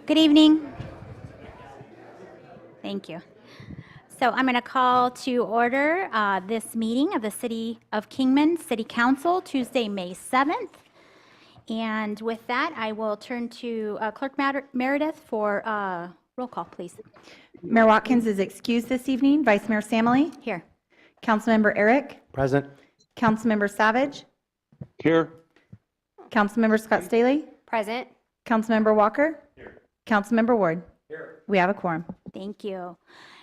Good evening. Thank you. So I'm going to call to order this meeting of the City of Kingman City Council, Tuesday, May 7th. And with that, I will turn to Clerk Meredith for roll call, please. Mayor Watkins is excused this evening. Vice Mayor Samley? Here. Councilmember Eric? Present. Councilmember Savage? Here. Councilmember Scott Staley? Present. Councilmember Walker? Here. Councilmember Ward? Here. We have a quorum. Thank you.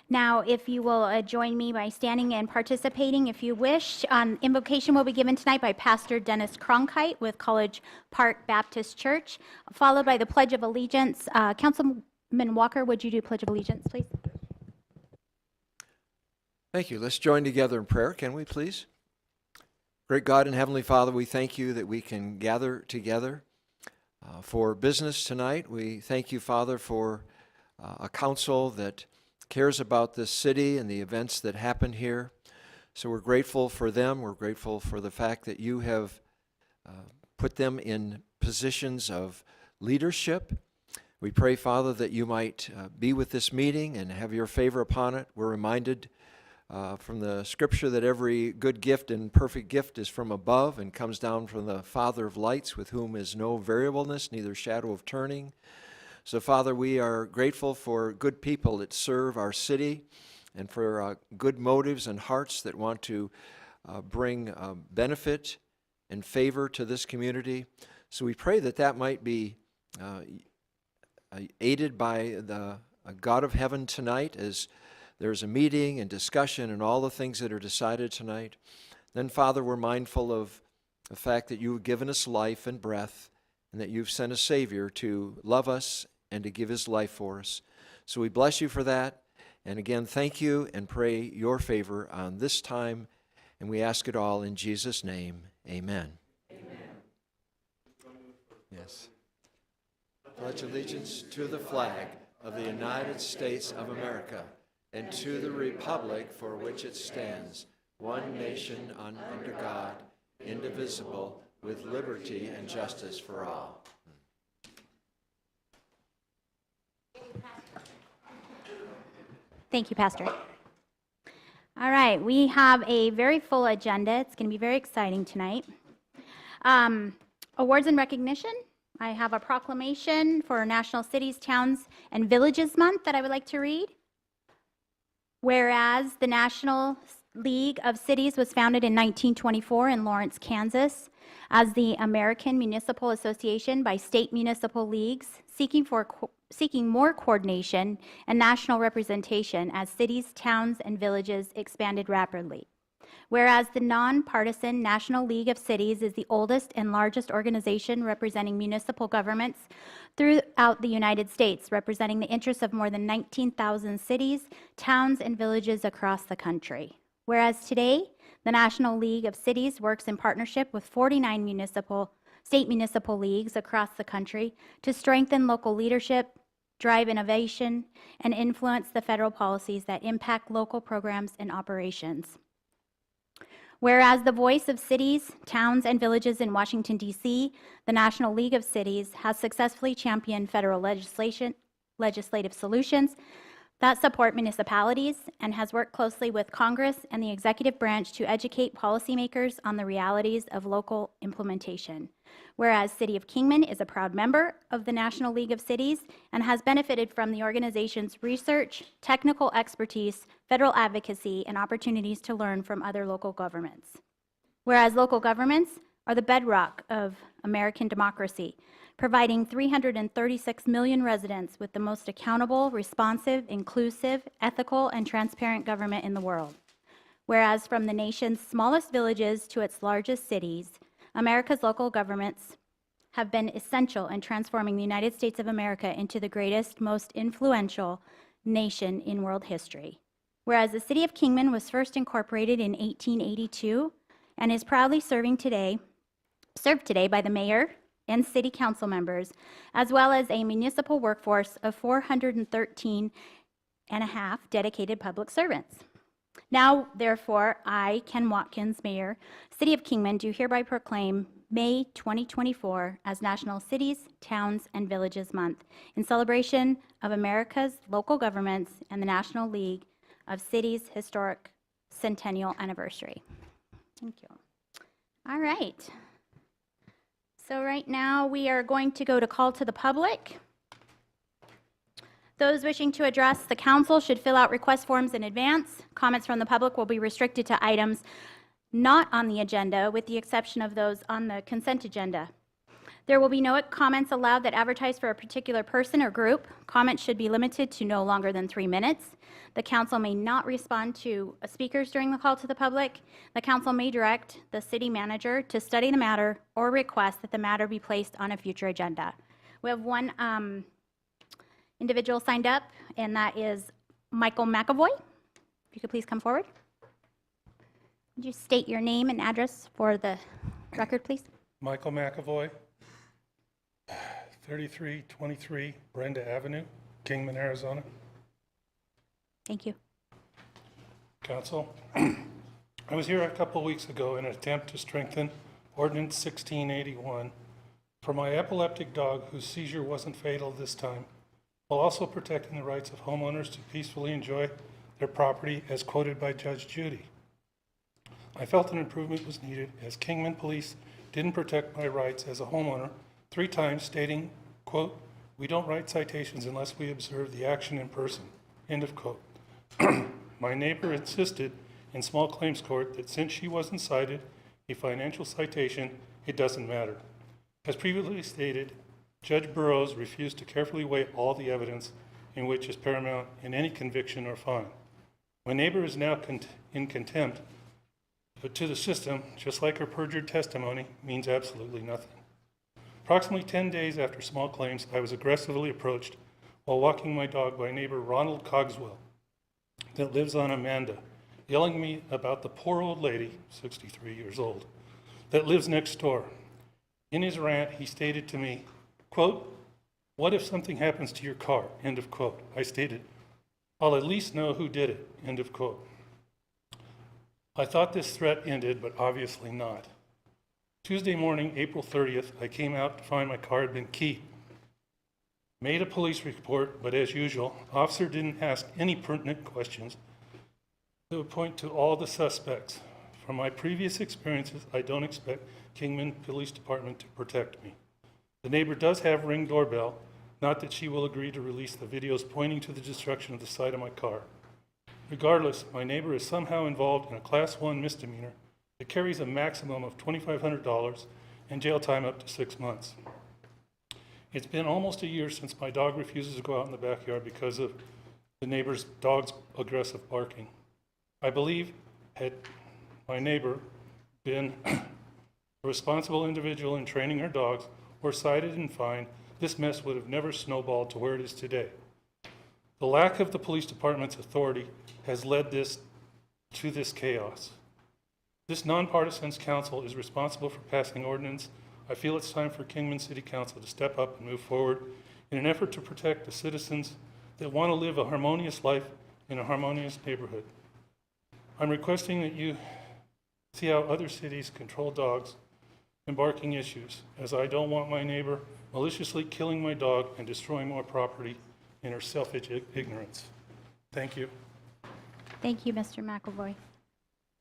Now, if you will join me by standing and participating if you wish. Invocation will be given tonight by Pastor Dennis Cronkite with College Park Baptist Church, followed by the Pledge of Allegiance. Councilman Walker, would you do Pledge of Allegiance, please? Thank you. Let's join together in prayer, can we please? Great God and Heavenly Father, we thank you that we can gather together for business tonight. We thank you, Father, for a council that cares about this city and the events that happen here. So we're grateful for them. We're grateful for the fact that you have put them in positions of leadership. We pray, Father, that you might be with this meeting and have your favor upon it. We're reminded from the scripture that every good gift and perfect gift is from above and comes down from the Father of lights, with whom is no variableness, neither shadow of turning. So, Father, we are grateful for good people that serve our city and for good motives and hearts that want to bring benefit and favor to this community. So we pray that that might be aided by the God of heaven tonight as there's a meeting and discussion and all the things that are decided tonight. Then, Father, we're mindful of the fact that you have given us life and breath and that you've sent a Savior to love us and to give his life for us. So we bless you for that. And again, thank you and pray your favor on this time. And we ask it all in Jesus' name. Amen. Amen. Yes. Pledge allegiance to the flag of the United States of America and to the republic for which it stands, one nation under God, indivisible, with liberty and justice for all. Thank you, Pastor. All right, we have a very full agenda. It's going to be very exciting tonight. Awards and recognition. I have a proclamation for National Cities, Towns, and Villages Month that I would like to read. Whereas the National League of Cities was founded in 1924 in Lawrence, Kansas, as the American Municipal Association by state municipal leagues, seeking more coordination and national representation as cities, towns, and villages expanded rapidly. Whereas the nonpartisan National League of Cities is the oldest and largest organization representing municipal governments throughout the United States, representing the interests of more than 19,000 cities, towns, and villages across the country. Whereas today, the National League of Cities works in partnership with 49 state municipal leagues across the country to strengthen local leadership, drive innovation, and influence the federal policies that impact local programs and operations. Whereas the voice of cities, towns, and villages in Washington, D.C., the National League of Cities has successfully championed federal legislative solutions that support municipalities and has worked closely with Congress and the executive branch to educate policymakers on the realities of local implementation. Whereas City of Kingman is a proud member of the National League of Cities and has benefited from the organization's research, technical expertise, federal advocacy, and opportunities to learn from other local governments. Whereas local governments are the bedrock of American democracy, providing 336 million residents with the most accountable, responsive, inclusive, ethical, and transparent government in the world. Whereas from the nation's smallest villages to its largest cities, America's local governments have been essential in transforming the United States of America into the greatest, most influential nation in world history. Whereas the City of Kingman was first incorporated in 1882 and is proudly served today by the mayor and city council members, as well as a municipal workforce of 413 and a half dedicated public servants. Now, therefore, I, Ken Watkins, Mayor, City of Kingman, do hereby proclaim May 2024 as National Cities, Towns, and Villages Month in celebration of America's local governments and the National League of Cities Historic Centennial Anniversary. Thank you. All right. So right now we are going to go to call to the public. Those wishing to address the council should fill out request forms in advance. Comments from the public will be restricted to items not on the agenda, with the exception of those on the consent agenda. There will be no comments allowed that advertise for a particular person or group. Comments should be limited to no longer than 3 minutes. The council may not respond to speakers during the call to the public. The council may direct the city manager to study the matter or request that the matter be placed on a future agenda. We have one individual signed up, and that is Michael McAvoy. If you could please come forward. Would you state your name and address for the record, please? Michael McAvoy, 3323 Brenda Avenue, Kingman, Arizona. Thank you. Council, I was here a couple weeks ago in an attempt to strengthen Ordinance 1681 for my epileptic dog whose seizure wasn't fatal this time, while also protecting the rights of homeowners to peacefully enjoy their property as quoted by Judge Judy. I felt an improvement was needed as Kingman Police didn't protect my rights as a homeowner 3 times, stating, quote, "We don't write citations unless we observe the action in person," end of quote. My neighbor insisted in small claims court that since she wasn't cited a financial citation, it doesn't matter. As previously stated, Judge Burroughs refused to carefully weigh all the evidence in which is paramount in any conviction or fine. My neighbor is now in contempt, but to the system, just like her perjured testimony, means absolutely nothing. Approximately 10 days after small claims, I was aggressively approached while walking my dog by neighbor Ronald Cogswell that lives on Amanda, yelling at me about the poor old lady, 63 years old, that lives next door. In his rant, he stated to me, quote, "What if something happens to your car?" End of quote. I stated, "I'll at least know who did it." End of quote. I thought this threat ended, but obviously not. Tuesday morning, April 30th, I came out to find my car had been keyed. Made a police report, but as usual, officer didn't ask any pertinent questions that would point to all the suspects. From my previous experiences, I don't expect Kingman Police Department to protect me. The neighbor does have Ring doorbell, not that she will agree to release the videos pointing to the destruction of the side of my car. Regardless, my neighbor is somehow involved in a Class 1 misdemeanor that carries a maximum of $2,500 and jail time up to 6 months. It's been almost a year since my dog refuses to go out in the backyard because of the neighbor's dog's aggressive barking. I believe had my neighbor been a responsible individual in training her dogs or cited and fined, this mess would have never snowballed to where it is today. The lack of the police department's authority has led to this chaos. This nonpartisan council is responsible for passing ordinance. I feel it's time for Kingman City Council to step up and move forward in an effort to protect the citizens that want to live a harmonious life in a harmonious neighborhood. I'm requesting that you see how other cities control dogs and barking issues, as I don't want my neighbor maliciously killing my dog and destroying more property in her selfish ignorance. Thank you. Thank you, Mr. McAvoy.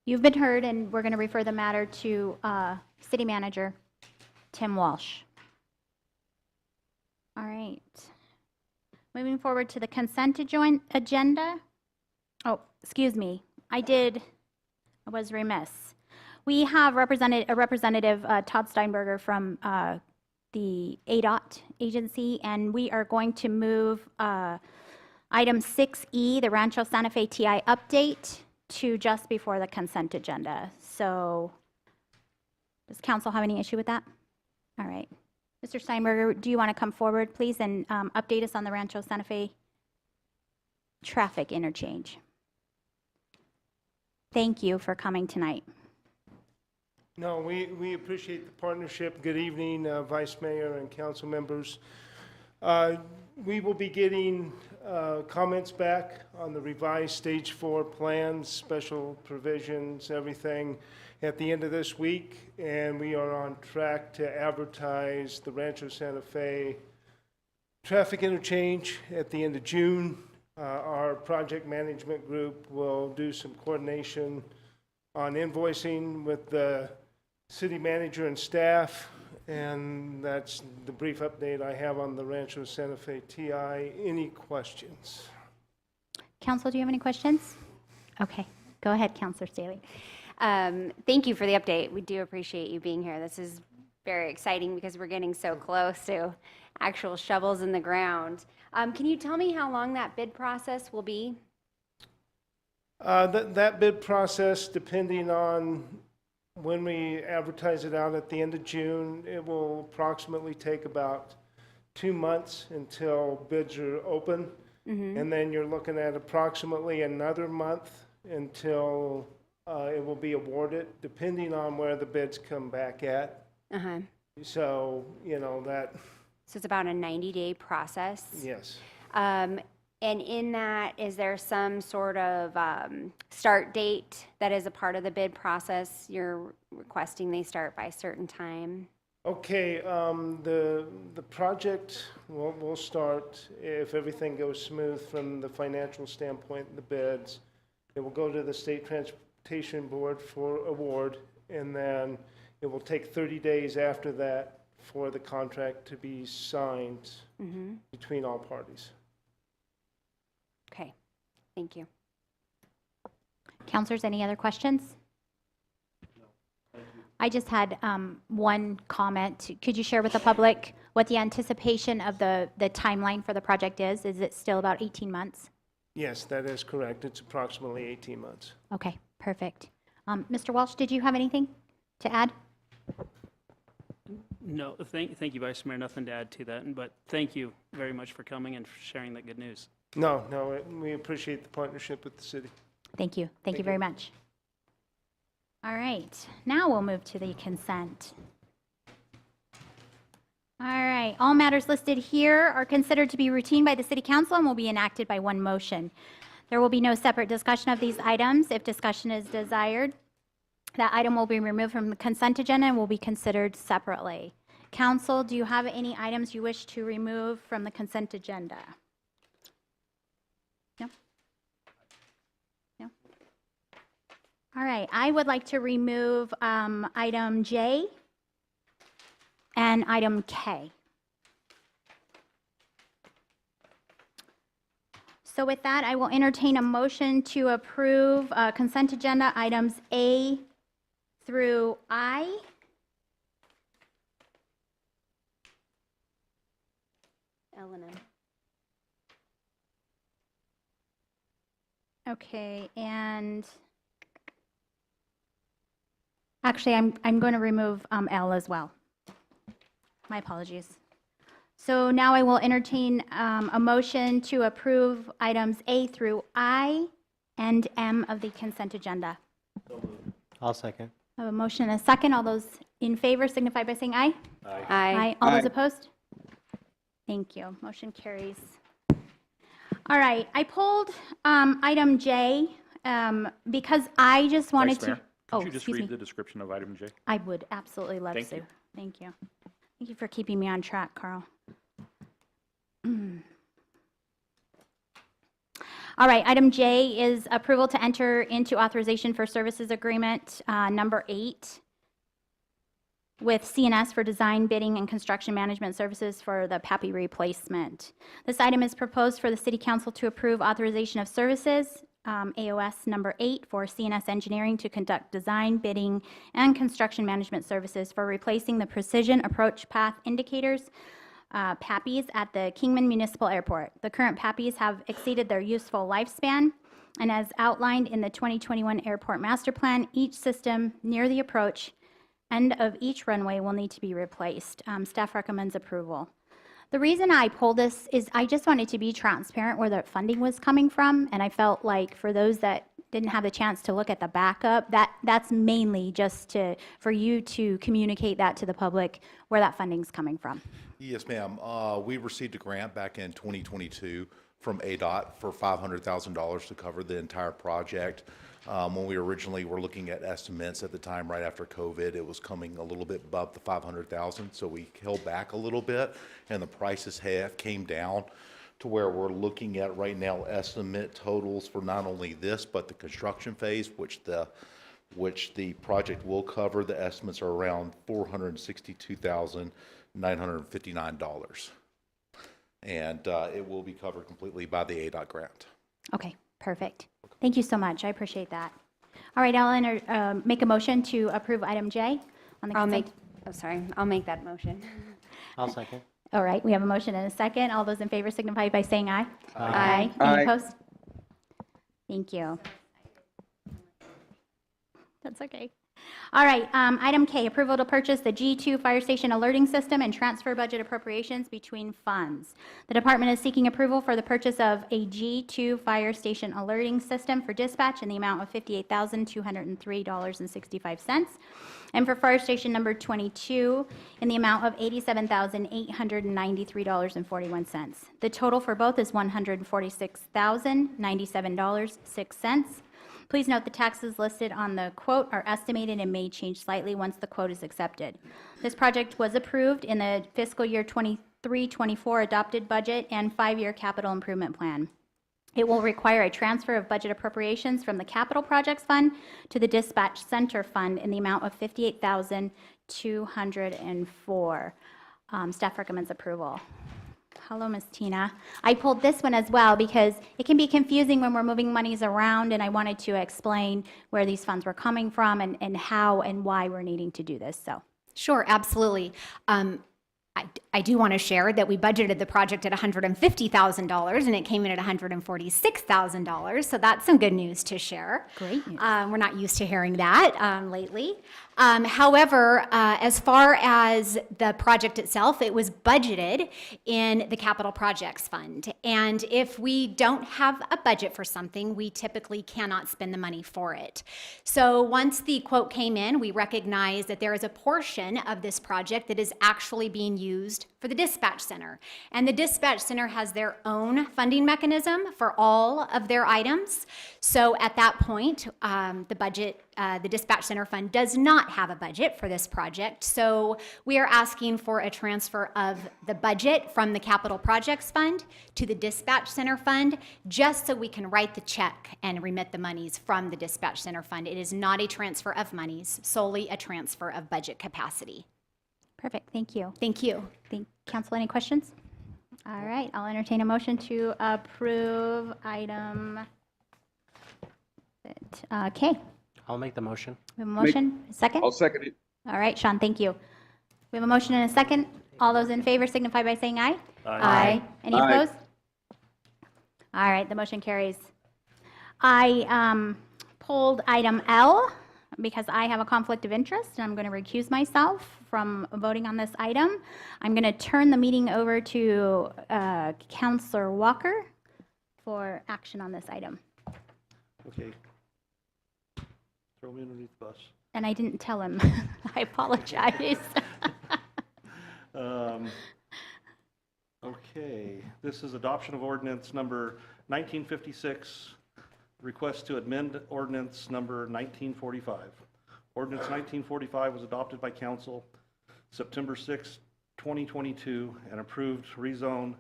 You've been heard, and we're going to refer the matter to City Manager Tim Walsh. All right. Moving forward to the consent agenda. Oh, excuse me. I was remiss. We have a representative, Todd Steinberger from the ADOT agency, and we are going to move item 6E, the Rancho Santa Fe TI update, to just before the consent agenda. So does council have any issue with that? All right. Mr. Steinberger, do you want to come forward, please, and update us on the Rancho Santa Fe traffic interchange? Thank you for coming tonight. No, we appreciate the partnership. Good evening, Vice Mayor and council members. We will be getting comments back on the revised Stage 4 plans, special provisions, everything at the end of this week, and we are on track to advertise the Rancho Santa Fe traffic interchange at the end of June. Our project management group will do some coordination on invoicing with the city manager and staff, and that's the brief update I have on the Rancho Santa Fe TI. Any questions? Council, do you have any questions? Okay, go ahead, Councilor Staley. Thank you for the update. We do appreciate you being here. This is very exciting because we're getting so close to actual shovels in the ground. Can you tell me how long that bid process will be? That bid process, depending on when we advertise it out at the end of June, it will approximately take about 2 months until bids are open. And then you're looking at approximately another month until it will be awarded, depending on where the bids come back at. Uh-huh. So, that, So it's about a 90-day process. yes. And in that, is there some sort of start date that is a part of the bid process? You're requesting they start by a certain time? Okay, the project will start, if everything goes smooth from the financial standpoint, the bids. It will go to the State Transportation Board for award, and then it will take 30 days after that for the contract to be signed between all parties. Okay, thank you. Councilors, any other questions? I just had one comment. Could you share with the public what the anticipation of the timeline for the project is? Is it still about 18 months? Yes, that is correct. It's approximately 18 months. Okay, perfect. Mr. Walsh, did you have anything to add? No, thank you, Vice Mayor. Nothing to add to that, but thank you very much for coming and for sharing that good news. No, we appreciate the partnership with the city. Thank you. Thank you very much. All right, now we'll move to the consent. All right, all matters listed here are considered to be routine by the City Council and will be enacted by one motion. There will be no separate discussion of these items. If discussion is desired, that item will be removed from the consent agenda and will be considered separately. Council, do you have any items you wish to remove from the consent agenda? No? No? All right, I would like to remove item J and item K. So with that, I will entertain a motion to approve consent agenda items A through I. L and M. Okay, and actually, I'm going to remove L as well. My apologies. So now I will entertain a motion to approve items A through I and M of the consent agenda. I'll second. I have a motion and a second. All those in favor signify by saying aye. Aye. All those opposed? Thank you. Motion carries. All right, I pulled item J because I just wanted Vice Mayor, to. could you just excuse read me. the description of item J? I would absolutely love Thank to. you. Thank you. Thank you for keeping me on track, Carl. All right, item J is approval to enter into authorization for services agreement number 8 with CNS for design, bidding, and construction management services for the PAPI replacement. This item is proposed for the City Council to approve authorization of services, AOS number 8, for CNS Engineering to conduct design, bidding, and construction management services for replacing the precision approach path indicators, PAPIs, at the Kingman Municipal Airport. The current PAPIs have exceeded their useful lifespan, and as outlined in the 2021 Airport Master Plan, each system near the approach end of each runway will need to be replaced. Staff recommends approval. The reason I pulled this is I just wanted to be transparent where the funding was coming from, and I felt like for those that didn't have the chance to look at the backup, that's mainly just for you to communicate that to the public, where that funding's coming from. Yes, ma'am. We received a grant back in 2022 from ADOT for $500,000 to cover the entire project. When we originally were looking at estimates at the time, right after COVID, it was coming a little bit above the 500,000, so we held back a little bit, and the prices came down to where we're looking at right now estimate totals for not only this, but the construction phase, which the project will cover. The estimates are around $462,959. And it will be covered completely by the ADOT grant. Okay, perfect. Thank you so much. I appreciate that. All right, I'll make a motion to approve item J on the consent. I'll make that motion. I'll second. All right, we have a motion and a second. All those in favor signify by saying aye. Aye. Any opposed? Thank you. That's okay. All right, item K, approval to purchase the G2 fire station alerting system and transfer budget appropriations between funds. The department is seeking approval for the purchase of a G2 fire station alerting system for dispatch in the amount of $58,203.65, and for fire station number 22 in the amount of $87,893.41. The total for both is $146,097.06. Please note the taxes listed on the quote are estimated and may change slightly once the quote is accepted. This project was approved in the fiscal year 23-24 adopted budget and 5-year capital improvement plan. It will require a transfer of budget appropriations from the capital projects fund to the dispatch center fund in the amount of $58,204. Staff recommends approval. Hello, Ms. Tina. I pulled this one as well because it can be confusing when we're moving monies around, and I wanted to explain where these funds were coming from and how and why we're needing to do this. So, Sure, absolutely. I do want to share that we budgeted the project at $150,000 and it came in at $146,000. So that's some good news to share. Great news. We're not used to hearing that lately. However, as far as the project itself, it was budgeted in the Capital Projects Fund. And if we don't have a budget for something, we typically cannot spend the money for it. So once the quote came in, we recognized that there is a portion of this project that is actually being used for the dispatch center. And the dispatch center has their own funding mechanism for all of their items. So at that point, the dispatch center fund does not have a budget for this project. So we are asking for a transfer of the budget from the capital projects fund to the dispatch center fund, just so we can write the check and remit the monies from the dispatch center fund. It is not a transfer of monies, solely a transfer of budget capacity. Perfect. Thank you. Thank you. Council, any questions? All right, I'll entertain a motion to approve item K. I'll make the motion. We have a motion, a second? I'll second it. All right, Sean, thank you. We have a motion and a second. All those in favor signify by saying aye. Aye. Any Aye. opposed? All right, the motion carries. I pulled item L because I have a conflict of interest, and I'm going to recuse myself from voting on this item. I'm going to turn the meeting over to Counselor Walker for action on this item. Okay. Throw me underneath the bus. And I didn't tell him. I apologize. Okay, this is adoption of ordinance number 1956, request to amend ordinance number 1945. Ordinance 1945 was adopted by council September 6, 2022, and approved rezone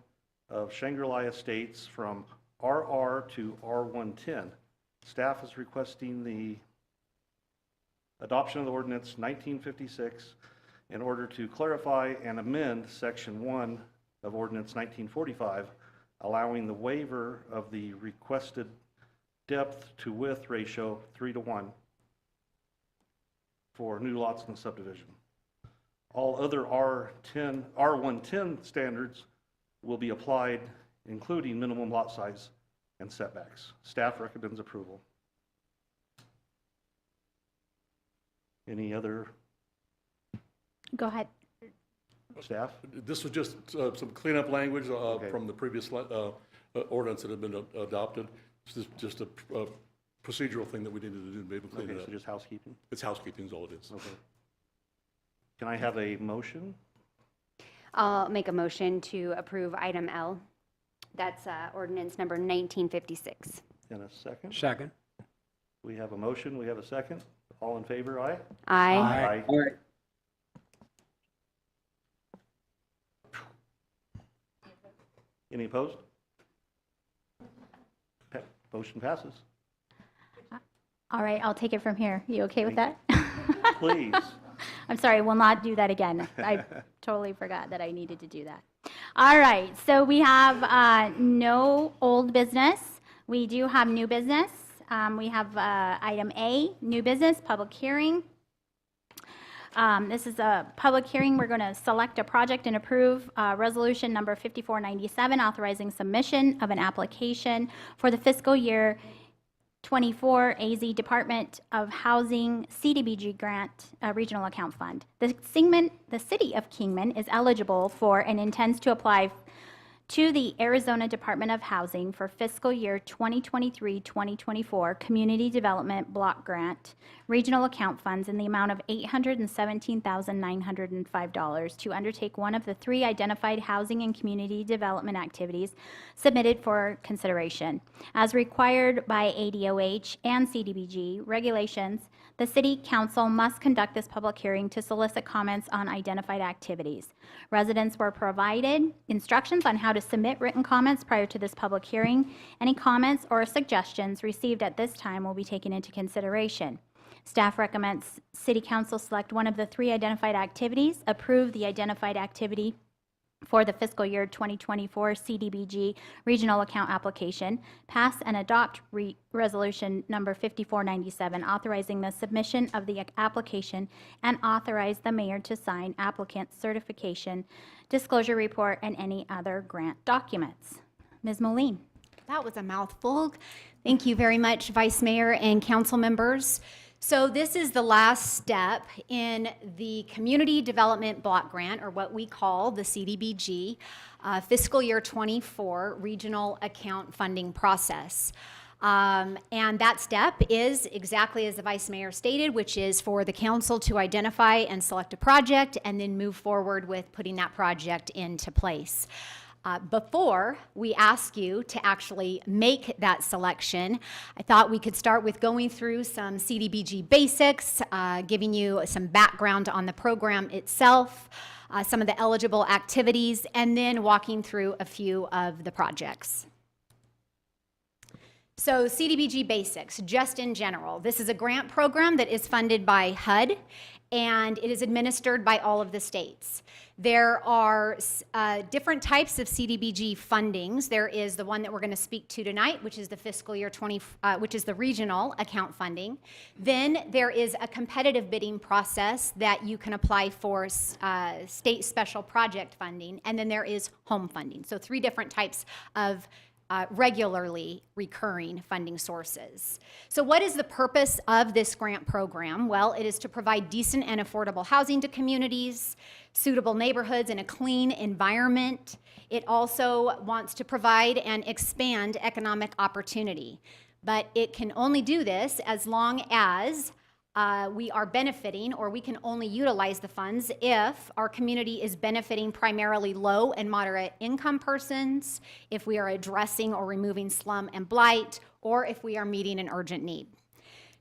of Shangri-La Estates from RR to R110. Staff is requesting the adoption of the ordinance 1956 in order to clarify and amend section 1 of ordinance 1945, allowing the waiver of the requested depth to width ratio 3:1 for new lots in the subdivision. All other R110 standards will be applied, including minimum lot size and setbacks. Staff recommends approval. Any other Go ahead. staff? This was just some cleanup language from the previous ordinance that had been adopted. This is just a procedural thing that we needed to do to be able to clean Okay, it so up. just housekeeping. It's housekeeping is all it is. Okay. Can I have a motion? I'll make a motion to approve item L. That's ordinance number 1956. In a second? Second. We have a motion, we have a second. All in favor, aye? Aye. Aye. Any opposed? Motion passes. All right, I'll take it from here. You okay with that? Please. I'm sorry, we'll not do that again. I totally forgot that I needed to do that. All right, so we have no old business. We do have new business. We have item A, new business, public hearing. This is a public hearing. We're going to select a project and approve resolution number 5497, authorizing submission of an application for the fiscal year 24 AZ Department of Housing CDBG Grant Regional Account Fund. The city of Kingman is eligible for and intends to apply to the Arizona Department of Housing for fiscal year 2023-2024 Community Development Block Grant Regional Account Funds in the amount of $817,905 to undertake one of the 3 identified housing and community development activities submitted for consideration. As required by ADOH and CDBG regulations, the City Council must conduct this public hearing to solicit comments on identified activities. Residents were provided instructions on how to submit written comments prior to this public hearing. Any comments or suggestions received at this time will be taken into consideration. Staff recommends City Council select one of the 3 identified activities, approve the identified activity for the fiscal year 2024 CDBG regional account application, pass and adopt resolution number 5497, authorizing the submission of the application, and authorize the mayor to sign applicant certification, disclosure report, and any other grant documents. Ms. Moline. That was a mouthful. Thank you very much, Vice Mayor and council members. So this is the last step in the Community Development Block Grant, or what we call the CDBG, fiscal year 24 regional account funding process. And that step is exactly as the Vice Mayor stated, which is for the council to identify and select a project and then move forward with putting that project into place. Before we ask you to actually make that selection, I thought we could start with going through some CDBG basics, giving you some background on the program itself, some of the eligible activities, and then walking through a few of the projects. So CDBG basics, just in general. This is a grant program that is funded by HUD, and it is administered by all of the states. There are different types of CDBG fundings. There is the one that we're going to speak to tonight, which is the fiscal year which is the regional account funding. Then there is a competitive bidding process that you can apply for state special project funding, and then there is home funding. So 3 different types of regularly recurring funding sources. So what is the purpose of this grant program? Well, it is to provide decent and affordable housing to communities, suitable neighborhoods, and a clean environment. It also wants to provide and expand economic opportunity. But it can only do this as long as we are benefiting, or we can only utilize the funds if our community is benefiting primarily low and moderate income persons, if we are addressing or removing slum and blight, or if we are meeting an urgent need.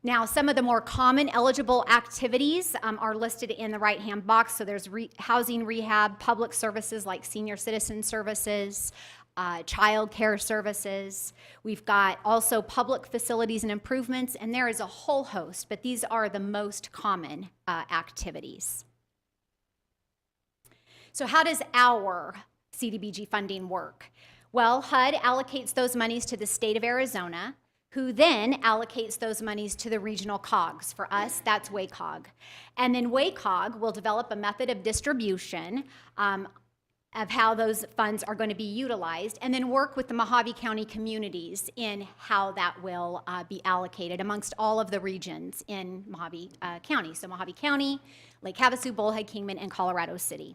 Now, some of the more common eligible activities are listed in the right-hand box. So there's housing rehab, public services like senior citizen services, child care services. We've got also public facilities and improvements, and there is a whole host, but these are the most common activities. So how does our CDBG funding work? Well, HUD allocates those monies to the state of Arizona, who then allocates those monies to the regional COGs. For us, that's WACOG. And then WACOG will develop a method of distribution of how those funds are going to be utilized, and then work with the Mojave County communities in how that will be allocated amongst all of the regions in Mojave County. So Mojave County, Lake Havasu, Bullhead, Kingman, and Colorado City.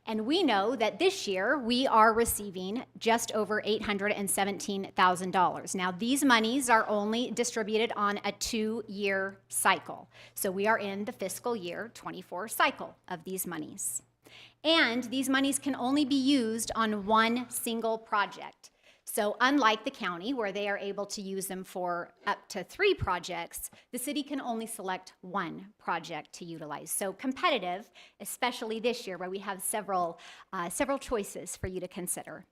And we know that this year we are receiving just over $817,000. Now, these monies are only distributed on a 2-year cycle. So we are in the fiscal year 24 cycle of these monies. And these monies can only be used on one single project. So unlike the county, where they are able to use them for up to 3 projects, the city can only select one project to utilize. So competitive, especially this year, where we have several choices for you to consider.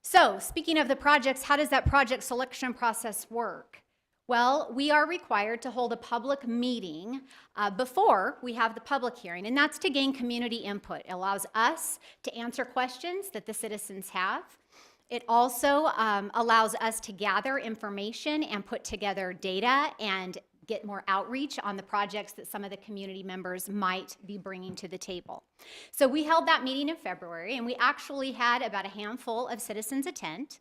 So speaking of the projects, how does that project selection process work? Well, we are required to hold a public meeting before we have the public hearing, and that's to gain community input. It allows us to answer questions that the citizens have. It also allows us to gather information and put together data and get more outreach on the projects that some of the community members might be bringing to the table. So we held that meeting in February, and we actually had about a handful of citizens attend.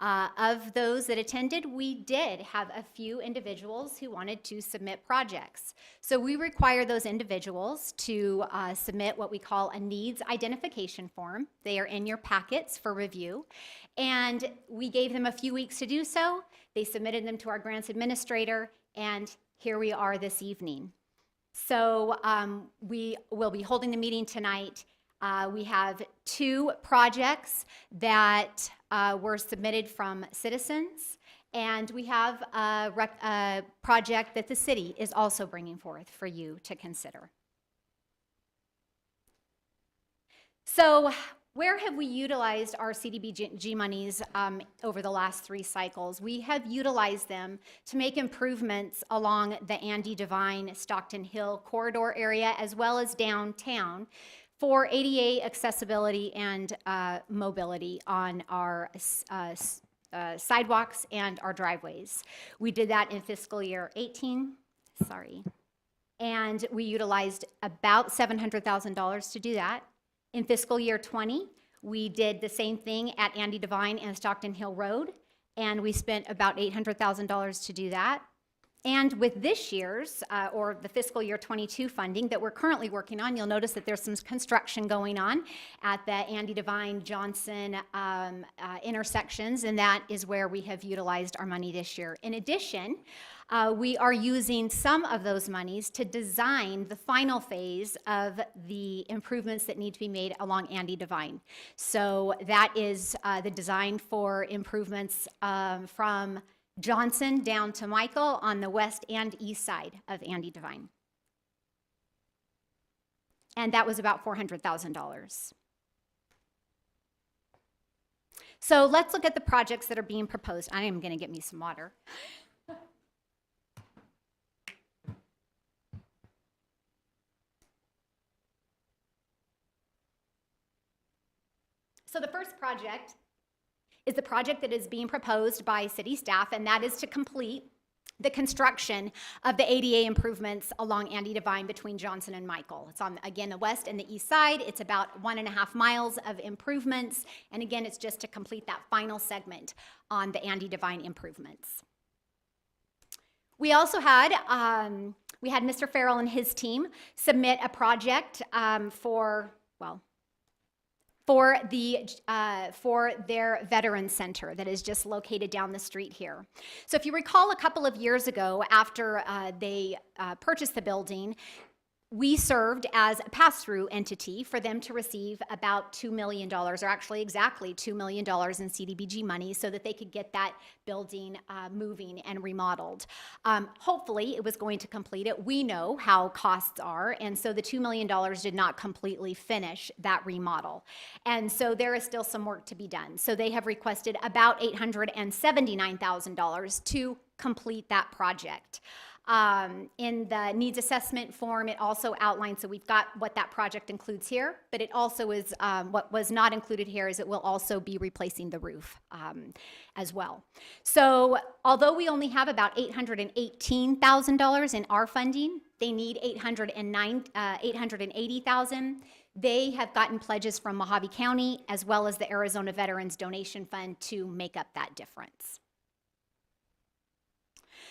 Of those that attended, we did have a few individuals who wanted to submit projects. So we require those individuals to submit what we call a needs identification form. They are in your packets for review. And we gave them a few weeks to do so. They submitted them to our grants administrator, and here we are this evening. So we will be holding the meeting tonight. We have 2 projects that were submitted from citizens, and we have a project that the city is also bringing forth for you to consider. So where have we utilized our CDBG monies over the last 3 cycles? We have utilized them to make improvements along the Andy Devine, Stockton Hill corridor area, as well as downtown, for ADA accessibility and mobility on our sidewalks and our driveways. We did that in fiscal year 18, and we utilized about $700,000 to do that. In fiscal year 20, we did the same thing at Andy Devine and Stockton Hill Road, and we spent about $800,000 to do that. And with this year's, or the fiscal year 22 funding that we're currently working on, you'll notice that there's some construction going on at the Andy Devine Johnson intersections, and that is where we have utilized our money this year. In addition, we are using some of those monies to design the final phase of the improvements that need to be made along Andy Devine. So that is the design for improvements from Johnson down to Michael on the west and east side of Andy Devine. And that was about $400,000. So let's look at the projects that are being proposed. I am going to get me some water. So the first project is the project that is being proposed by city staff, and that is to complete the construction of the ADA improvements along Andy Devine between Johnson and Michael. It's on, again, the west and the east side. It's about 1.5 miles of improvements, and again, it's just to complete that final segment on the Andy Devine improvements. We also had, Mr. Farrell and his team submit a project for their Veterans Center that is just located down the street here. So if you recall, a couple of years ago, after they purchased the building, we served as a pass-through entity for them to receive about $2 million, or actually exactly $2 million in CDBG money, so that they could get that building moving and remodeled. Hopefully, it was going to complete it. We know how costs are, and so the $2 million did not completely finish that remodel. And so there is still some work to be done. So they have requested about $879,000 to complete that project. In the needs assessment form, it also outlines, so we've got what that project includes here, but it also is, what was not included here is it will also be replacing the roof as well. So although we only have about $818,000 in our funding, they need $880,000. They have gotten pledges from Mojave County as well as the Arizona Veterans Donation Fund to make up that difference.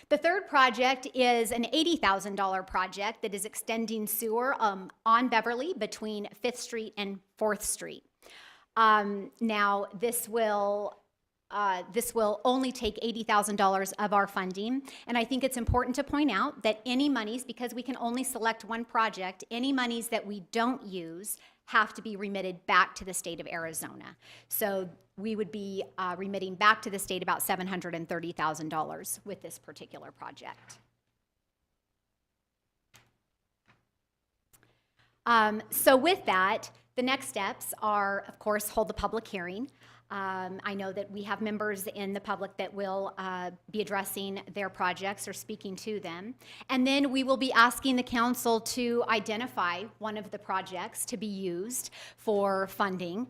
The third project is an $80,000 project that is extending sewer on Beverly between 5th Street and 4th Street. Now, this will only take $80,000 of our funding, and I think it's important to point out that any monies, because we can only select one project, any monies that we don't use have to be remitted back to the state of Arizona. So we would be remitting back to the state about $730,000 with this particular project. So with that, the next steps are, of course, hold the public hearing. I know that we have members in the public that will be addressing their projects or speaking to them. And then we will be asking the council to identify one of the projects to be used for funding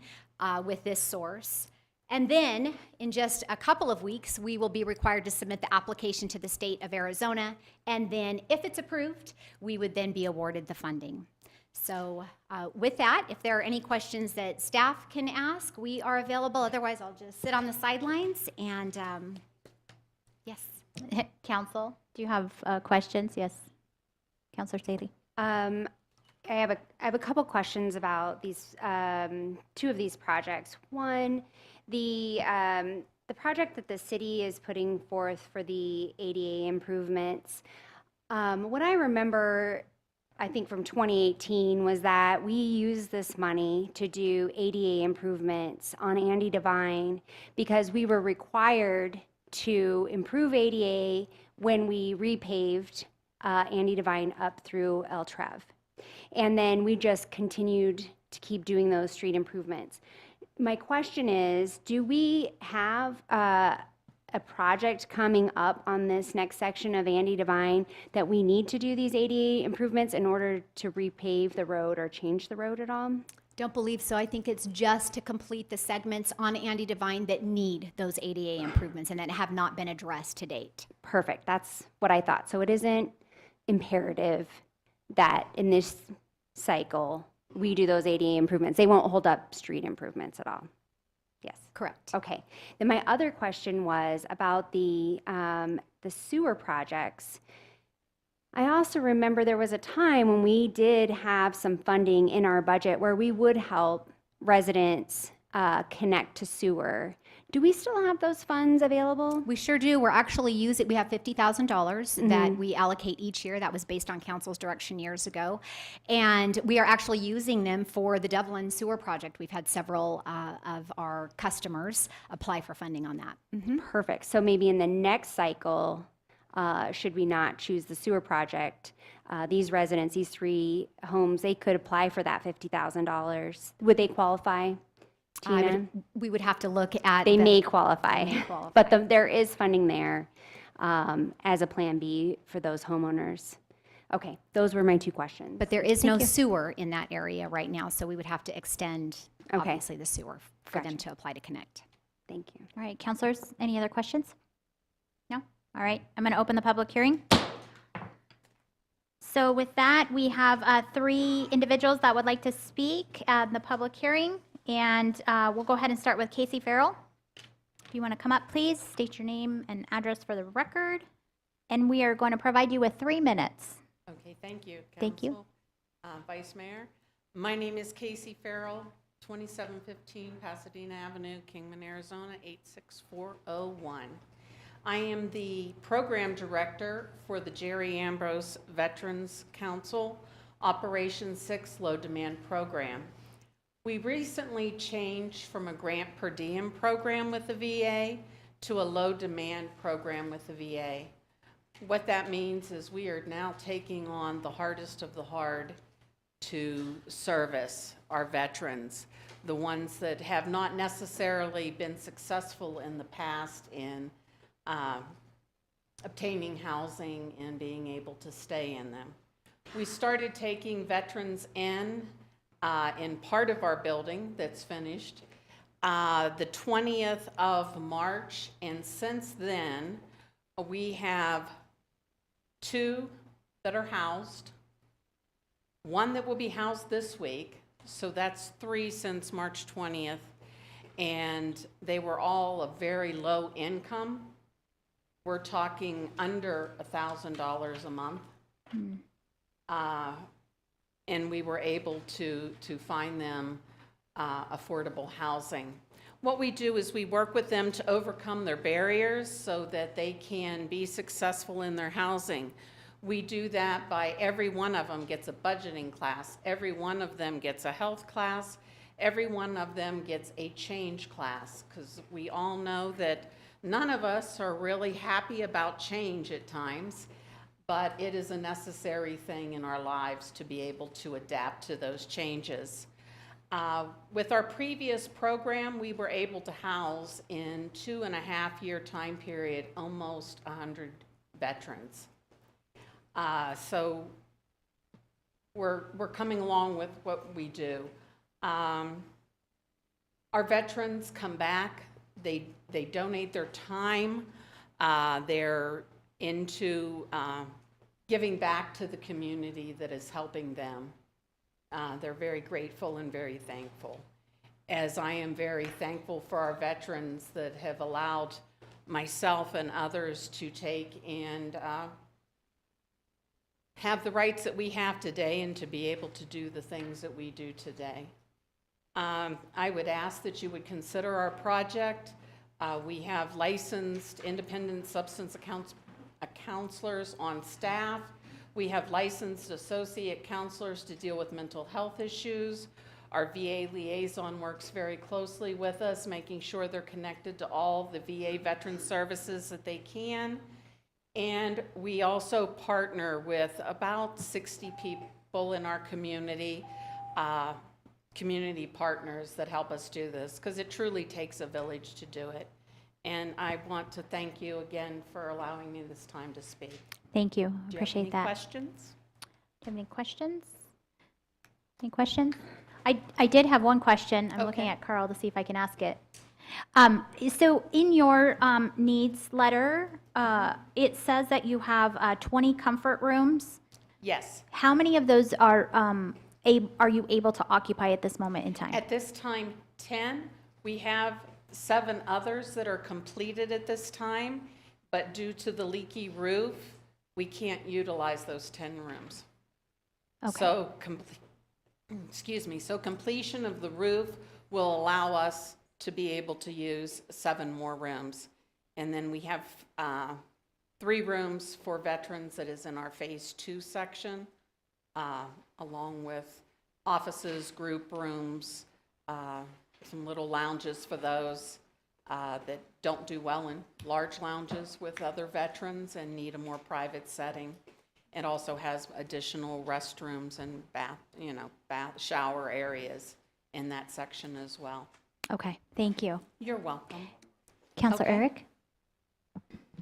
with this source. And then, in just a couple of weeks, we will be required to submit the application to the state of Arizona. And then, if it's approved, we would then be awarded the funding. So with that, if there are any questions that staff can ask, we are available. Otherwise, I'll just sit on the sidelines and yes. Council, do you have questions? Yes. Councilor Staley. I have a couple questions about these two of these projects. One, the project that the city is putting forth for the ADA improvements. What I remember, I think from 2018, was that we used this money to do ADA improvements on Andy Devine because we were required to improve ADA when we repaved Andy Devine up through El Trev. And then we just continued to keep doing those street improvements. My question is, do we have a project coming up on this next section of Andy Devine that we need to do these ADA improvements in order to repave the road or change the road at all? Don't believe so. I think it's just to complete the segments on Andy Devine that need those ADA improvements and that have not been addressed to date. Perfect. That's what I thought. So it isn't imperative that in this cycle we do those ADA improvements. They won't hold up street improvements at all. Yes. Correct. Okay. Then my other question was about the sewer projects. I also remember there was a time when we did have some funding in our budget where we would help residents connect to sewer. Do we still have those funds available? We sure do. We're actually using, we have $50,000 that we allocate each year. That was based on council's direction years ago. And we are actually using them for the Devlin Sewer Project. We've had several of our customers apply for funding on that. Perfect. So maybe in the next cycle, should we not choose the sewer project, these residents, these 3 homes, they could apply for that $50,000. Would they qualify? Tina? We would have to look at. They may qualify, but there is funding there as a plan B for those homeowners. Okay, those were my 2 questions. But there is no sewer in that area right now, so we would have to extend, Okay. obviously, the sewer for them to apply to connect. Thank you. All right, councilors, any other questions? No? All right, I'm going to open the public hearing. So with that, we have 3 individuals that would like to speak at the public hearing. And we'll go ahead and start with Casey Farrell. If you want to come up, please, state your name and address for the record. And we are going to provide you with 3 minutes. Okay, thank you, Council. Thank you. Vice Mayor, my name is Casey Farrell, 2715 Pasadena Avenue, Kingman, Arizona, 86401. I am the Program Director for the Jerry Ambrose Veterans Council Operation 6 Low Demand Program. We recently changed from a grant per diem program with the VA to a low demand program with the VA. What that means is we are now taking on the hardest of the hard to service our veterans, the ones that have not necessarily been successful in the past in obtaining housing and being able to stay in them. We started taking veterans in part of our building that's finished the 20th of March, and since then we have 2 that are housed, 1 that will be housed this week, so that's 3 since March 20th, and they were all of very low income, we're talking under $1,000 a month. And we were able to find them affordable housing. What we do is we work with them to overcome their barriers so that they can be successful in their housing. We do that by every one of them gets a budgeting class, every one of them gets a health class, every one of them gets a change class, because we all know that none of us are really happy about change at times, but it is a necessary thing in our lives to be able to adapt to those changes. With our previous program, we were able to house in 2.5-year time period almost 100 veterans. So we're coming along with what we do. Our veterans come back, they donate their time, they're into giving back to the community that is helping them. They're very grateful and very thankful. As I am very thankful for our veterans that have allowed myself and others to take and have the rights that we have today and to be able to do the things that we do today. I would ask that you would consider our project. We have licensed independent substance counselors on staff. We have licensed associate counselors to deal with mental health issues. Our VA liaison works very closely with us, making sure they're connected to all the VA veteran services that they can. And we also partner with about 60 people in our community, community partners that help us do this, because it truly takes a village to do it. And I want to thank you again for allowing me this time to speak. Thank you. Do you have Appreciate any that. questions? Do you have any questions? Any questions? I did have one question. I'm looking Okay. at Carl to see if I can ask it. So in your needs letter, it says that you have 20 comfort rooms. Yes. How many of those are you able to occupy at this moment in time? At this time, 10. We have 7 others that are completed at this time, but due to the leaky roof, we can't utilize those 10 rooms. Okay. So, so completion of the roof will allow us to be able to use 7 more rooms. And then we have 3 rooms for veterans that is in our Phase 2 section, along with offices, group rooms, some little lounges for those that don't do well in large lounges with other veterans and need a more private setting. It also has additional restrooms and bath shower areas in that section as well. Okay, thank you. You're welcome. Counselor Okay. Eric?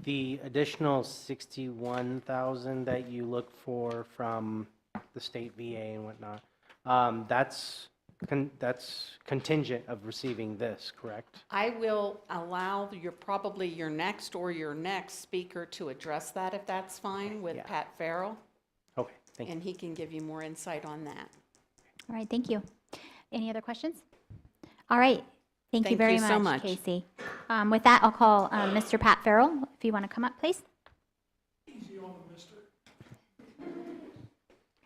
The additional 61,000 that you look for from the state VA and whatnot, that's contingent of receiving this, correct? I will allow probably your next speaker to address that, if that's fine, with Yeah. Pat Farrell, Okay, thank you. and he can give you more insight on that. All right, thank you. Any other questions? All right, thank you Thank very you so much, much. Casey. With that, I'll call Mr. Pat Farrell, if you want to come up, please.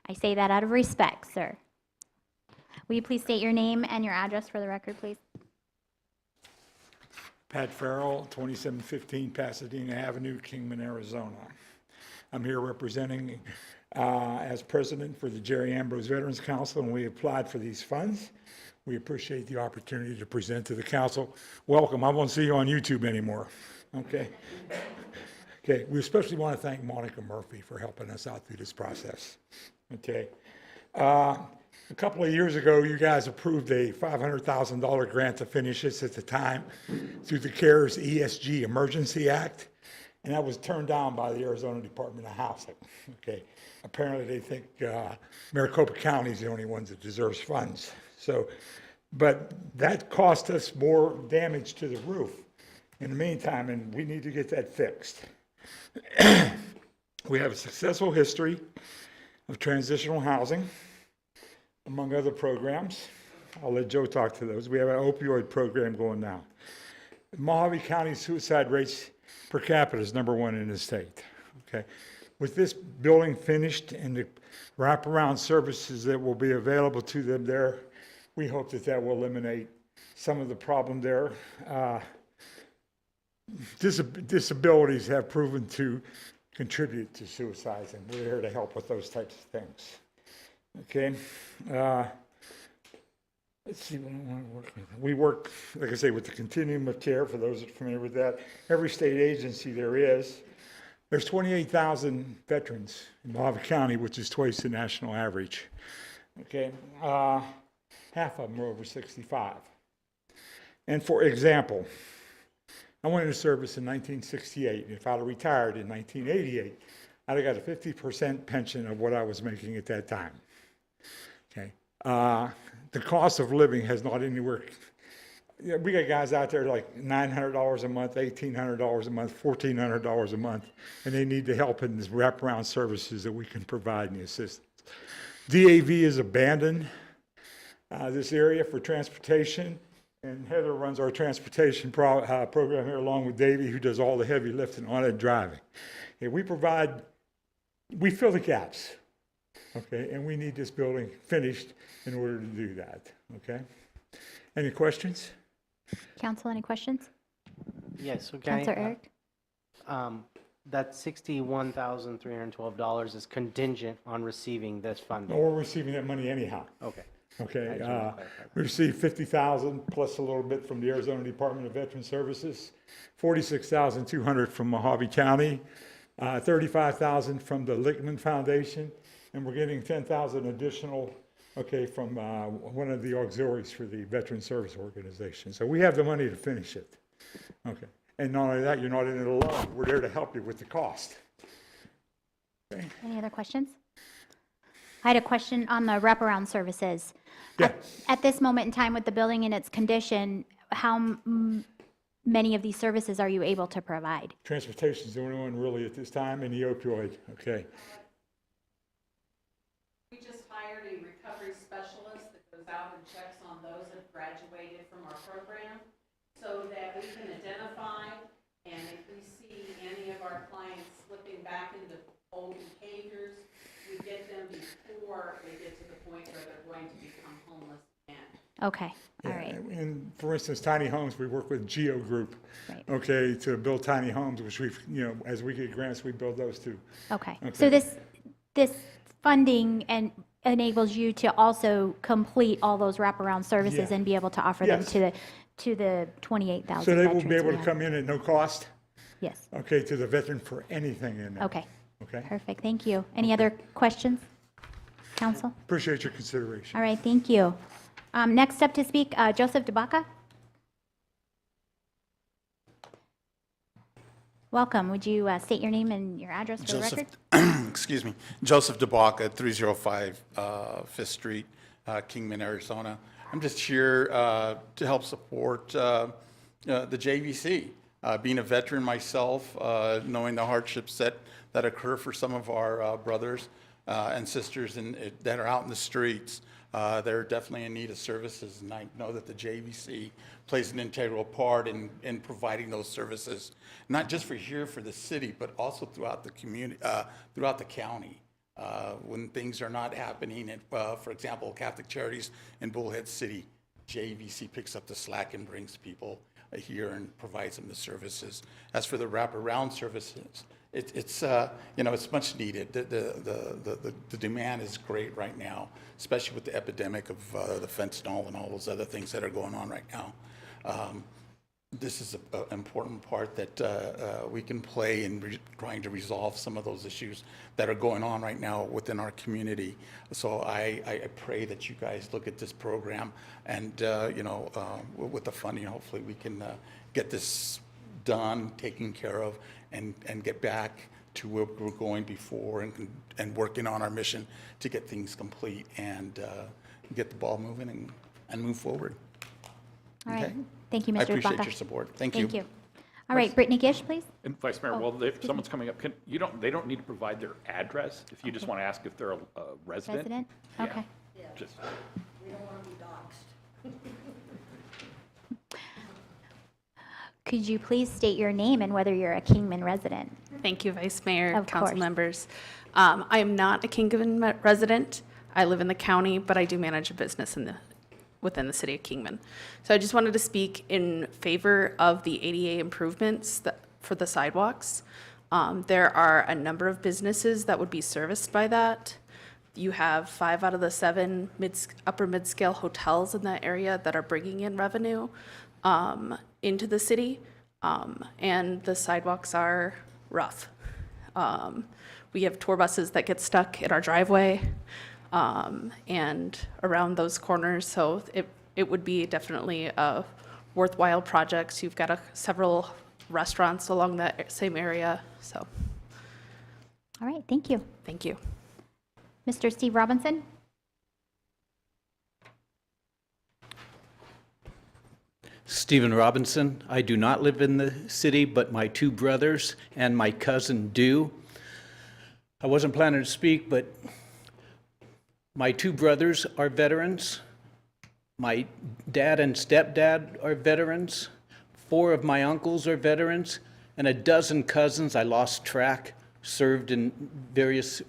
I say that out of respect, sir. Will you please state your name and your address for the record, please? Pat Farrell, 2715 Pasadena Avenue, Kingman, Arizona. I'm here representing as president for the Jerry Ambrose Veterans Council, and we applied for these funds. We appreciate the opportunity to present to the council. Welcome. I won't see you on YouTube anymore. Okay. Okay. We especially want to thank Monica Murphy for helping us out through this process. Okay. A couple of years ago, you guys approved a $500,000 grant to finish this at the time through the CARES ESG Emergency Act, and that was turned down by the Arizona Department of Housing. Okay. Apparently, they think Maricopa County is the only one that deserves funds. So, but that cost us more damage to the roof in the meantime, and we need to get that fixed. We have a successful history of transitional housing, among other programs. I'll let Joe talk to those. We have an opioid program going now. Mojave County suicide rates per capita is number one in the state. Okay. With this building finished and the wraparound services that will be available to them there, we hope that that will eliminate some of the problem there. Disabilities have proven to contribute to suicides, and we're here to help with those types of things. Okay. Let's see what I want to work with. We work, like I say, with the continuum of care, for those that are familiar with that. Every state agency there is. There's 28,000 veterans in Mojave County, which is twice the national average. Okay. Half of them are over 65. And for example, I went into service in 1968. If I'd have retired in 1988, I'd have got a 50% pension of what I was making at that time. Okay. The cost of living has not anywhere. We got guys out there like $900 a month, $1,800 a month, $1,400 a month, and they need the help in this wraparound services that we can provide and the assistance. DAV has abandoned this area for transportation, and Heather runs our transportation program here along with Davey, who does all the heavy lifting on it driving. And we fill the gaps, okay, and we need this building finished in order to do that, okay? Any questions? Council, any questions? Yes, so can Councilor Eric? that $61,312 is contingent on receiving this funding? No, we're receiving that money anyhow. Okay. Okay, I just wanna clarify. we received $50,000 plus a little bit from the Arizona Department of Veteran Services, $46,200 from Mojave County, $35,000 from the Lichtman Foundation, and we're getting $10,000 additional, okay, from one of the auxiliaries for the Veteran Service Organization. So we have the money to finish it. Okay, and not only that, you're not in it alone. We're there to help you with the cost. Okay. Any other questions? I had a question on the wraparound services. Yeah. At this moment in time with the building in its condition, how many of these services are you able to provide? Transportation is the only one really at this time, and the opioid, okay. We just hired a recovery specialist that goes out and checks on those that graduated from our program so that we can identify, and if we see any of our clients slipping back into old behaviors, we get them before they get to the point where they're going to become homeless again. Okay, all Yeah, right. and for instance, tiny homes, we work with Geo Group, Right. okay, to build tiny homes, which we've, as we get grants, we build those too. Okay. Okay. So this funding enables you to also complete all those wraparound services Yeah. and be able to offer them Yes. to the 28,000 So they will veterans be able we to have. come in at no cost, Yes. okay, to the veteran for anything in there. Okay. Okay? Perfect. Thank you. Any other questions, Council? Appreciate your consideration. All right. Thank you. Next up to speak, Joseph DeBaca. Welcome. Would you state your name and your address for the record? Excuse me, Joseph DeBaca, 305 5th Street, Kingman, Arizona. I'm just here to help support the JVC. Being a veteran myself, knowing the hardships that occur for some of our brothers and sisters that are out in the streets, they're definitely in need of services, and I know that the JVC plays an integral part in providing those services, not just for here for the city, but also throughout the community, throughout the county. When things are not happening, for example, Catholic Charities in Bullhead City, JVC picks up the slack and brings people here and provides them the services. As for the wraparound services, it's much needed. The demand is great right now, especially with the epidemic of the fentanyl and all those other things that are going on right now. This is an important part that we can play in trying to resolve some of those issues that are going on right now within our community. So I pray that you guys look at this program and, with the funding, hopefully we can get this done, taken care of, and get back to where we were going before and working on our mission to get things complete and get the ball moving and move forward. All right. Okay. Thank you, Mr. I appreciate DeBaca. your support. Thank you. Thank you. All right, Brittany Gish, please. And Vice Mayor, well, if someone's coming up, they don't need to provide their address. If you just want to ask if they're a resident. Resident? Yeah. Okay. Just. We don't want to be doxxed. Could you please state your name and whether you're a Kingman resident? Thank you, Vice Mayor, Of council course. members. I am not a Kingman resident. I live in the county, but I do manage a business within the city of Kingman. So I just wanted to speak in favor of the ADA improvements for the sidewalks. There are a number of businesses that would be serviced by that. You have 5 out of the 7 upper mid-scale hotels in that area that are bringing in revenue into the city, and the sidewalks are rough. We have tour buses that get stuck in our driveway and around those corners, so it would be definitely a worthwhile project. You've got several restaurants along that same area, so. All right, thank you. Thank you. Mr. Steve Robinson? Stephen Robinson. I do not live in the city, but my 2 brothers and my cousin do. I wasn't planning to speak, but my 2 brothers are veterans. My dad and stepdad are veterans. 4 of my uncles are veterans, and a dozen cousins, I lost track, served in various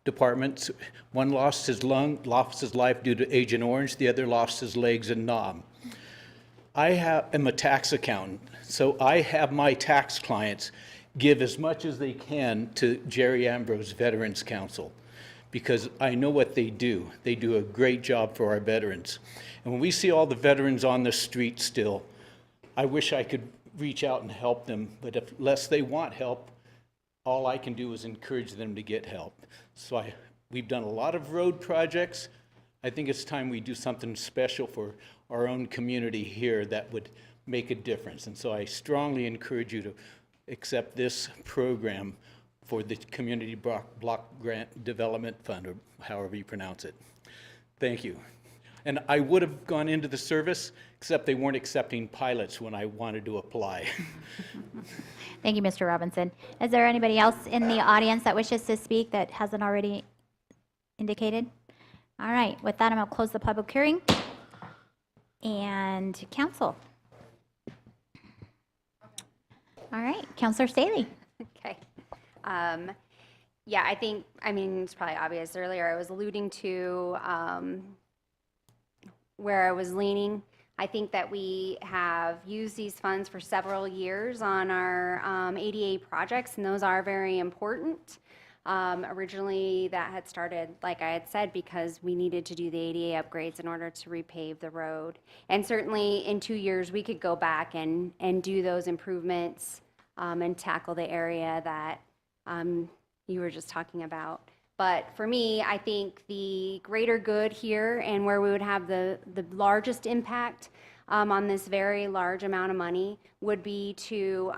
departments. One lost his lung, lost his life due to Agent Orange. The other lost his legs in Nam. I am a tax accountant, so I have my tax clients give as much as they can to Jerry Ambrose Veterans Council because I know what they do. They do a great job for our veterans. And when we see all the veterans on the street still, I wish I could reach out and help them, but unless they want help, all I can do is encourage them to get help. So we've done a lot of road projects. I think it's time we do something special for our own community here that would make a difference. And so I strongly encourage you to accept this program for the Community Block Grant Development Fund, or however you pronounce it. Thank you. And I would have gone into the service, except they weren't accepting pilots when I wanted to apply. Thank you, Mr. Robinson. Is there anybody else in the audience that wishes to speak that hasn't already indicated? All right, with that, I'm going to close the public hearing. And council. All right, Councilor Staley. Okay. Yeah, I mean, it's probably obvious earlier, I was alluding to where I was leaning. I think that we have used these funds for several years on our ADA projects, and those are very important. Originally, that had started, like I had said, because we needed to do the ADA upgrades in order to repave the road. And certainly, in 2 years, we could go back and do those improvements and tackle the area that you were just talking about. But for me, I think the greater good here and where we would have the largest impact on this very large amount of money would be to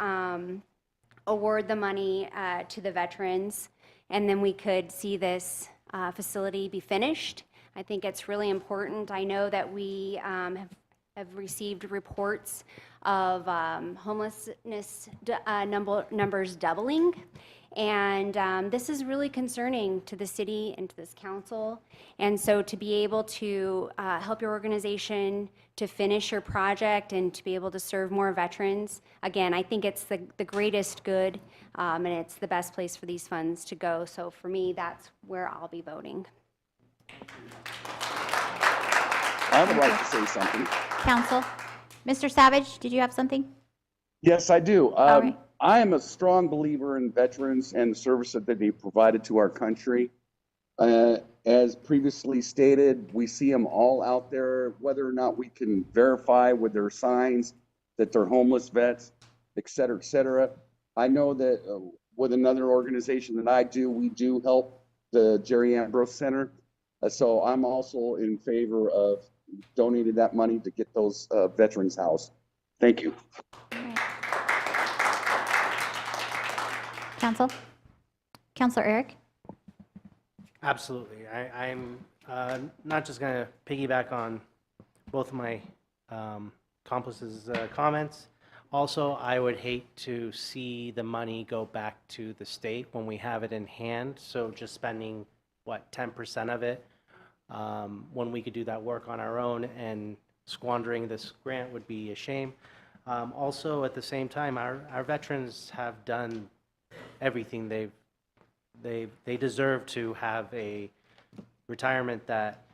award the money to the veterans, and then we could see this facility be finished. I think it's really important. I know that we have received reports of homelessness numbers doubling. And this is really concerning to the city and to this council. And so to be able to help your organization to finish your project and to be able to serve more veterans, again, I think it's the greatest good and it's the best place for these funds to go. So for me, that's where I'll be voting. I would like to say something. Council. Mr. Savage, did you have something? Yes, I do. All right. I am a strong believer in veterans and the service that they provided to our country. As previously stated, we see them all out there, whether or not we can verify with their signs that they're homeless vets, et cetera, et cetera. I know that with another organization that I do, we do help the Jerry Ambrose Center. So I'm also in favor of donating that money to get those veterans housed. Thank you. Council. Councilor Eric. Absolutely. I'm not just going to piggyback on both of my accomplices' comments. Also, I would hate to see the money go back to the state when we have it in hand. So just spending, 10% of it, when we could do that work on our own, and squandering this grant would be a shame. Also, at the same time, our veterans have done everything they deserve to have a retirement that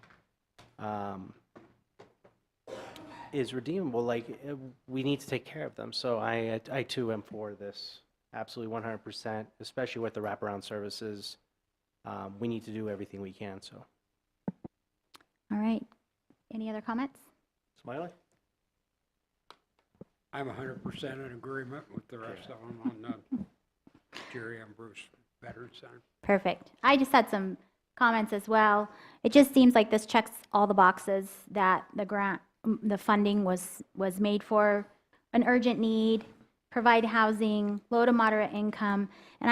is redeemable. Like, we need to take care of them. So I too am for this, absolutely 100%, especially with the wraparound services. We need to do everything we can, so. All right. Any other comments? Smiley? I'm 100% in agreement with the rest of them on the Jerry and Bruce Veteran Center. Perfect. I just had some comments as well. It just seems like this checks all the boxes that the funding was made for: an urgent need, provide housing, low to moderate income, and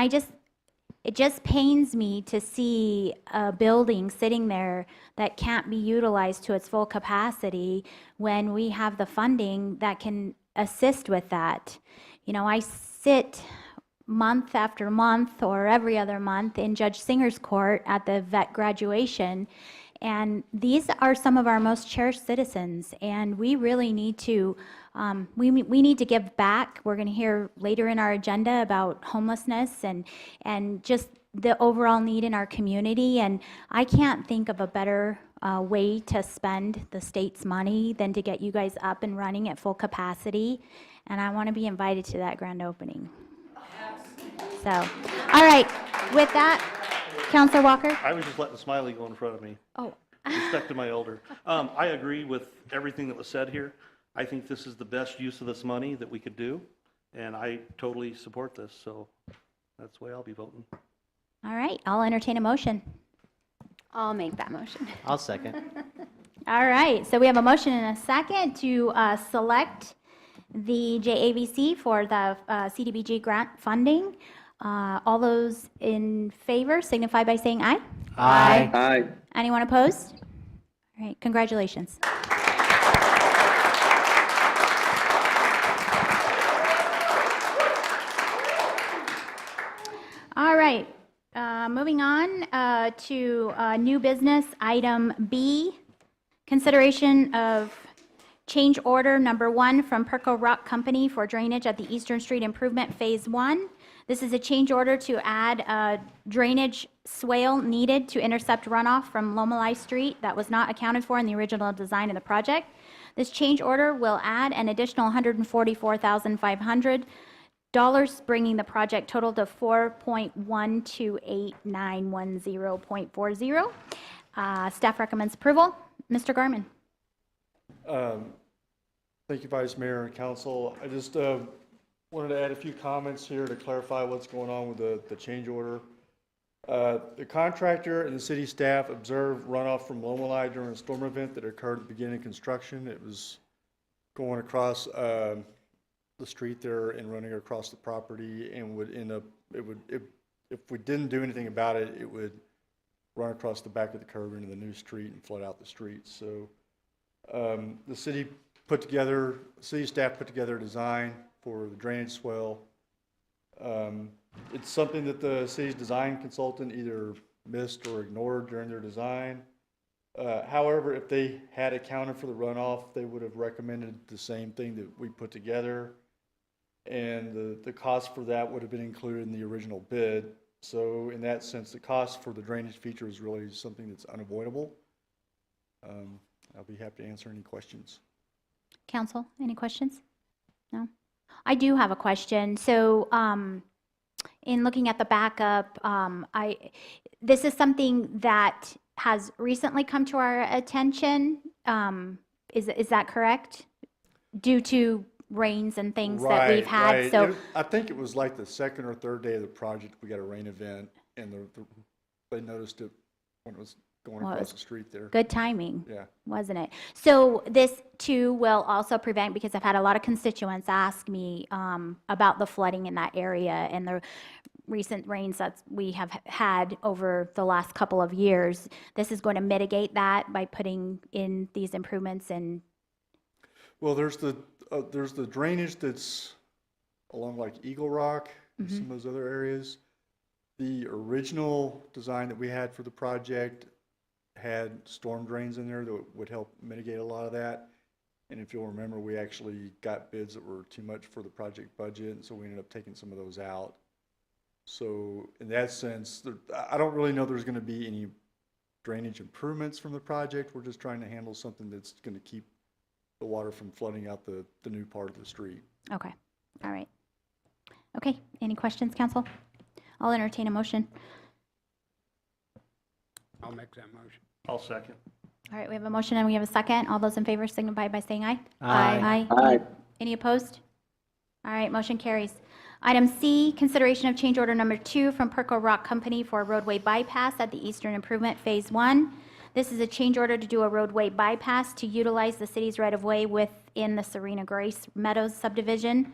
it just pains me to see a building sitting there that can't be utilized to its full capacity when we have the funding that can assist with that. You know, I sit month after month or every other month in Judge Singer's court at the vet graduation, and these are some of our most cherished citizens, and we really need to we need to give back. We're going to hear later in our agenda about homelessness and just the overall need in our community, and I can't think of a better way to spend the state's money than to get you guys up and running at full capacity, and I want to be invited to that grand opening. So, all right, with that, Councilor Walker? I was just letting Smiley go in front of me. Oh. Respect to my elder. I agree with everything that was said here. I think this is the best use of this money that we could do, and I totally support this, so that's the way I'll be voting. All right, I'll entertain a motion. I'll make that motion. I'll second. All right, so we have a motion and a second to select the JAVC for the CDBG grant funding. All those in favor signify by saying aye. Aye. Aye. Anyone opposed? All right, congratulations. All right, moving on to new business, item B, consideration of change order number 1 from Perco Rock Company for drainage at the Eastern Street Improvement Phase 1. This is a change order to add a drainage swale needed to intercept runoff from Lomelai Street that was not accounted for in the original design of the project. This change order will add an additional $144,500, bringing the project total to $4.128,910.40. Staff recommends approval. Mr. Garman. Thank you, Vice Mayor and Council. I just wanted to add a few comments here to clarify what's going on with the change order. The contractor and the city staff observed runoff from Lomelai during a storm event that occurred at the beginning of construction. It was going across the street there and running across the property, and would end up, if we didn't do anything about it, it would run across the back of the curb into the new street and flood out the street. So the city staff put together a design for the drainage swell. It's something that the city's design consultant either missed or ignored during their design. However, if they had accounted for the runoff, they would have recommended the same thing that we put together, and the cost for that would have been included in the original bid. So in that sense, the cost for the drainage feature is really something that's unavoidable. I'll be happy to answer any questions. Council, any questions? No? I do have a question. So in looking at the backup, this is something that has recently come to our attention. Is that correct? Due to rains and things that we've had. Right. So I think it was like the second or third day of the project, we got a rain event, and they noticed it when it was going across the street there. Good timing, Yeah. wasn't it? So this too will also prevent, because I've had a lot of constituents ask me about the flooding in that area and the recent rains that we have had over the last couple of years. This is going to mitigate that by putting in these improvements. And Well, there's the drainage that's along like Eagle Rock and some of those other areas. The original design that we had for the project had storm drains in there that would help mitigate a lot of that. And if you'll remember, we actually got bids that were too much for the project budget, and so we ended up taking some of those out. So in that sense, I don't really know there's going to be any drainage improvements from the project. We're just trying to handle something that's going to keep the water from flooding out the new part of the street. Okay, all right. Okay, any questions, council? I'll entertain a motion. I'll make that motion. I'll second. All right, we have a motion and we have a second. All those in favor signify by saying aye. Aye. Aye. Any opposed? All right, motion carries. Item C, consideration of change order number 2 from Perco Rock Company for a roadway bypass at the Eastern Improvement Phase 1. This is a change order to do a roadway bypass to utilize the city's right-of-way within the Serena Grace Meadows subdivision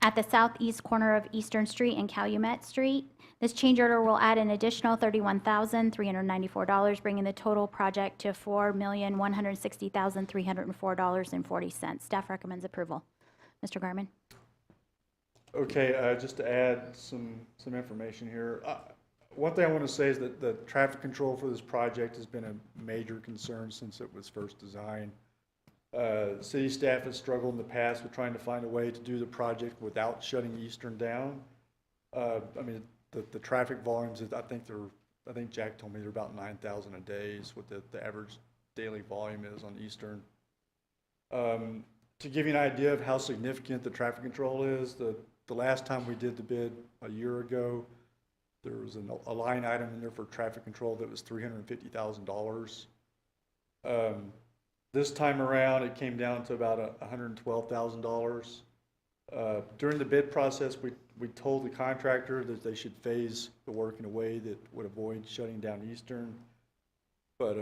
at the southeast corner of Eastern Street and Calumet Street. This change order will add an additional $31,394, bringing the total project to $4,160,304.40. Staff recommends approval. Mr. Garman. Okay, just to add some information here. One thing I want to say is that the traffic control for this project has been a major concern since it was first designed. City staff has struggled in the past with trying to find a way to do the project without shutting Eastern down. I mean, the traffic volumes, I think Jack told me they're about 9,000 a day is what the average daily volume is on Eastern. To give you an idea of how significant the traffic control is, the last time we did the bid a year ago, there was a line item in there for traffic control that was $350,000. This time around, it came down to about $112,000. During the bid process, we told the contractor that they should phase the work in a way that would avoid shutting down Eastern. But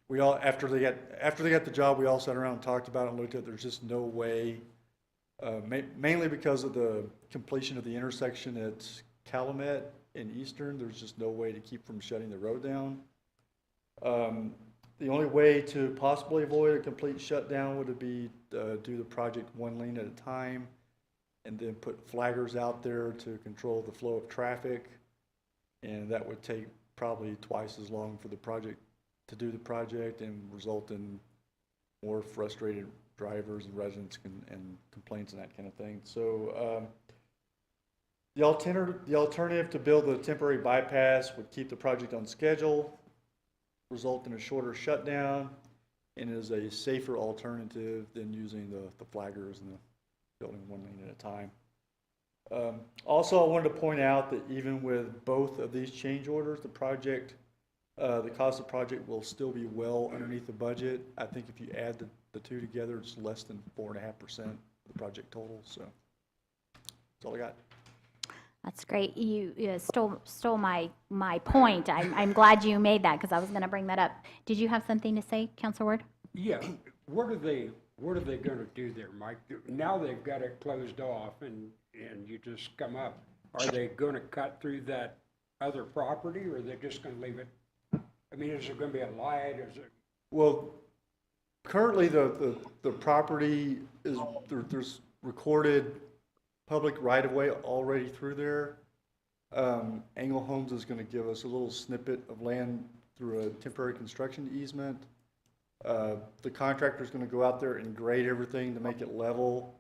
we all, after they got the job, we all sat around and talked about it and looked at it. There's just no way, mainly because of the completion of the intersection at Calumet in Eastern, there's just no way to keep from shutting the road down. The only way to possibly avoid a complete shutdown would be do the project one lane at a time and then put flaggers out there to control the flow of traffic. And that would take probably twice as long for the project to do the project and result in more frustrated drivers and residents and complaints and that kind of thing. So the alternative to build a temporary bypass would keep the project on schedule, result in a shorter shutdown, and is a safer alternative than using the flaggers and the building one lane at a time. Also, I wanted to point out that even with both of these change orders, the cost of the project will still be well underneath the budget. I think if you add the two together, it's less than 4.5% of the project total. So that's all I got. That's great. You stole my point. I'm glad you made that because I was going to bring that up. Did you have something to say, Councilor Ward? Yeah, what are they going to do there, Mike? Now they've got it closed off and you just come up. Are they going to cut through that other property or are they just going to leave it? I mean, is there going to be a light? Well, currently the property is, there's recorded public right-of-way already through there. Angle Homes is going to give us a little snippet of land through a temporary construction easement. The contractor is going to go out there and grade everything to make it level,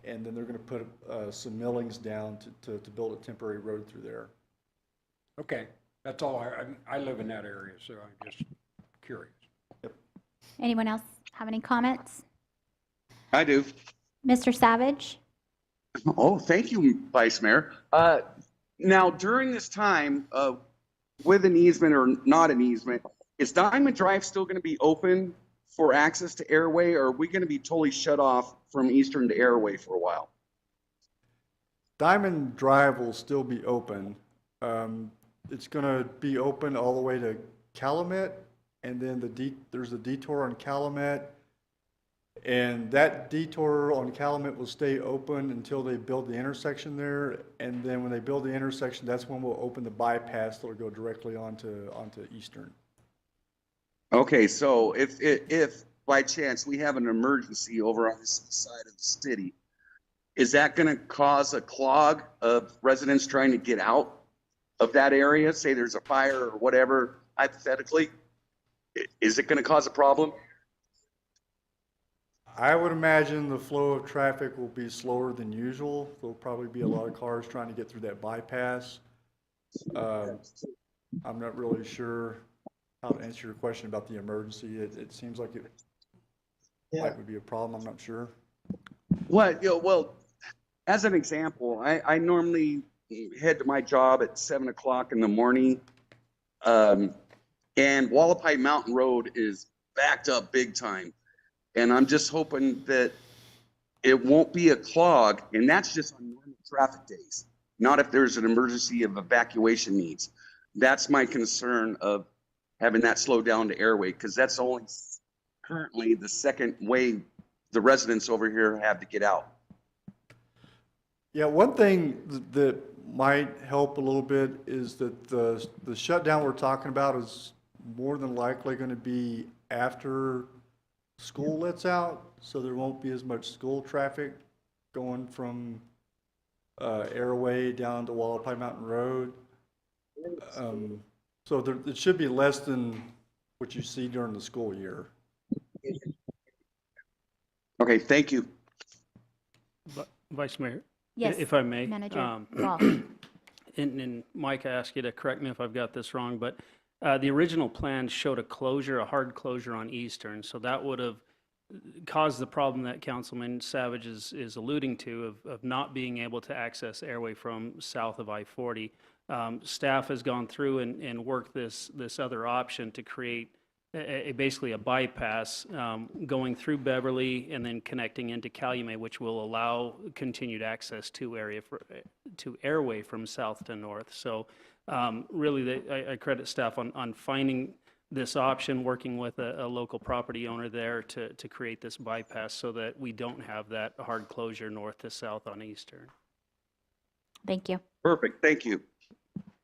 and then they're going to put some millings down to build a temporary road through there. Okay, that's all. I live in that area, so I'm just curious. Yep. Anyone else have any comments? I do. Mr. Savage? Oh, thank you, Vice Mayor. Now, during this time, with an easement or not an easement, is Diamond Drive still going to be open for access to Airway, or are we going to be totally shut off from Eastern to Airway for a while? Diamond Drive will still be open. It's going to be open all the way to Calumet, and then there's a detour on Calumet. And that detour on Calumet will stay open until they build the intersection there. And then when they build the intersection, that's when we'll open the bypass that'll go directly onto Eastern. Okay, so if by chance we have an emergency over on this side of the city, is that going to cause a clog of residents trying to get out of that area? Say there's a fire or whatever, hypothetically. Is it going to cause a problem? I would imagine the flow of traffic will be slower than usual. There'll probably be a lot of cars trying to get through that bypass. I'm not really sure how to answer your question about the emergency. It seems like it might be a problem. I'm not sure. Well, as an example, I normally head to my job at 7 o'clock in the morning. And Wallapai Mountain Road is backed up big time. And I'm just hoping that it won't be a clog, and that's just on normal traffic days, not if there's an emergency of evacuation needs. That's my concern of having that slow down to airway, because that's only currently the second way the residents over here have to get out. Yeah, one thing that might help a little bit is that the shutdown we're talking about is more than likely going to be after school lets out, so there won't be as much school traffic going from Airway down to Wallapai Mountain Road. So it should be less than what you see during the school year. Okay, thank you. Vice Mayor? Yes, If I may. Manager Wall. And Mike, I ask you to correct me if I've got this wrong, but the original plan showed a hard closure on Eastern, so that would have caused the problem that Councilman Savage is alluding to of not being able to access Airway from south of I-40. Staff has gone through and worked this other option to create basically a bypass going through Beverly and then connecting into Calumet, which will allow continued access to Airway from south to north. So really, I credit staff on finding this option, working with a local property owner there to create this bypass so that we don't have that hard closure north to south on Eastern. Thank you. Perfect, thank you.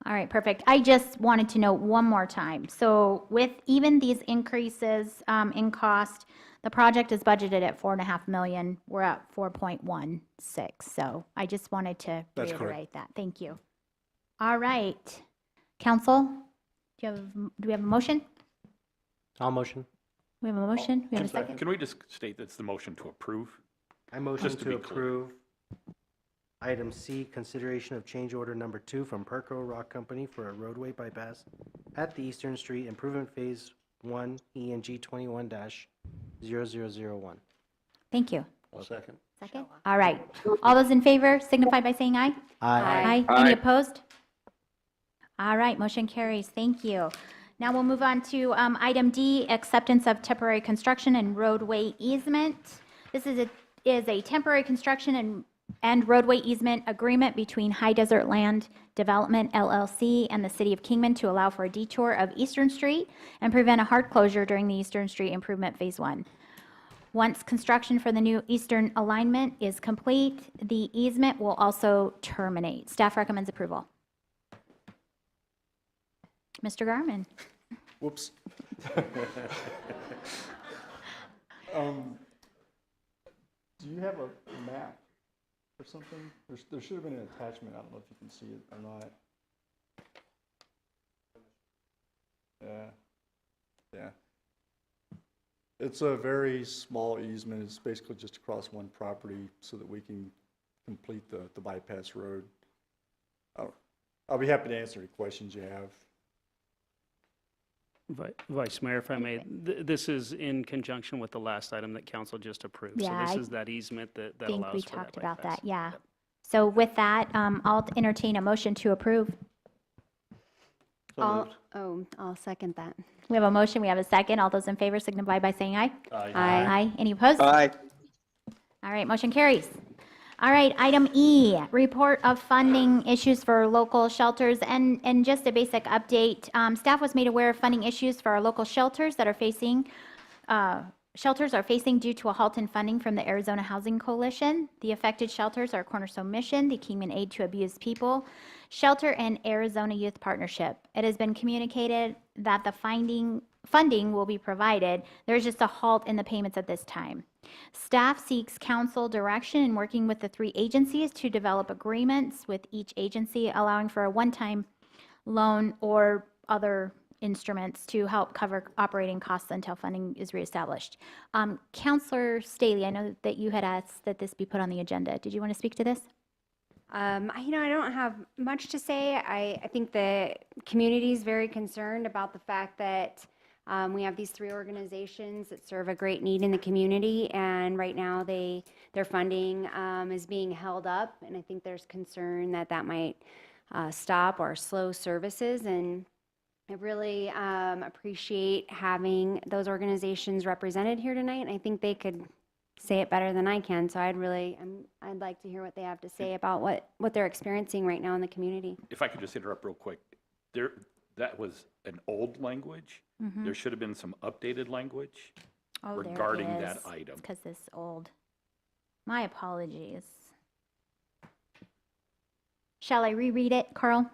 All right, perfect. I just wanted to know one more time. So with even these increases in cost, the project is budgeted at $4.5 million. We're at 4.16. So I just wanted to That's correct. reiterate that. Thank you. All right, Council, do we have a motion? I'll motion. We have a motion. We have a second. Can we just state that's the motion to approve? I motion Just to to be clear. approve item C, consideration of change order number 2 from Perco Rock Company for a roadway bypass at the Eastern Street Improvement Phase 1 ENG 21-0001. Thank you. I'll second. Second? All right. All those in favor signify by saying aye. Aye. Any Aye. opposed? All right, motion carries. Thank you. Now we'll move on to item D, acceptance of temporary construction and roadway easement. This is a temporary construction and roadway easement agreement between High Desert Land Development LLC and the City of Kingman to allow for a detour of Eastern Street and prevent a hard closure during the Eastern Street Improvement Phase 1. Once construction for the new eastern alignment is complete, the easement will also terminate. Staff recommends approval. Mr. Garman. Whoops. Do you have a map or something? There should have been an attachment. I don't know if you can see it or not. Yeah. It's a very small easement. It's basically just across one property so that we can complete the bypass road. I'll be happy to answer any questions you have. Vice Mayor, if I may, this is in conjunction with the last item that council just approved. So Yeah, this I is that easement that I think allows we for that talked about bypass. that, yeah. So with that, I'll entertain a motion to approve. I'll second that. We have a motion, we have a second. All those in favor signify by saying aye. Aye. Aye. Any opposed? Aye. All right, motion carries. All right, item E, report of funding issues for local shelters. And just a basic update, staff was made aware of funding issues for our local shelters that are facing, due to a halt in funding from the Arizona Housing Coalition. The affected shelters are Cornerstone Mission, the Kingman Aid to Abused People Shelter, and Arizona Youth Partnership. It has been communicated that the funding will be provided. There's just a halt in the payments at this time. Staff seeks council direction in working with the 3 agencies to develop agreements with each agency, allowing for a one-time loan or other instruments to help cover operating costs until funding is reestablished. Counselor Staley, I know that you had asked that this be put on the agenda. Did you want to speak to this? I don't have much to say. I think the community is very concerned about the fact that we have these 3 organizations that serve a great need in the community, and right now their funding is being held up, and I think there's concern that that might stop or slow services. And I really appreciate having those organizations represented here tonight, and I think they could say it better than I can. So I'd like to hear what they have to say about what they're experiencing right now in the community. If I could just interrupt real quick, that was an old language. There should have been some updated language regarding that item. Because this is old. My apologies. Shall I reread it, Carl?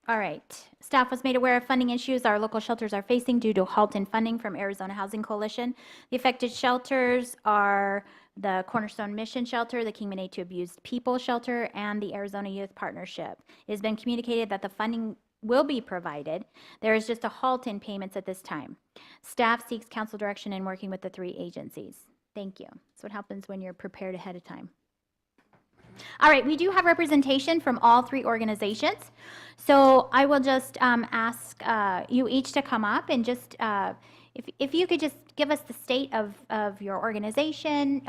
All right. Staff was made aware of funding issues our local shelters are facing due to a halt in funding from Arizona Housing Coalition. The affected shelters are the Cornerstone Mission Shelter, the Kingman Aid to Abused People Shelter, and the Arizona Youth Partnership. It has been communicated that the funding will be provided. There is just a halt in payments at this time. Staff seeks council direction in working with the 3 agencies. Thank you. That's what happens when you're prepared ahead of time. All right, we do have representation from all 3 organizations. So I will just ask you each to come up and just, if you could just give us the state of your organization,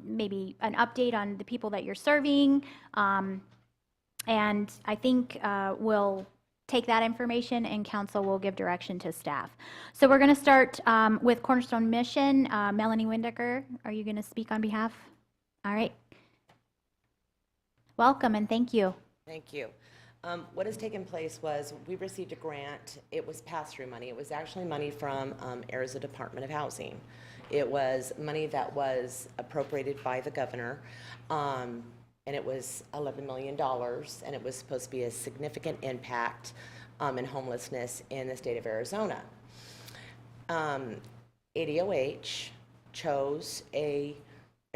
maybe an update on the people that you're serving. And I think we'll take that information and council will give direction to staff. So we're going to start with Cornerstone Mission. Melanie Windecker, are you going to speak on behalf? All right. Welcome and thank you. Thank you. What has taken place was we received a grant. It was pass-through money. It was actually money from Arizona Department of Housing. It was money that was appropriated by the governor, and it was $11 million, and it was supposed to be a significant impact in homelessness in the state of Arizona. ADOH chose a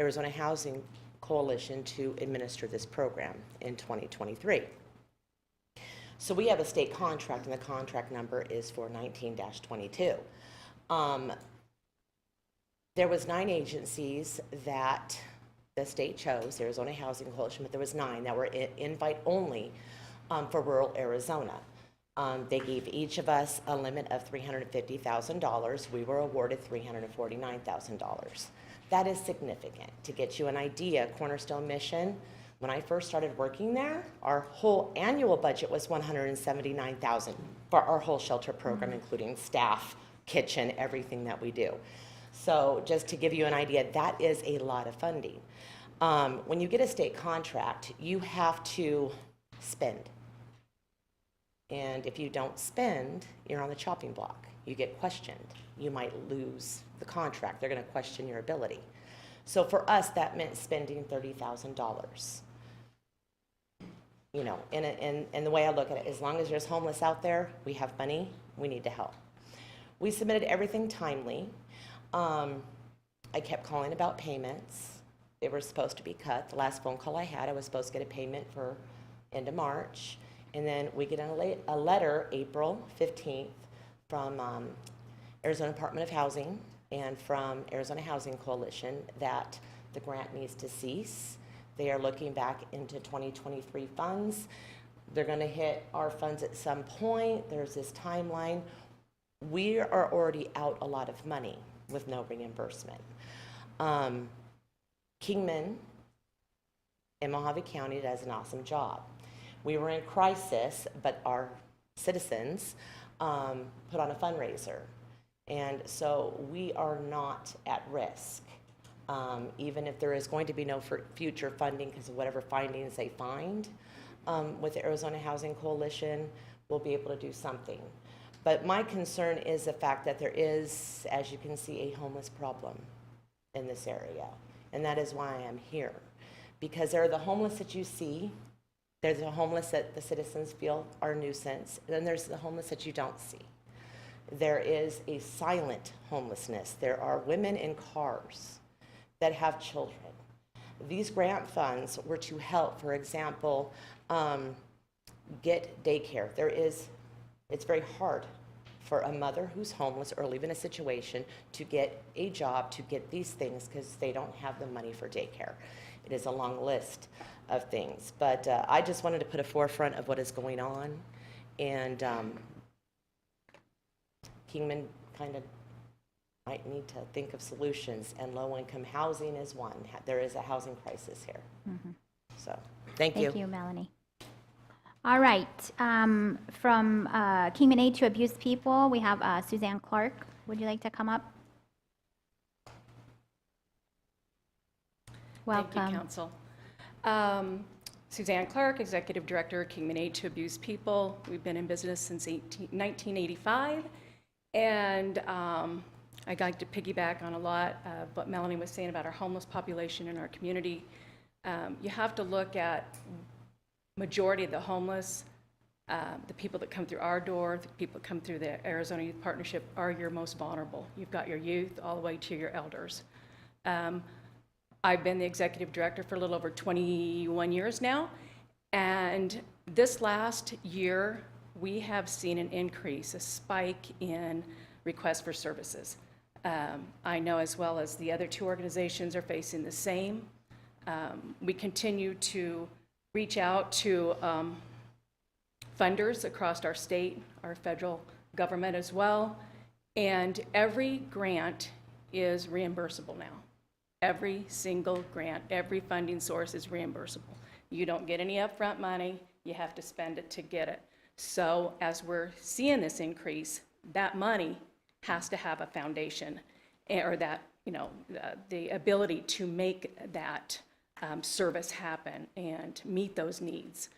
Arizona Housing Coalition to administer this program in 2023. So we have a state contract, and the contract number is for 19-22. There was 9 agencies that the state chose, Arizona Housing Coalition, but there was 9 that were invite only for rural Arizona. They gave each of us a limit of $350,000. We were awarded $349,000. That is significant. To get you an idea, Cornerstone Mission, when I first started working there, our whole annual budget was $179,000 for our whole shelter program, including staff, kitchen, everything that we do. So just to give you an idea, that is a lot of funding. When you get a state contract, you have to spend. And if you don't spend, you're on the chopping block. You get questioned. You might lose the contract. They're going to question your ability. So for us, that meant spending $30,000. You know, and the way I look at it, as long as there's homeless out there, we have money, we need to help. We submitted everything timely. I kept calling about payments. They were supposed to be cut. The last phone call I had, I was supposed to get a payment for end of March. And then we get a letter April 15th from Arizona Department of Housing and from Arizona Housing Coalition that the grant needs to cease. They are looking back into 2023 funds. They're going to hit our funds at some point. There's this timeline. We are already out a lot of money with no reimbursement. Kingman in Mojave County does an awesome job. We were in crisis, but our citizens put on a fundraiser. And so we are not at risk. Even if there is going to be no future funding because of whatever findings they find with the Arizona Housing Coalition, we'll be able to do something. But my concern is the fact that there is, as you can see, a homeless problem in this area. And that is why I am here. Because there are the homeless that you see, there's the homeless that the citizens feel are a nuisance, and then there's the homeless that you don't see. There is a silent homelessness. There are women in cars that have children. These grant funds were to help, for example, get daycare. It's very hard for a mother who's homeless or live in a situation to get a job, to get these things, because they don't have the money for daycare. It is a long list of things, but I just wanted to put a forefront of what is going on, and Kingman kind of might need to think of solutions, and low-income housing is one. There is a housing crisis here. So, thank you. Thank you, Melanie. All right, from Kingman Aid to Abused People, we have Suzanne Clark. Would you like to come up? Welcome. Thank you, Council. Suzanne Clark, Executive Director, Kingman Aid to Abused People. We've been in business since 1985, and I'd like to piggyback on a lot of what Melanie was saying about our homeless population in our community. You have to look at majority of the homeless, the people that come through our door, the people that come through the Arizona Youth Partnership are your most vulnerable. You've got your youth all the way to your elders. I've been the executive director for a little over 21 years now, and this last year we have seen an increase, a spike in requests for services. I know as well as the other two organizations are facing the same. We continue to reach out to funders across our state, our federal government as well, and every grant is reimbursable now. Every single grant, every funding source is reimbursable. You don't get any upfront money, you have to spend it to get it. So as we're seeing this increase, that money has to have a foundation, or that, you know, the ability to make that service happen and meet those needs.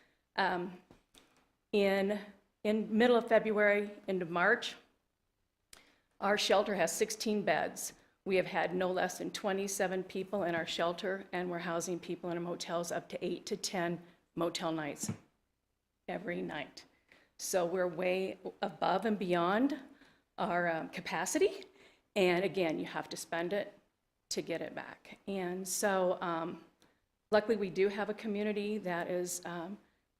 In middle of February, end of March, our shelter has 16 beds. We have had no less than 27 people in our shelter, and we're housing people in our motels up to 8 to 10 motel nights every night. So we're way above and beyond our capacity, and again, you have to spend it to get it back. And so luckily we do have a community that is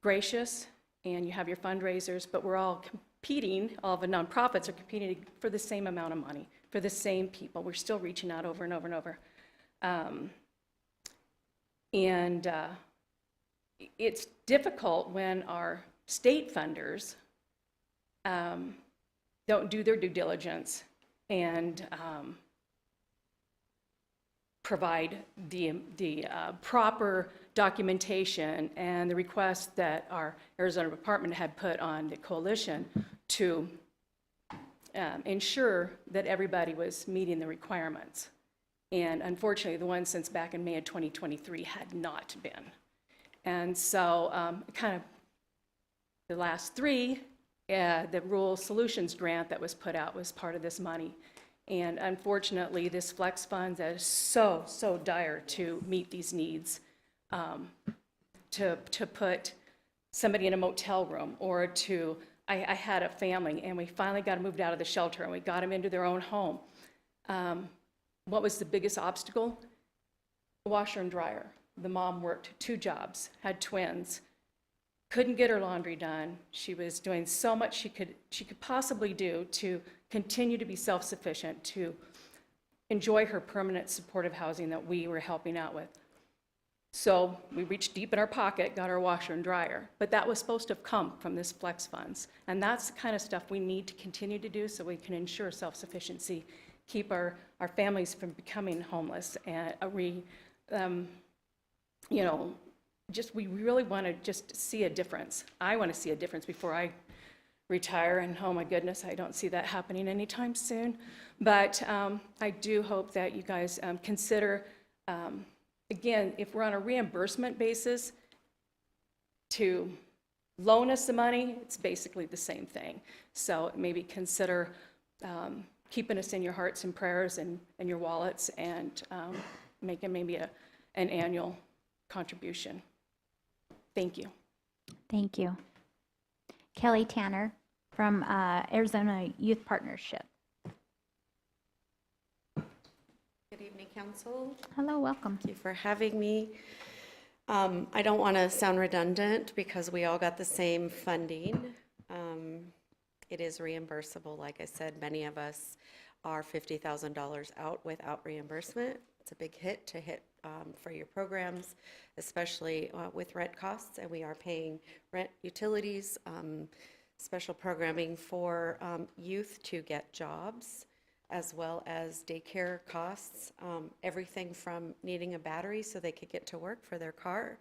gracious, and you have your fundraisers, but we're all competing, all the nonprofits are competing for the same amount of money, for the same people. We're still reaching out over and over and over. It's difficult when our state funders don't do their due diligence and provide the proper documentation and the requests that our Arizona department had put on the coalition to ensure that everybody was meeting the requirements. And unfortunately, the ones since back in May of 2023 had not been. And so kind of the last three, the Rural Solutions Grant that was put out was part of this money. And unfortunately, this flex fund that is so, so dire to meet these needs, to put somebody in a motel room, or to, I had a family and we finally got them moved out of the shelter and we got them into their own home. What was the biggest obstacle? A washer and dryer. The mom worked 2 jobs, had twins, couldn't get her laundry done. She was doing so much she could possibly do to continue to be self-sufficient, to enjoy her permanent supportive housing that we were helping out with. So we reached deep in our pocket, got our washer and dryer, but that was supposed to have come from this flex funds. And that's the kind of stuff we need to continue to do so we can ensure self-sufficiency, keep our families from becoming homeless, and we really want to just see a difference. I want to see a difference before I retire, and oh my goodness, I don't see that happening anytime soon. But I do hope that you guys consider, again, if we're on a reimbursement basis, to loan us the money, it's basically the same thing. So maybe consider keeping us in your hearts and prayers and your wallets, and making maybe an annual contribution. Thank you. Thank you. Kelly Tanner from Arizona Youth Partnership. Good evening, Council. Hello, welcome. Thank you for having me. I don't want to sound redundant because we all got the same funding. It is reimbursable. Like I said, many of us are $50,000 out without reimbursement. It's a big hit to hit for your programs, especially with rent costs, and we are paying rent, utilities, special programming for youth to get jobs, as well as daycare costs, everything from needing a battery so they could get to work for their car.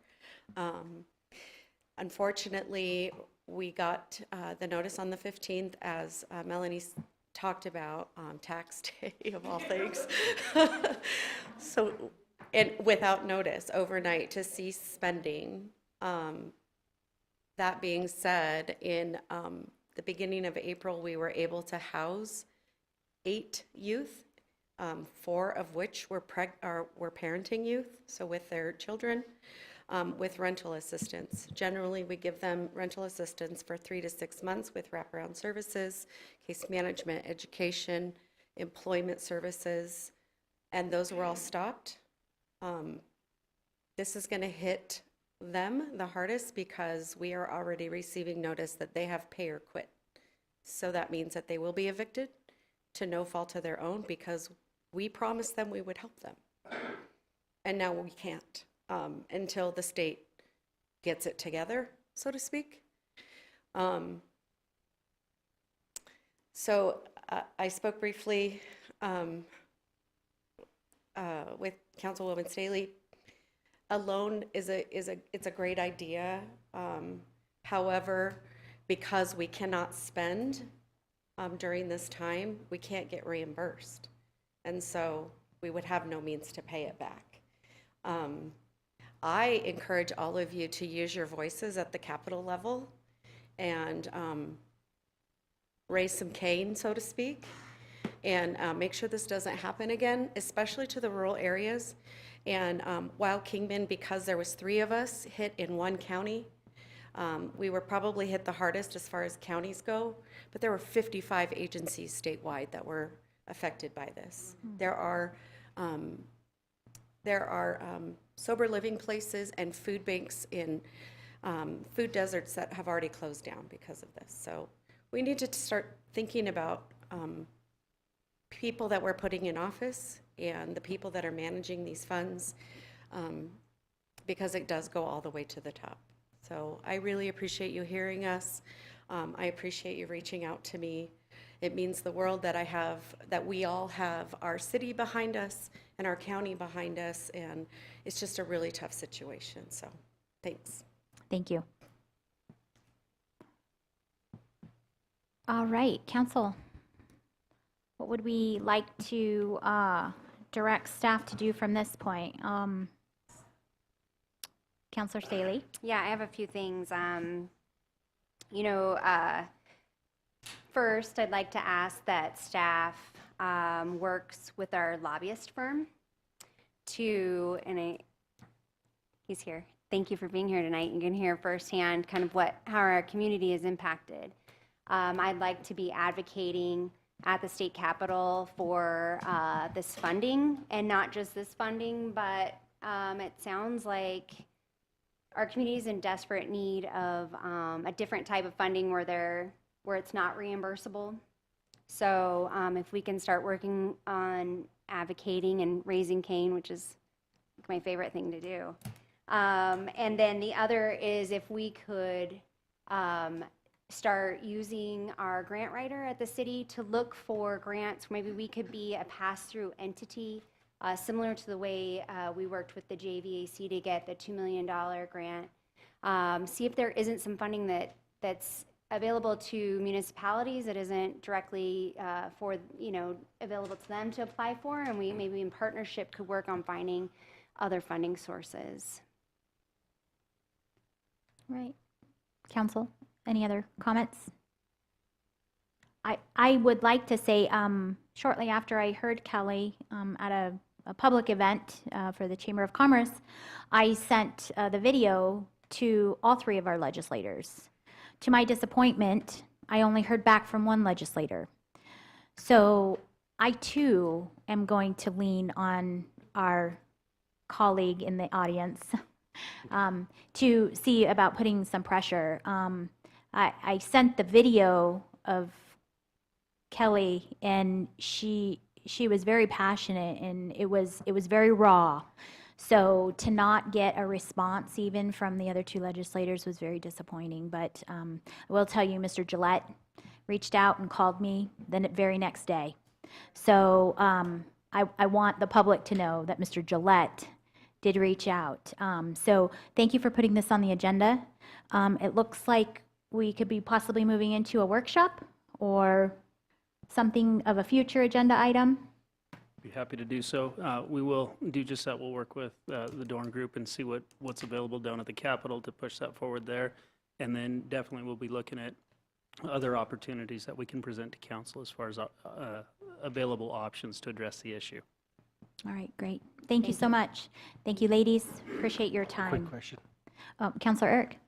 Unfortunately, we got the notice on the 15th, as Melanie talked about, tax day of all things. So, and without notice, overnight, to cease spending. That being said, in the beginning of April, we were able to house 8 youth, 4 of which were parenting youth, so with their children, with rental assistance. Generally, we give them rental assistance for 3 to 6 months with wraparound services, case management, education, employment services, and those were all stopped. This is going to hit them the hardest because we are already receiving notice that they have pay or quit. So that means that they will be evicted to no fault of their own because we promised them we would help them. And now we can't until the state gets it together, so to speak. So I spoke briefly with Councilwoman Staley. A loan it's a great idea. However, because we cannot spend during this time, we can't get reimbursed. And so we would have no means to pay it back. I encourage all of you to use your voices at the Capitol level and raise some cane, so to speak, and make sure this doesn't happen again, especially to the rural areas. And while Kingman, because there was 3 of us hit in one county, we were probably hit the hardest as far as counties go, but there were 55 agencies statewide that were affected by this. There are sober living places and food banks in food deserts that have already closed down because of this. So we need to start thinking about people that we're putting in office and the people that are managing these funds, because it does go all the way to the top. So I really appreciate you hearing us. I appreciate you reaching out to me. It means the world that we all have our city behind us and our county behind us, and it's just a really tough situation. So thanks. Thank you. All right, council. What would we like to direct staff to do from this point? Councilor Staley? Yeah, I have a few things. First, I'd like to ask that staff works with our lobbyist firm he's here. Thank you for being here tonight. You can hear firsthand kind of how our community is impacted. I'd like to be advocating at the state capitol for this funding, and not just this funding, but it sounds like our community is in desperate need of a different type of funding where it's not reimbursable. So if we can start working on advocating and raising cane, which is my favorite thing to do. And then the other is if we could start using our grant writer at the city to look for grants. Maybe we could be a pass-through entity, similar to the way we worked with the JVAC to get the $2 million grant. See if there isn't some funding that's available to municipalities that isn't directly available to them to apply for, and we maybe in partnership could work on finding other funding sources. Right. Council, any other comments? I would like to say, shortly after I heard Kelly at a public event for the Chamber of Commerce, I sent the video to all 3 of our legislators. To my disappointment, I only heard back from 1 legislator. So I too am going to lean on our colleague in the audience to see about putting some pressure. I sent the video Kelly, and she was very passionate, and it was very raw. So to not get a response even from the other two legislators was very disappointing. But I will tell you, Mr. Gillette reached out and called me the very next day. So I want the public to know that Mr. Gillette did reach out. So thank you for putting this on the agenda. It looks like we could be possibly moving into a workshop or something of a future agenda item. Be happy to do so. We will do just that. We'll work with the Dorn Group and see what's available down at the Capitol to push that forward there. And then definitely we'll be looking at other opportunities that we can present to council as far as available options to address the issue. All right, great. Thank you so much. Thank you, ladies. Appreciate your time. Quick question. Councilor Eric.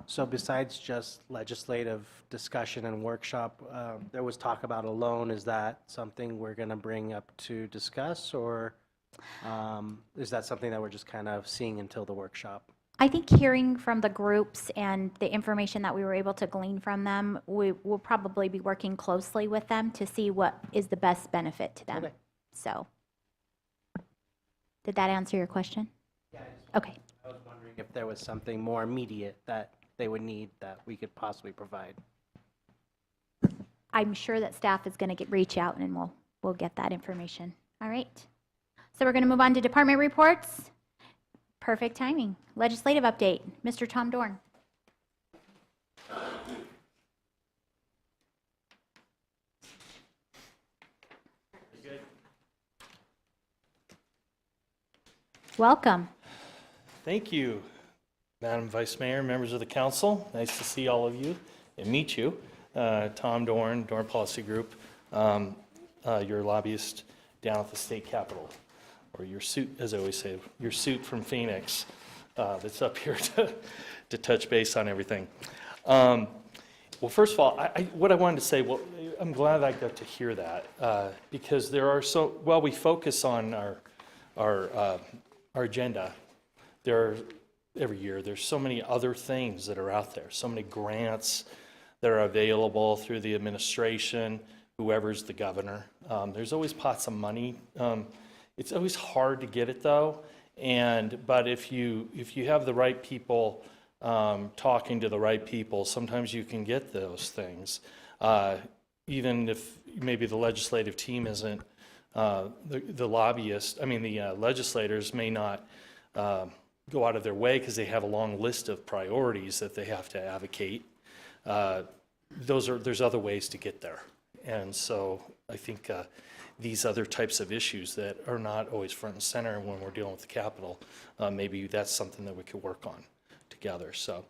So besides just legislative discussion and workshop, there was talk about a loan. Is that something we're going to bring up to discuss, or is that something that we're just kind of seeing until the workshop? I think hearing from the groups and the information that we were able to glean from them, we will probably be working closely with them to see what is the best benefit to them. Okay. So, did that answer your question? Yeah. Okay. I was wondering if there was something more immediate that they would need that we could possibly provide. I'm sure that staff is going to reach out and we'll get that information. All right. So we're going to move on to department reports. Perfect timing. Legislative update, Mr. Tom Dorn. Welcome. Thank you, Madam Vice Mayor, members of the council. Nice to see all of you and meet you. Tom Dorn, Dorn Policy Group, your lobbyist down at the state capitol, or your suit, as I always say, your suit from Phoenix that's up here to touch base on everything. Well, first of all, what I wanted to say, well, I'm glad I got to hear that because there are while we focus on our agenda, every year, there's so many other things that are out there, so many grants that are available through the administration, whoever's the governor. There's always pots of money. It's always hard to get it though, but if you have the right people talking to the right people, sometimes you can get those things. Even if maybe the legislative team isn't, the legislators may not go out of their way because they have a long list of priorities that they have to advocate. There's other ways to get there. And so I think these other types of issues that are not always front and center when we're dealing with the Capitol, maybe that's something that we could work on together. So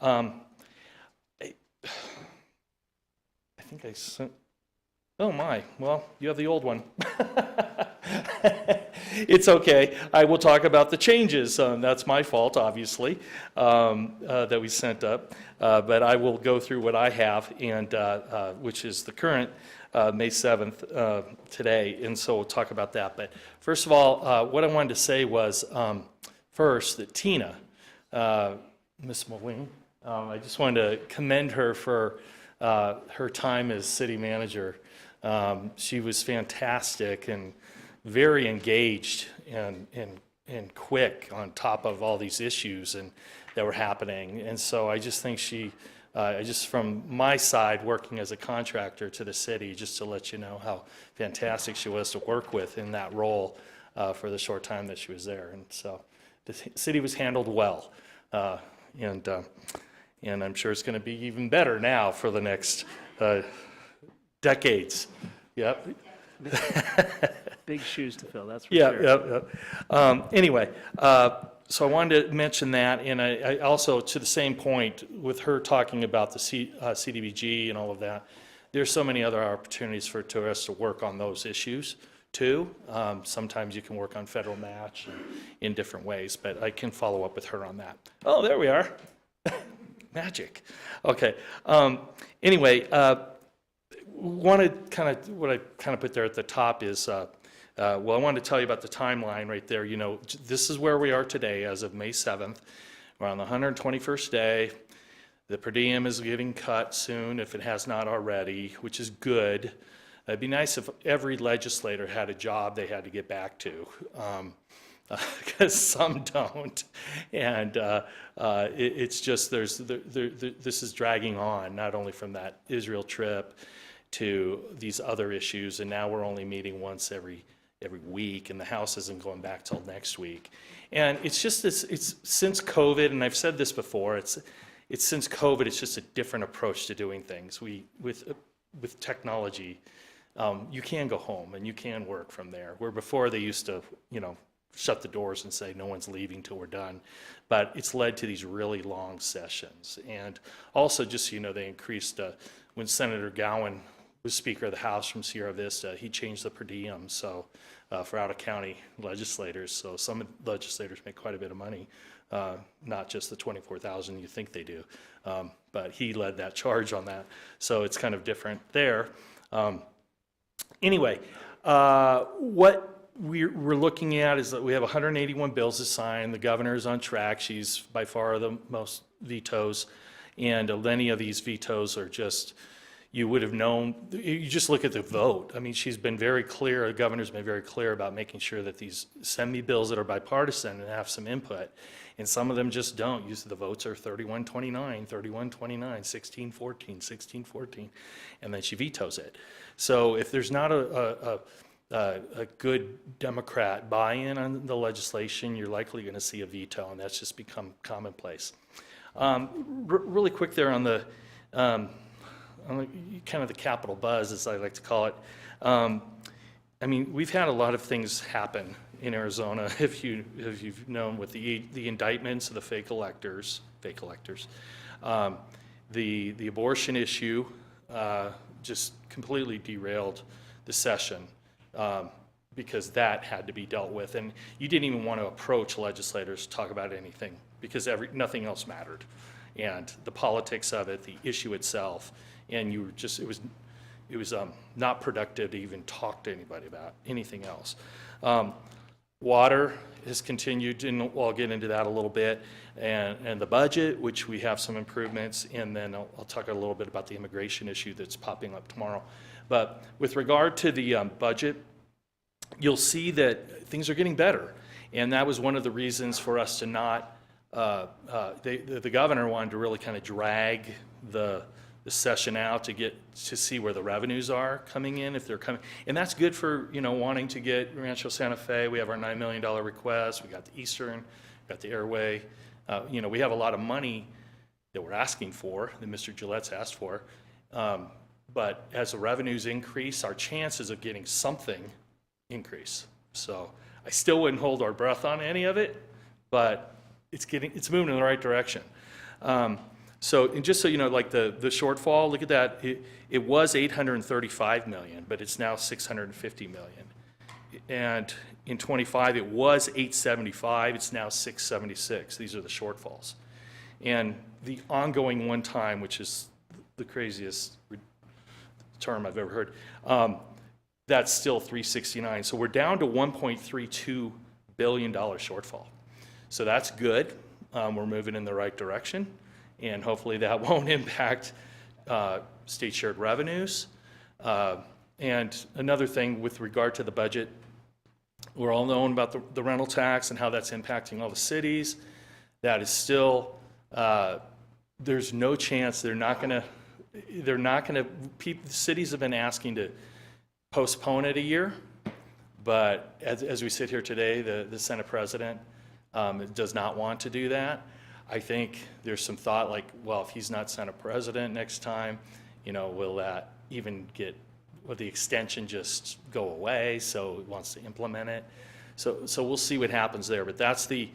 I think I sent, oh my, well, you have the old one. It's okay. I will talk about the changes. That's my fault, obviously, that we sent up. But I will go through what I have, and which is the current May 7th today. And so we'll talk about that. But first of all, what I wanted to say was first that Tina, Miss Moline, I just wanted to commend her for her time as city manager. She was fantastic and very engaged and quick on top of all these issues that were happening. And so I just think just from my side, working as a contractor to the city, just to let you know how fantastic she was to work with in that role for the short time that she was there. And so the city was handled well. And I'm sure it's going to be even better now for the next decades. Yep. Big shoes to fill, that's for sure. Yep. Anyway, so I wanted to mention that, and I also, to the same point, with her talking about the CDBG and all of that, there's so many other opportunities for us to work on those issues too. Sometimes you can work on federal match in different ways, but I can follow up with her on that. Oh, there we are. Magic. Okay. Anyway, what I kind of put there at the top is, well, I wanted to tell you about the timeline right there. You know, this is where we are today as of May 7th. We're on the 121st day. The per diem is getting cut soon if it has not already, which is good. It'd be nice if every legislator had a job they had to get back to, because some don't. And it's just this is dragging on, not only from that Israel trip to these other issues, and now we're only meeting once every week, and the House isn't going back till next week. And it's just this, it's since COVID, and I've said this before, it's since COVID, it's just a different approach to doing things. With technology, you can go home and you can work from there, where before they used to, shut the doors and say no one's leaving till we're done. But it's led to these really long sessions. And also, just so you know, they increased, when Senator Gowan was Speaker of the House from Sierra Vista, he changed the per diem, so for out-of-county legislators. So some legislators make quite a bit of money, not just the $24,000 you think they do. But he led that charge on that. So it's kind of different there. Anyway, what we're looking at is that we have 181 bills to sign. The governor is on track. She's by far the most vetoes. And many of these vetoes are just, you would have known, you just look at the vote. I mean, she's been very clear, the governor's been very clear about making sure that these send me bills that are bipartisan and have some input. And some of them just don't. The votes are 31-29, 31-29, 16-14, 16-14, and then she vetoes it. So if there's not a good Democrat buy-in on the legislation, you're likely going to see a veto, and that's just become commonplace. Really quick there on the kind of the Capitol buzz, as I like to call it. I mean, we've had a lot of things happen in Arizona, if you've known, with the indictments of the fake electors, the abortion issue just completely derailed the session because that had to be dealt with, and you didn't even want to approach legislators to talk about anything because nothing else mattered, and the politics of it, the issue itself, and you were just it was not productive to even talk to anybody about anything else. Water has continued, and I'll get into that a little bit, and the budget, which we have some improvements, and then I'll talk a little bit about the immigration issue that's popping up tomorrow. But with regard to the budget, you'll see that things are getting better, and that was one of the reasons for us to not, the governor wanted to really kind of drag the session out to see where the revenues are coming in, if they're coming. And that's good for, wanting to get Rancho Santa Fe. We have our $9 million request. We got the Eastern, we got the Airway. We have a lot of money that we're asking for, that Mr. Gillette's asked for. But as the revenues increase, our chances of getting something increase. So I still wouldn't hold our breath on any of it, but it's moving in the right direction. So, and just so you know, like the shortfall, look at that. It was 835 million, but it's now 650 million. And in 25, it was 875. It's now 676. These are the shortfalls. And the ongoing one time, which is the craziest term I've ever heard, that's still 369. So we're down to $1.32 billion shortfall. So that's good. We're moving in the right direction. And hopefully that won't impact state shared revenues. And another thing with regard to the budget, we're all knowing about the rental tax and how that's impacting all the cities. That is still, there's no chance they're not gonna, cities have been asking to postpone it a year, but as we sit here today, the Senate President does not want to do that. I think there's some thought like, well, if he's not Senate President next time, will that even will the extension just go away? So he wants to implement it. So we'll see what happens there. But that's the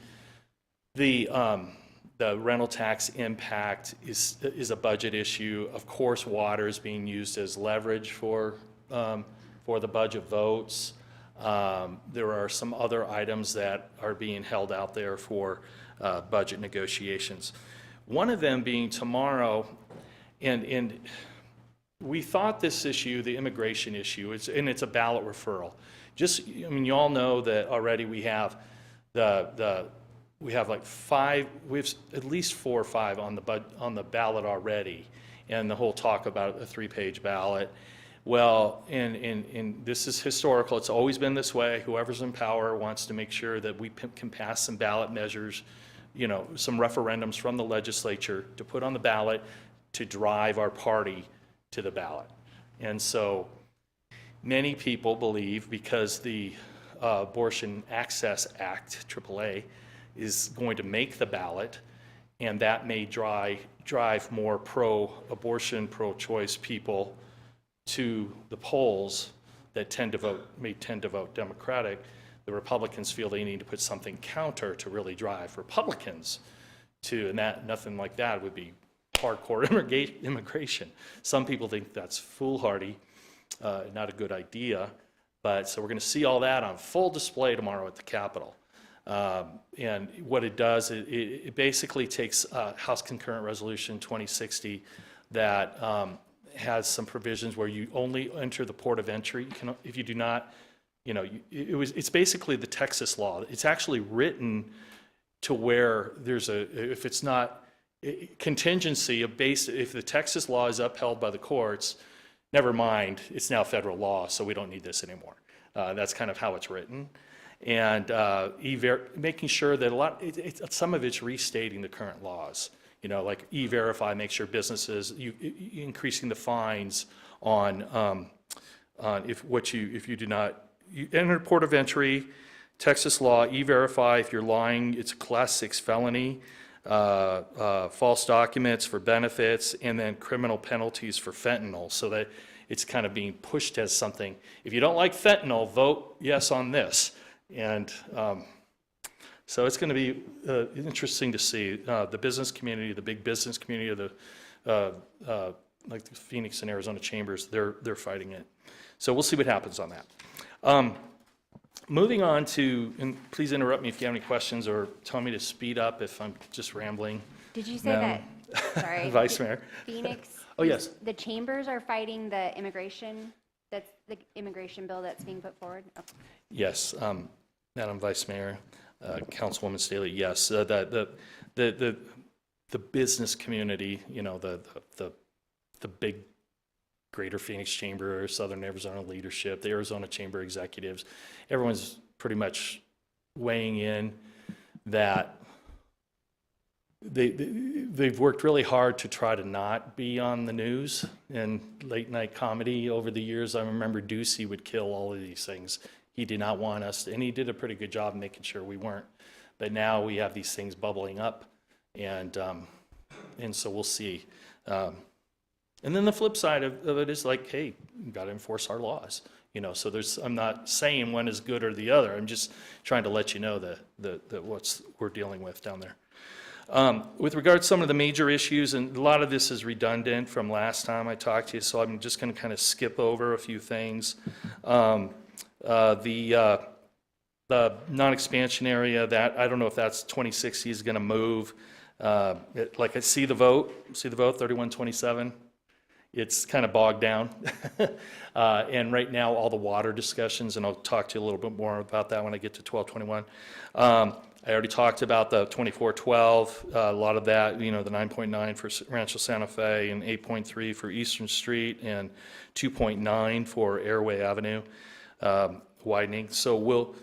rental tax impact is a budget issue. Of course, water is being used as leverage for the budget votes. There are some other items that are being held out there for budget negotiations. One of them being tomorrow, and we thought this issue, the immigration issue, it's a ballot referral. You all know that already we have the we have like 5, we have at least 4 or 5 on the ballot already, and the whole talk about a 3-page ballot. Well, and this is historical, it's always been this way. Whoever's in power wants to make sure that we can pass some ballot measures, you know, some referendums from the legislature to put on the ballot to drive our party to the ballot. And so many people believe, because the Abortion Access Act, AAA, is going to make the ballot, and that may drive more pro-abortion, pro-choice people to the polls that may tend to vote Democratic. The Republicans feel they need to put something counter to really drive Republicans to, and that nothing like that would be hardcore immigration. Some people think that's foolhardy, not a good idea. But so we're going to see all that on full display tomorrow at the Capitol. And what it does, it basically takes House Concurrent Resolution 2060 that has some provisions where you only enter the port of entry. You can, if you do not, you know, it's basically the Texas law. It's actually written to where there's if it's not contingency of if the Texas law is upheld by the courts, never mind, it's now federal law, so we don't need this anymore. That's kind of how it's written. And making sure that some of it's restating the current laws. You know, like E-Verify, make sure businesses, increasing the fines on if you do not, you enter port of entry, Texas law, E-Verify, if you're lying, it's a class 6 felony, false documents for benefits, and then criminal penalties for fentanyl, so that it's kind of being pushed as something. If you don't like fentanyl, vote yes on this. And so it's going to be interesting to see the business community, the big business community of the like the Phoenix and Arizona chambers, they're fighting it. So we'll see what happens on that. Moving on to, and please interrupt me if you have any questions or tell me to speed up if I'm just rambling. Did you say that, sorry? Vice Mayor. Phoenix? Oh, yes. The chambers are fighting the immigration, that's the immigration bill that's being put forward? Okay. Yes, Madam Vice Mayor, Councilwoman Staley, yes. The business community, you know, the big Greater Phoenix Chamber, Southern Arizona leadership, the Arizona Chamber executives, everyone's pretty much weighing in that they've worked really hard to try to not be on the news and late night comedy over the years. I remember Ducey would kill all of these things. He did not want us to, and he did a pretty good job making sure we weren't. But now we have these things bubbling up, and so we'll see. And then the flip side of it is like, hey, we've got to enforce our laws. You know, so I'm not saying one is good or the other. I'm just trying to let you know that what we're dealing with down there. With regard to some of the major issues, and a lot of this is redundant from last time I talked to you, so I'm just going to kind of skip over a few things. The non-expansion area, that I don't know if that's 2060 is going to move. Like I see the vote, 3127. It's kind of bogged down. And right now, all the water discussions, and I'll talk to you a little bit more about that when I get to 1221. I already talked about the 2412, a lot of that, you know, the 9.9 for Rancho Santa Fe and 8.3 for Eastern Street and 2.9 for Airway Avenue widening. So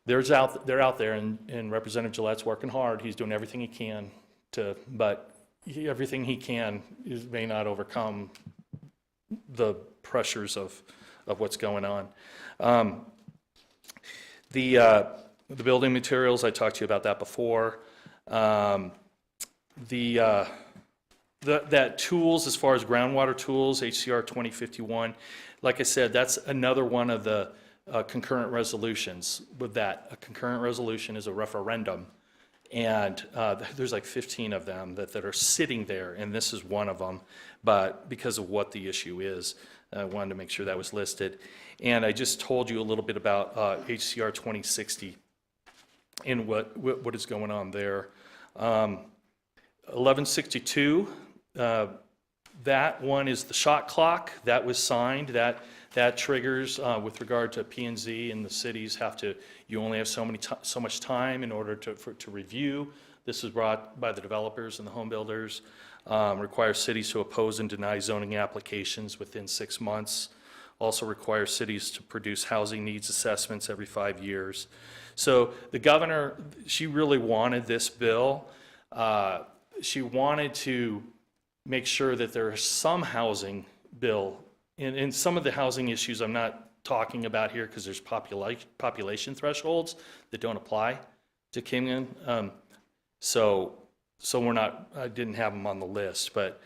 they're out there, and Representative Gillette's working hard. He's doing everything he can but everything he can may not overcome the pressures of what's going on. The building materials, I talked to you about that before. That tools, as far as groundwater tools, HCR 2051, like I said, that's another one of the concurrent resolutions. With that, a concurrent resolution is a referendum. And there's like 15 of them that are sitting there, and this is one of them. But because of what the issue is, I wanted to make sure that was listed. And I just told you a little bit about HCR 2060 and what is going on there. 1162, That one is the shot clock that was signed. That triggers with regard to P&Z, and the cities have to. You only have so much time in order to review. This was brought by the developers and the home builders. Requires cities to oppose and deny zoning applications within 6 months. Also requires cities to produce housing needs assessments every 5 years. So the governor, she really wanted this bill. She wanted to make sure that there is some housing bill. And some of the housing issues I'm not talking about here because there's population thresholds that don't apply to Kingman. So we're not, I didn't have them on the list, but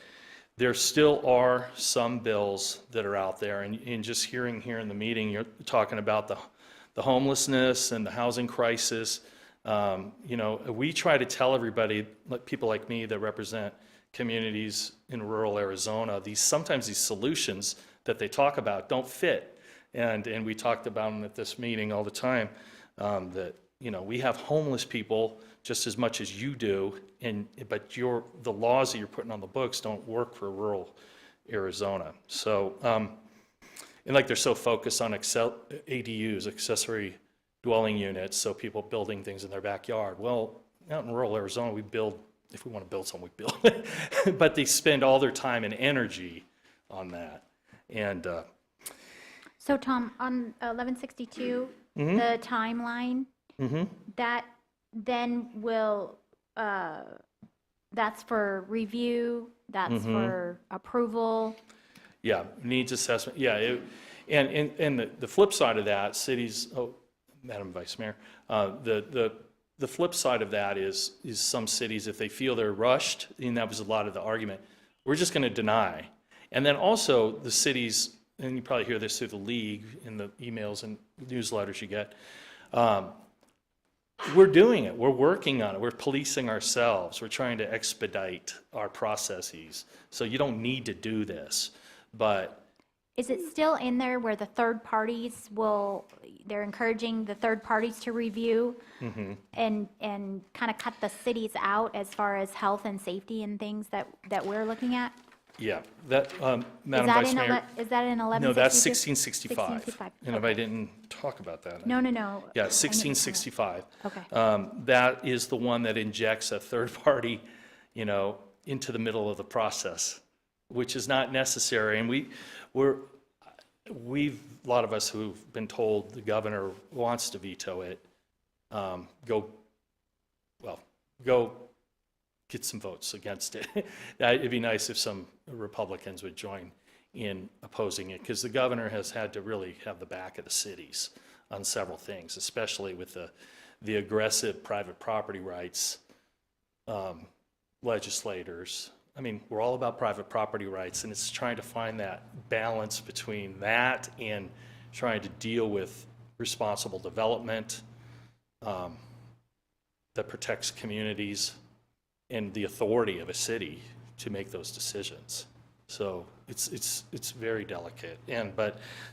there still are some bills that are out there. And just hearing here in the meeting, you're talking about the homelessness and the housing crisis. You know, we try to tell everybody, like people like me that represent communities in rural Arizona, sometimes these solutions that they talk about don't fit. And we talked about them at this meeting all the time, that, you know, we have homeless people just as much as you do, but the laws that you're putting on the books don't work for rural Arizona. So, and like they're so focused on ADUs, accessory dwelling units, so people building things in their backyard. Well, out in rural Arizona, we build, if we want to build something, we build. But they spend all their time and energy on that. And So Tom, on 1162, the timeline, that then will, that's for review, that's for approval. yeah, needs assessment, yeah. And the flip side of that, cities, Madam Vice Mayor, the flip side of that is some cities, if they feel they're rushed, and that was a lot of the argument, we're just going to deny. And then also the cities, and you probably hear this through the league in the emails and newsletters you get, we're doing it. We're working on it. We're policing ourselves. We're trying to expedite our processes. So you don't need to do this, but Is it still in there where the third parties they're encouraging the third parties to review and kind of cut the cities out as far as health and safety and things that we're looking at? yeah, that, Madam Vice Mayor. Is that in 1162? No, that's 1665. 1665. And if I didn't talk about that. No. Yeah, 1665. Okay. That is the one that injects a third party, you know, into the middle of the process, which is not necessary. And a lot of us who've been told the governor wants to veto it, go get some votes against it. It'd be nice if some Republicans would join in opposing it, because the governor has had to really have the back of the cities on several things, especially with the aggressive private property rights legislators. I mean, we're all about private property rights, and it's trying to find that balance between that and trying to deal with responsible development that protects communities and the authority of a city to make those decisions. So it's very delicate.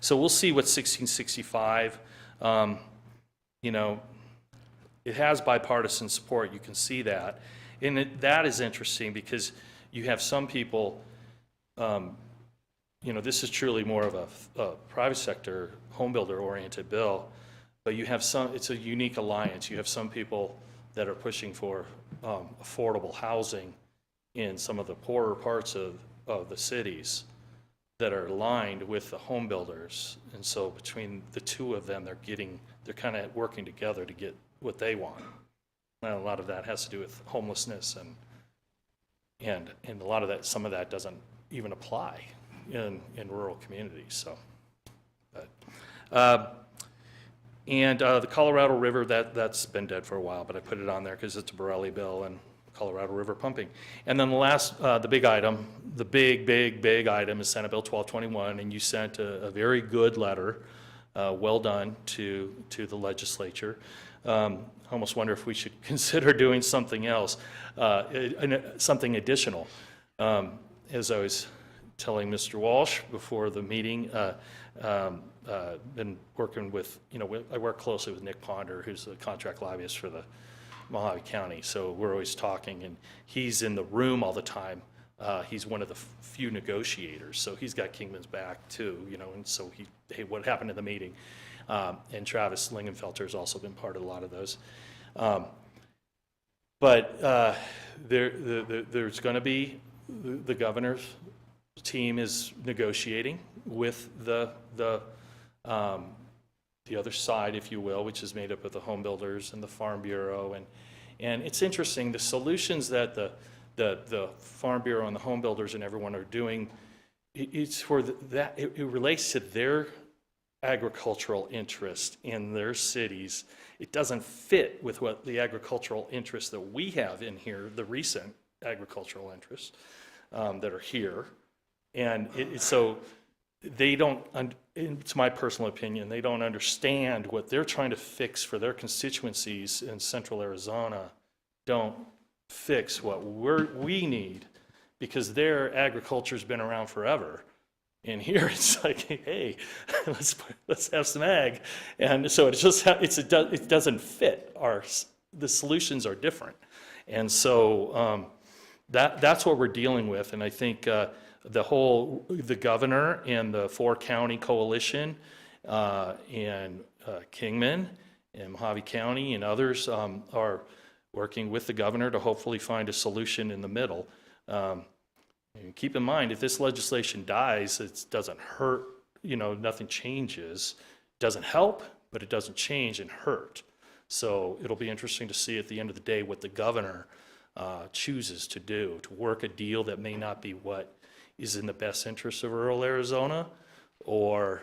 So we'll see what 1665, you know, it has bipartisan support. You can see that. And that is interesting because you have some people, you know, this is truly more of a private sector home builder oriented bill, but you have it's a unique alliance. You have some people that are pushing for affordable housing in some of the poorer parts of the cities that are aligned with the home builders. And so between the two of them, they're kind of working together to get what they want. And a lot of that has to do with homelessness and a lot of that, some of that doesn't even apply in rural communities. So, the Colorado River, that's been dead for a while, but I put it on there because it's a Borelli bill and Colorado River pumping. And then the last, the big item, the big item is Senate Bill 1221, and you sent a very good letter, well done to the legislature. I almost wonder if we should consider doing something else, something additional. As I was telling Mr. Walsh before the meeting, been working with, you know, I work closely with Nick Ponder, who's a contract lobbyist for the Mojave County. So we're always talking, and he's in the room all the time He's one of the few negotiators, so he's got Kingman's back too, you know, and so hey, what happened in the meeting? And Travis Lingenfelter has also been part of a lot of those. But there's going to be, the governor's team is negotiating with the other side, if you will, which is made up of the home builders and the Farm Bureau. And it's interesting, the solutions that the Farm Bureau and the home builders and everyone are doing, it's for that, it relates to their agricultural interest in their cities. It doesn't fit with what the agricultural interests that we have in here, the recent agricultural interests that are here. And so they don't, it's my personal opinion, they don't understand what they're trying to fix for their constituencies in central Arizona, don't fix what we need, because their agriculture's been around forever. And here it's like, hey, let's have some ag. And so it doesn't fit. The solutions are different. And so that's what we're dealing with. And I think the governor and the 4-county coalition and Kingman and Mojave County and others are working with the governor to hopefully find a solution in the middle. And keep in mind, if this legislation dies, it doesn't hurt, you know, nothing changes. It doesn't help, but it doesn't change and hurt. So it'll be interesting to see at the end of the day what the governor chooses to do, to work a deal that may not be what is in the best interest of rural Arizona, or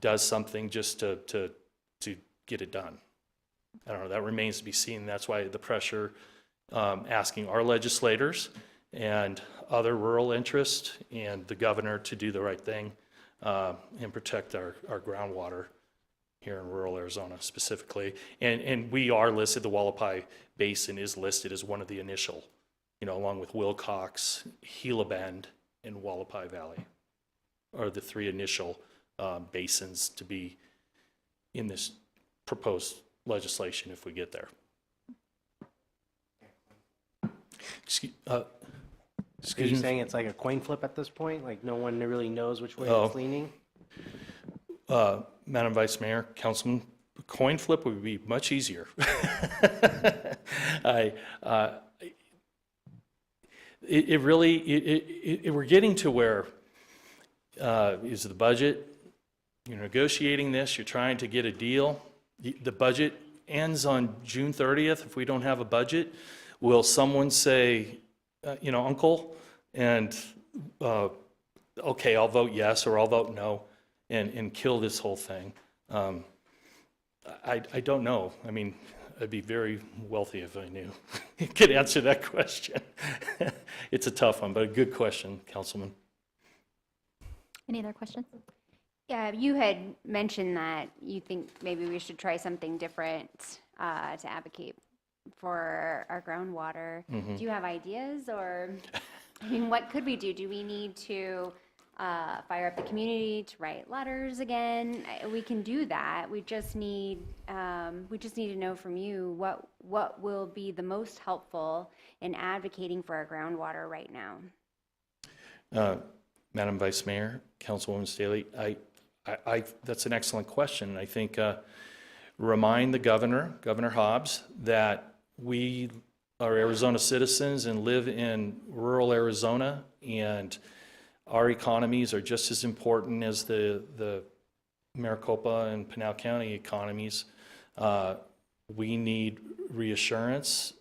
does something just to get it done. I don't know, that remains to be seen. That's why the pressure, asking our legislators and other rural interests and the governor to do the right thing and protect our groundwater here in rural Arizona specifically. And we are listed, the Wallapai Basin is listed as one of the initial, you know, along with Wilcox, Gila Bend, and Wallapai Valley are the 3 initial basins to be in this proposed legislation if we get there. Are you saying it's like a coin flip at this point? Like no one really knows which way it's leaning? Madam Vice Mayor, Councilman, coin flip would be much easier. We're getting to where is the budget, you're negotiating this, you're trying to get a deal. The budget ends on June 30th. If we don't have a budget, will someone say, you know, uncle, and okay, I'll vote yes or I'll vote no, and kill this whole thing? I don't know. I mean, I'd be very wealthy if I knew. Could answer that question. It's a tough one, but a good question, Councilman. Any other questions? Yeah, you had mentioned that you think maybe we should try something different to advocate for our groundwater. Mm-hmm. Do you have ideas, or, I mean, what could we do? Do we need to fire up the community to write letters again? We can do that. We just need to know from you what will be the most helpful in advocating for our groundwater right now. Madam Vice Mayor, Councilwoman Staley, that's an excellent question. I think remind the Governor Hobbs, that we are Arizona citizens and live in rural Arizona, and our economies are just as important as the Maricopa and Pinal County economies. We need reassurance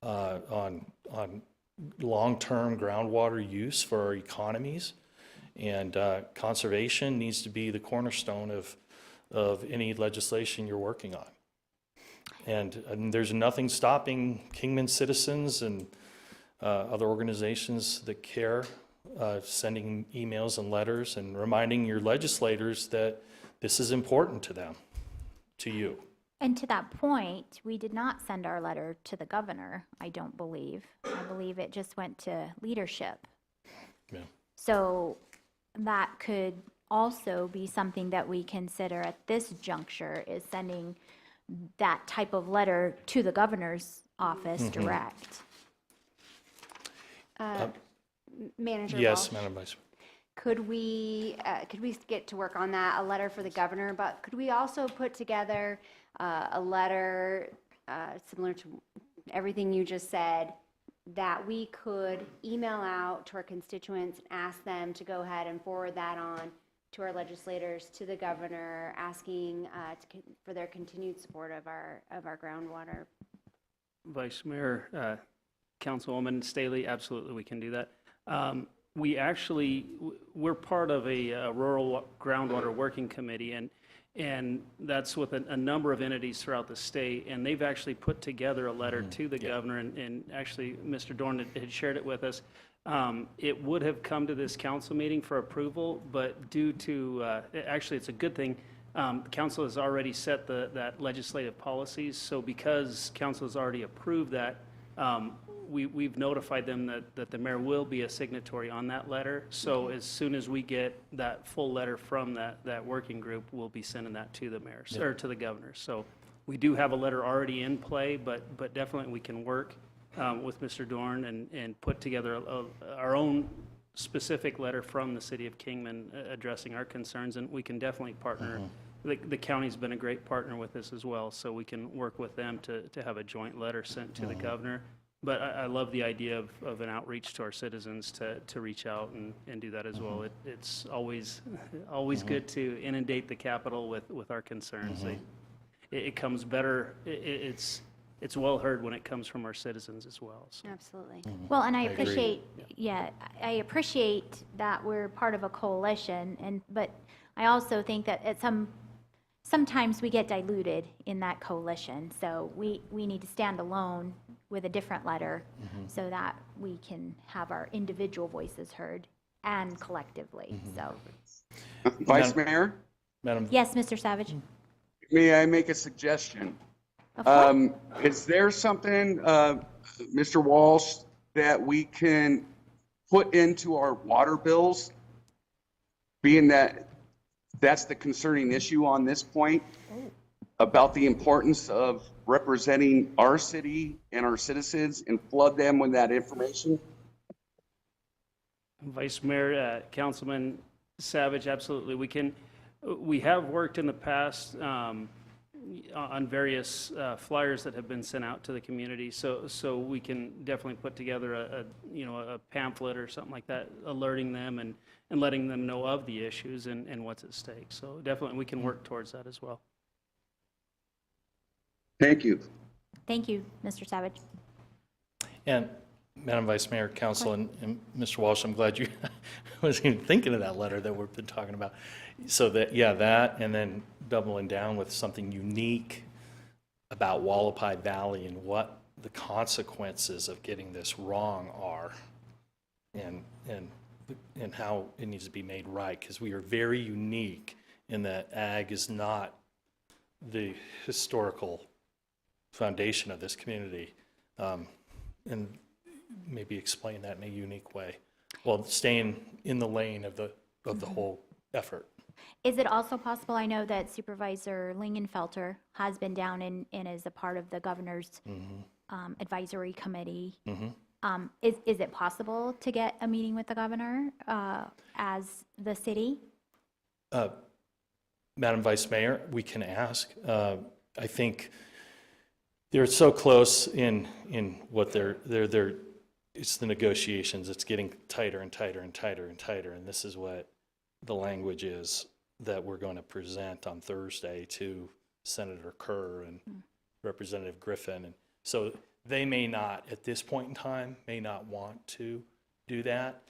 on long-term groundwater use for our economies, and conservation needs to be the cornerstone of any legislation you're working on. And there's nothing stopping Kingman citizens and other organizations that care sending emails and letters and reminding your legislators that this is important to them, to you. And to that point, we did not send our letter to the governor, I don't believe. I believe it just went to leadership. Yeah. So that could also be something that we consider at this juncture, is sending that type of letter to the governor's office direct. Manager Yes, Walsh? Madam Vice. Could we get to work on that, a letter for the governor, but could we also put together a letter similar to everything you just said, that we could email out to our constituents and ask them to go ahead and forward that on to our legislators, to the governor, asking for their continued support of our groundwater? Vice Mayor, Councilwoman Staley, absolutely, we can do that. We're part of a rural groundwater working committee, and that's with a number of entities throughout the state, and they've actually put together a letter to the governor, and actually, Mr. Dorn had shared it with us. It would have come to this council meeting for approval, but due to, actually, it's a good thing, council has already set that legislative policies, so because council has already approved that, we've notified them that the mayor will be a signatory on that letter. So as soon as we get that full letter from that working group, we'll be sending that to the mayor, or to the governor. So we do have a letter already in play, but definitely we can work with Mr. Dorn and put together our own specific letter from the city of Kingman addressing our concerns, and we can definitely partner. The county's been a great partner with this as well, so we can work with them to have a joint letter sent to the governor. But I love the idea of an outreach to our citizens to reach out and do that as well. It's always good to inundate the Capitol with our concerns. It comes better, it's well heard when it comes from our citizens as well. So. Absolutely. Well, and I agree. appreciate, I appreciate that we're part of a coalition, but I also think that sometimes we get diluted in that coalition. So we need to stand alone with a different letter so that we can have our individual voices heard and collectively. So, Vice Mayor, Madam. yes, Mr. Savage? may I make a suggestion? Of course. Is there something, Mr. Walsh, that we can put into our water bills, being that that's the concerning issue on this point, about the importance of representing our city and our citizens, and flood them with that information? Vice Mayor, Councilman Savage, absolutely. We have worked in the past on various flyers that have been sent out to the community, so we can definitely put together a pamphlet or something like that, alerting them and letting them know of the issues and what's at stake. So definitely we can work towards that as well. Thank you. Thank you, Mr. Savage. And Madam Vice Mayor, Council, and Mr. Walsh, I'm glad you wasn't even thinking of that letter that we've been talking about. So that, and then doubling down with something unique about Wallapai Valley and what the consequences of getting this wrong are, and how it needs to be made right, because we are very unique in that ag is not the historical foundation of this community, and maybe explain that in a unique way, while staying in the lane of the whole effort. Is it also possible, I know that Supervisor Lingenfelter has been down and is a part of the governor's advisory committee. Is it possible to get a meeting with the governor as the city? Madam Vice Mayor, we can ask. I think they're so close in what they're it's the negotiations. It's getting tighter and tighter and tighter and tighter, and this is what the language is that we're going to present on Thursday to Senator Kerr and Representative Griffin. And so they may not, at this point in time, may not want to do that.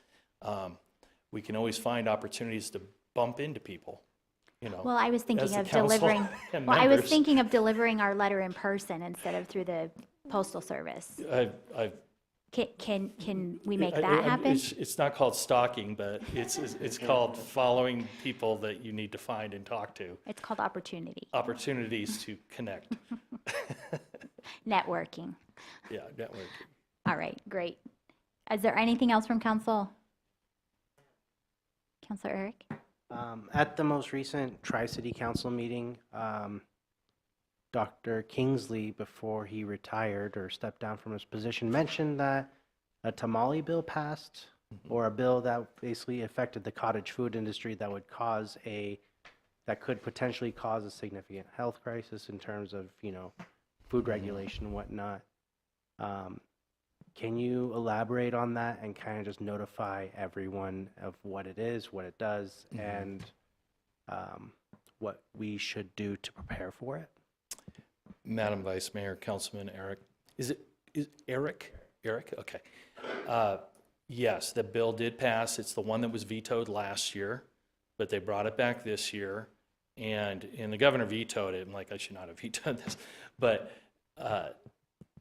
We can always find opportunities to bump into people. Well, I was thinking as the of council delivering. and Well, I was members. thinking of delivering our letter in person instead of through the postal service. Can we make that happen? It's not called stalking, but it's called following people that you need to find and talk to. It's called opportunity. Opportunities to connect. Networking. Yeah, networking. All right, great. Is there anything else from council? Councilor Eric? At the most recent Tri-City Council meeting, Dr. Kingsley, before he retired or stepped down from his position, mentioned that a tamale bill passed or a bill that basically affected the cottage food industry that would that could potentially cause a significant health crisis in terms of, food regulation and whatnot. Can you elaborate on that and kind of just notify everyone of what it is, what it does, and what we should do to prepare for it? Madam Vice Mayor, Councilman Eric, is Eric? Eric, okay. Yes, the bill did pass. It's the one that was vetoed last year, but they brought it back this year, and the governor vetoed it. I'm like, I should not have vetoed this, but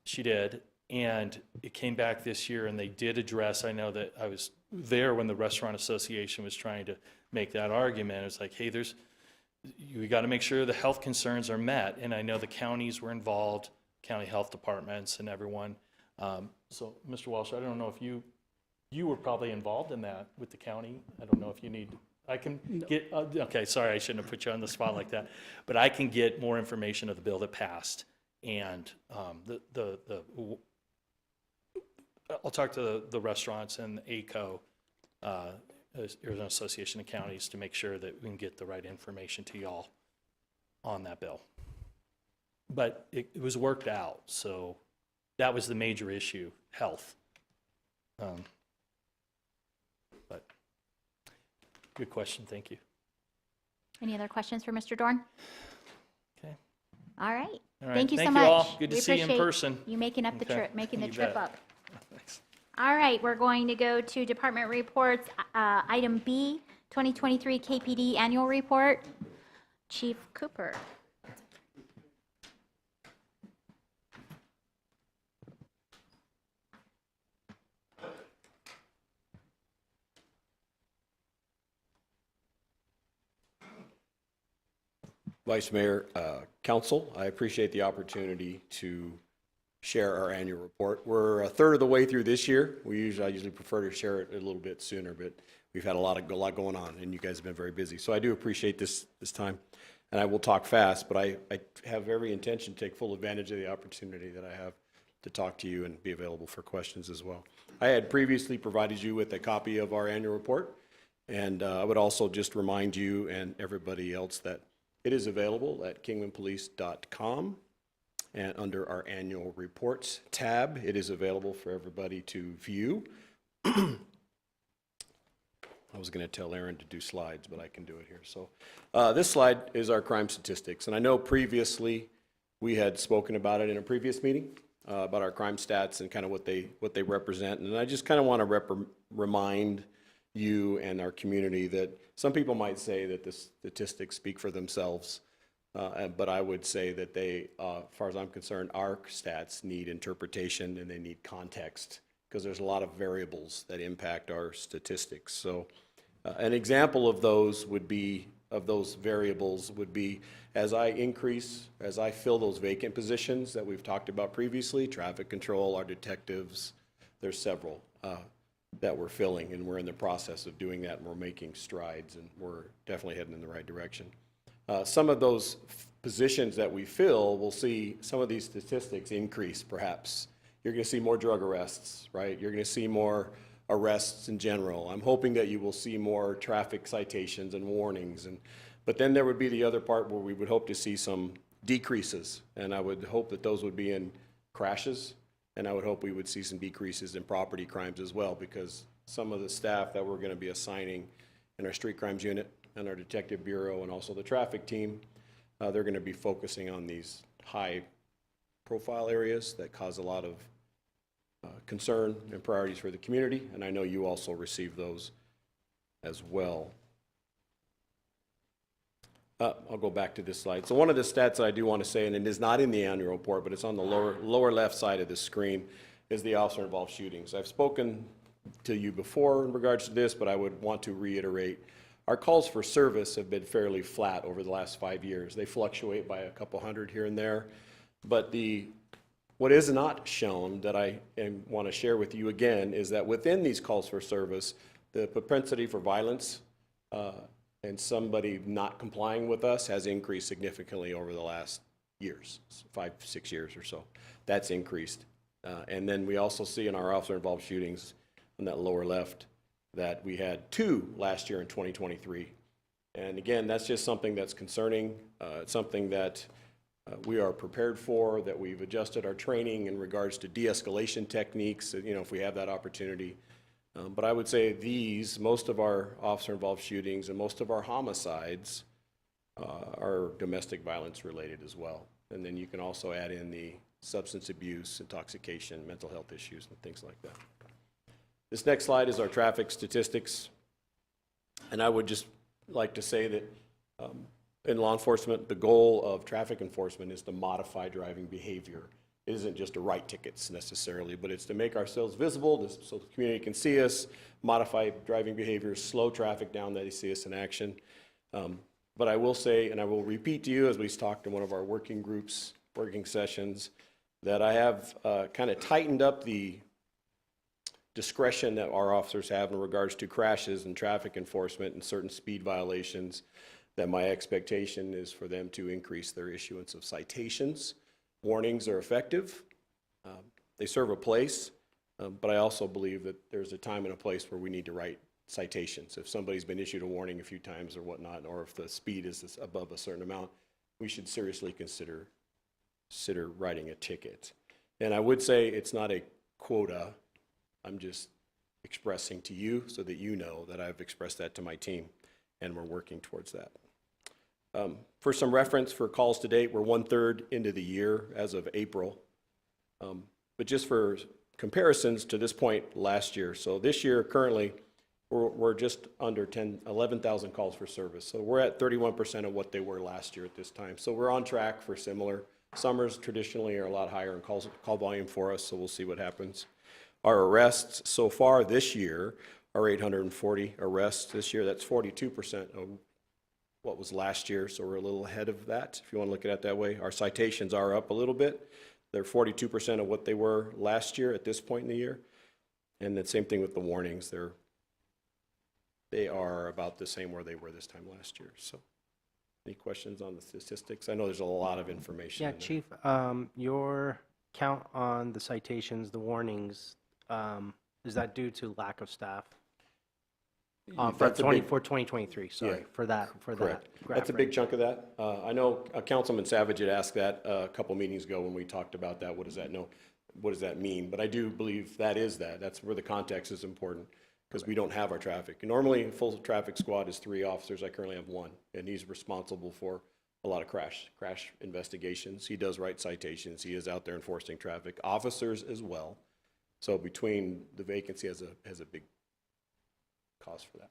she did, and it came back this year, and they did address, I know that I was there when the Restaurant Association was trying to make that argument. It's like, hey, we got to make sure the health concerns are met, and I know the counties were involved, county health departments and everyone. So, Mr. Walsh, I don't know if you were probably involved in that with the county. I don't know if you need, I can get, okay, sorry, I shouldn't have put you on the spot like that, but I can get more information of the bill that passed, and I'll talk to the restaurants and ACO, Arizona Association of Counties, to make sure that we can get the right information to y'all on that bill. But it was worked out, so that was the major issue, health. But good question, thank you. Any other questions for Mr. Dorn? Okay. All right. All right. Thank you so Thank much. you all. Good to We see you in appreciate person. You making up the Okay. trip, making the You trip bet. up. Thanks. All right, we're going to go to department reports. Item B, 2023 KPD Annual Report. Chief Cooper. Vice Mayor, Council, I appreciate the opportunity to share our annual report. We're a third of the way through this year. I usually prefer to share it a little bit sooner, but we've had a lot going on, and you guys have been very busy. So I do appreciate this time, and I will talk fast, but I have every intention to take full advantage of the opportunity that I have to talk to you and be available for questions as well. I had previously provided you with a copy of our annual report, and I would also just remind you and everybody else that it is available at kingmanpolice.com, and under our annual reports tab, it is available for everybody to view. I was going to tell Aaron to do slides, but I can do it here. So this slide is our crime statistics, and I know previously we had spoken about it in a previous meeting, about our crime stats and kind of what they represent, and I just kind of want to remind you and our community that some people might say that the statistics speak for themselves, but I would say that they, as far as I'm concerned, our stats need interpretation and they need context, because there's a lot of variables that impact our statistics. So an example of those variables would be, as I fill those vacant positions that we've talked about previously, traffic control, our detectives, there's several that we're filling, and we're in the process of doing that, and we're making strides, and we're definitely heading in the right direction. Some of those positions that we fill, we'll see some of these statistics increase, perhaps. You're going to see more drug arrests, right? You're going to see more arrests in general. I'm hoping that you will see more traffic citations and warnings, but then there would be the other part where we would hope to see some decreases, and I would hope that those would be in crashes, and I would hope we would see some decreases in property crimes as well, because some of the staff that we're going to be assigning in our street crimes unit and our detective bureau and also the traffic team, they're going to be focusing on these high profile areas that cause a lot of concern and priorities for the community, and I know you also receive those as well. I'll go back to this slide. So one of the stats I do want to say, and it is not in the annual report, but it's on the lower left side of the screen, is the officer-involved shootings. I've spoken to you before in regards to this, but I would want to reiterate. Our calls for service have been fairly flat over the last 5 years. They fluctuate by a couple hundred here and there, but what is not shown that I want to share with you again is that within these calls for service, the propensity for violence and somebody not complying with us has increased significantly over the last years, 5-6 years or so. That's increased. And then we also see in our officer-involved shootings on that lower left, that we had 2 last year in 2023. And again, that's just something that's concerning. It's something that we are prepared for, that we've adjusted our training in regards to de-escalation techniques, if we have that opportunity. But I would say most of our officer-involved shootings and most of our homicides are domestic violence related as well. And then you can also add in the substance abuse, intoxication, mental health issues, and things like that. This next slide is our traffic statistics. And I would just like to say that in law enforcement, the goal of traffic enforcement is to modify driving behavior. It isn't just to write tickets necessarily, but it's to make ourselves visible so the community can see us, modify driving behavior, slow traffic down that they see us in action. But I will say, and I will repeat to you as we talked in one of our working sessions, that I have kind of tightened up the discretion that our officers have in regards to crashes and traffic enforcement and certain speed violations, that my expectation is for them to increase their issuance of citations. Warnings are effective. They serve a place, but I also believe that there's a time and a place where we need to write citations. If somebody's been issued a warning a few times or whatnot, or if the speed is above a certain amount, we should seriously consider writing a ticket. And I would say it's not a quota. I'm just expressing to you so that you know that I've expressed that to my team, and we're working towards that. For some reference for calls to date, we're 1/3 into the year as of April. But just for comparisons to this point last year, so this year currently we're just under 11,000 calls for service. So we're at 31% of what they were last year at this time. So we're on track for similar. Summers traditionally are a lot higher in call volume for us, so we'll see what happens. Our arrests so far this year are 840 arrests this year. That's 42% of what was last year, so we're a little ahead of that, if you want to look at it that way. Our citations are up a little bit. They're 42% of what they were last year at this point in the year. And the same thing with the warnings. They are about the same where they were this time last year. So any questions on the statistics? I know there's a lot of information. Yeah, Chief, your count on the citations, the warnings, is that due to lack of staff? For 2023, sorry, yeah, for that. Correct. That's a big chunk of that. I know Councilman Savage had asked that a couple meetings ago when we talked about that. What does that mean? But I do believe that is that. That's where the context is important, because we don't have our traffic. Normally, a full traffic squad is 3 officers. I currently have 1, and he's responsible for a lot of crash investigations. He does write citations. He is out there enforcing traffic. Officers as well. So between the vacancy has a big cause for that.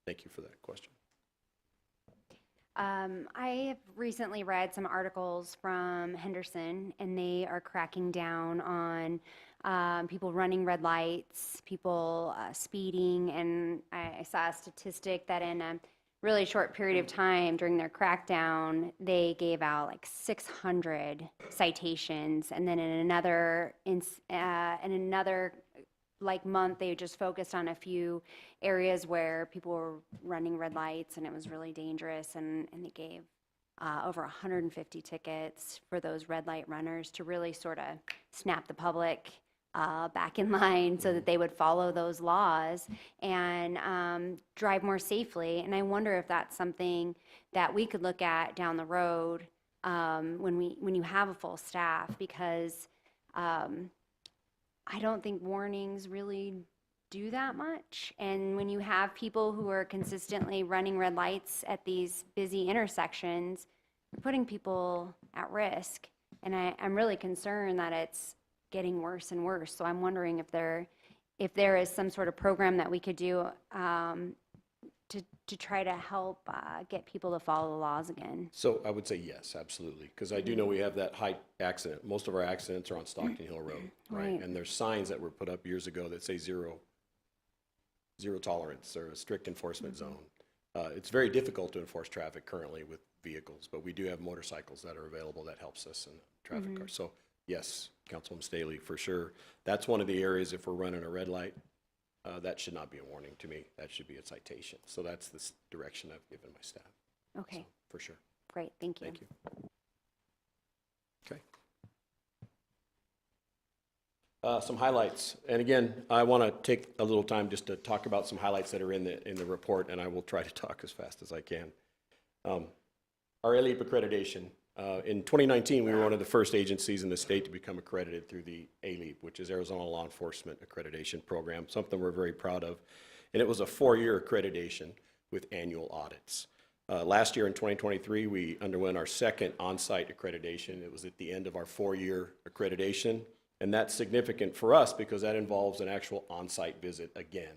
Thank you for that question. I have recently read some articles from Henderson, and they are cracking down on people running red lights, people speeding, and I saw a statistic that in a really short period of time during their crackdown, they gave out like 600 citations, and then in another like month, they just focused on a few areas where people were running red lights and it was really dangerous, and they gave over 150 tickets for those red light runners to really sort of snap the public back in line so that they would follow those laws and drive more safely. And I wonder if that's something that we could look at down the road when you have a full staff, because I don't think warnings really do that much. And when you have people who are consistently running red lights at these busy intersections, you're putting people at risk. And I'm really concerned that it's getting worse and worse. So I'm wondering if there is some sort of program that we could do to try to help get people to follow the laws again. So I would say yes, absolutely, because I do know we have that high accident. Most of our accidents are on Stockton Hill Road, right? And there's signs that were put up years ago that say zero tolerance or a strict enforcement zone. It's very difficult to enforce traffic currently with vehicles, but we do have motorcycles that are available that helps us in traffic cars. So yes, Councilwoman Staley, for sure. That's one of the areas, if we're running a red light, that should not be a warning to me. That should be a citation. So that's the direction I've given my staff. Okay. So, for sure. Great, thank you. Thank you. Okay. Some highlights. And again, I want to take a little time just to talk about some highlights that are in the report, and I will try to talk as fast as I can. Our ALEAP accreditation. In 2019, we were one of the first agencies in the state to become accredited through the ALEAP, which is Arizona Law Enforcement Accreditation Program, something we're very proud of. And it was a 4-year accreditation with annual audits. Last year in 2023, we underwent our second on-site accreditation. It was at the end of our 4-year accreditation. And that's significant for us because that involves an actual on-site visit again,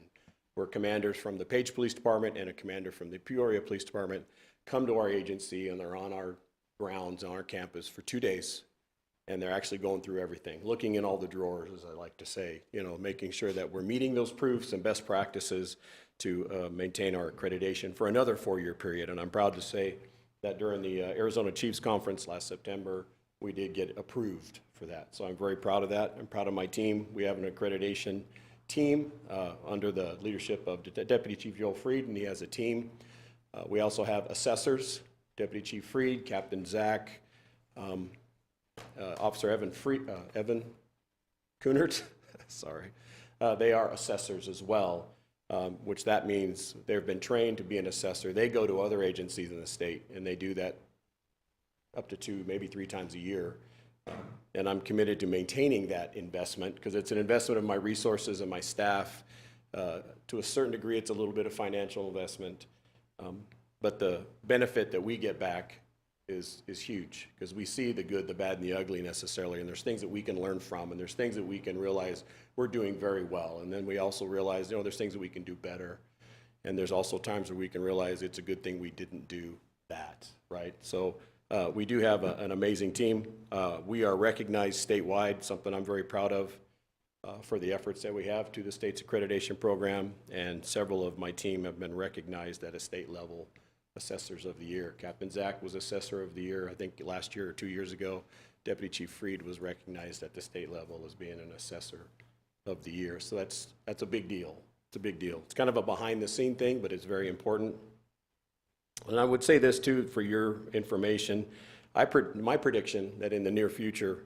where commanders from the Page Police Department and a commander from the Peoria Police Department come to our agency, and they're on our grounds on our campus for 2 days. And they're actually going through everything, looking in all the drawers, as I like to say, making sure that we're meeting those proofs and best practices to maintain our accreditation for another 4-year period. And I'm proud to say that during the Arizona Chiefs Conference last September, we did get approved for that. So I'm very proud of that. I'm proud of my team. We have an accreditation team under the leadership of Deputy Chief Joel Freed, and he has a team. We also have assessors, Deputy Chief Freed, Captain Zach, Officer Evan Kunert, sorry. They are assessors as well, which that means they've been trained to be an assessor. They go to other agencies in the state, and they do that up to 2, maybe 3 times a year. And I'm committed to maintaining that investment because it's an investment of my resources and my staff. To a certain degree, it's a little bit of financial investment. But the benefit that we get back is huge because we see the good, the bad, and the ugly necessarily. And there's things that we can learn from, and there's things that we can realize we're doing very well. And then we also realize, there's things that we can do better. And there's also times where we can realize it's a good thing we didn't do that, right? So we do have an amazing team. We are recognized statewide, something I'm very proud of for the efforts that we have to the state's accreditation program, and several of my team have been recognized at a state level Assessors of the Year. Captain Zach was Assessor of the Year, I think last year or 2 years ago. Deputy Chief Freed was recognized at the state level as being an Assessor of the Year. So that's a big deal. It's a big deal. It's kind of a behind-the-scene thing, but it's very important. And I would say this too, for your information, my prediction that in the near future,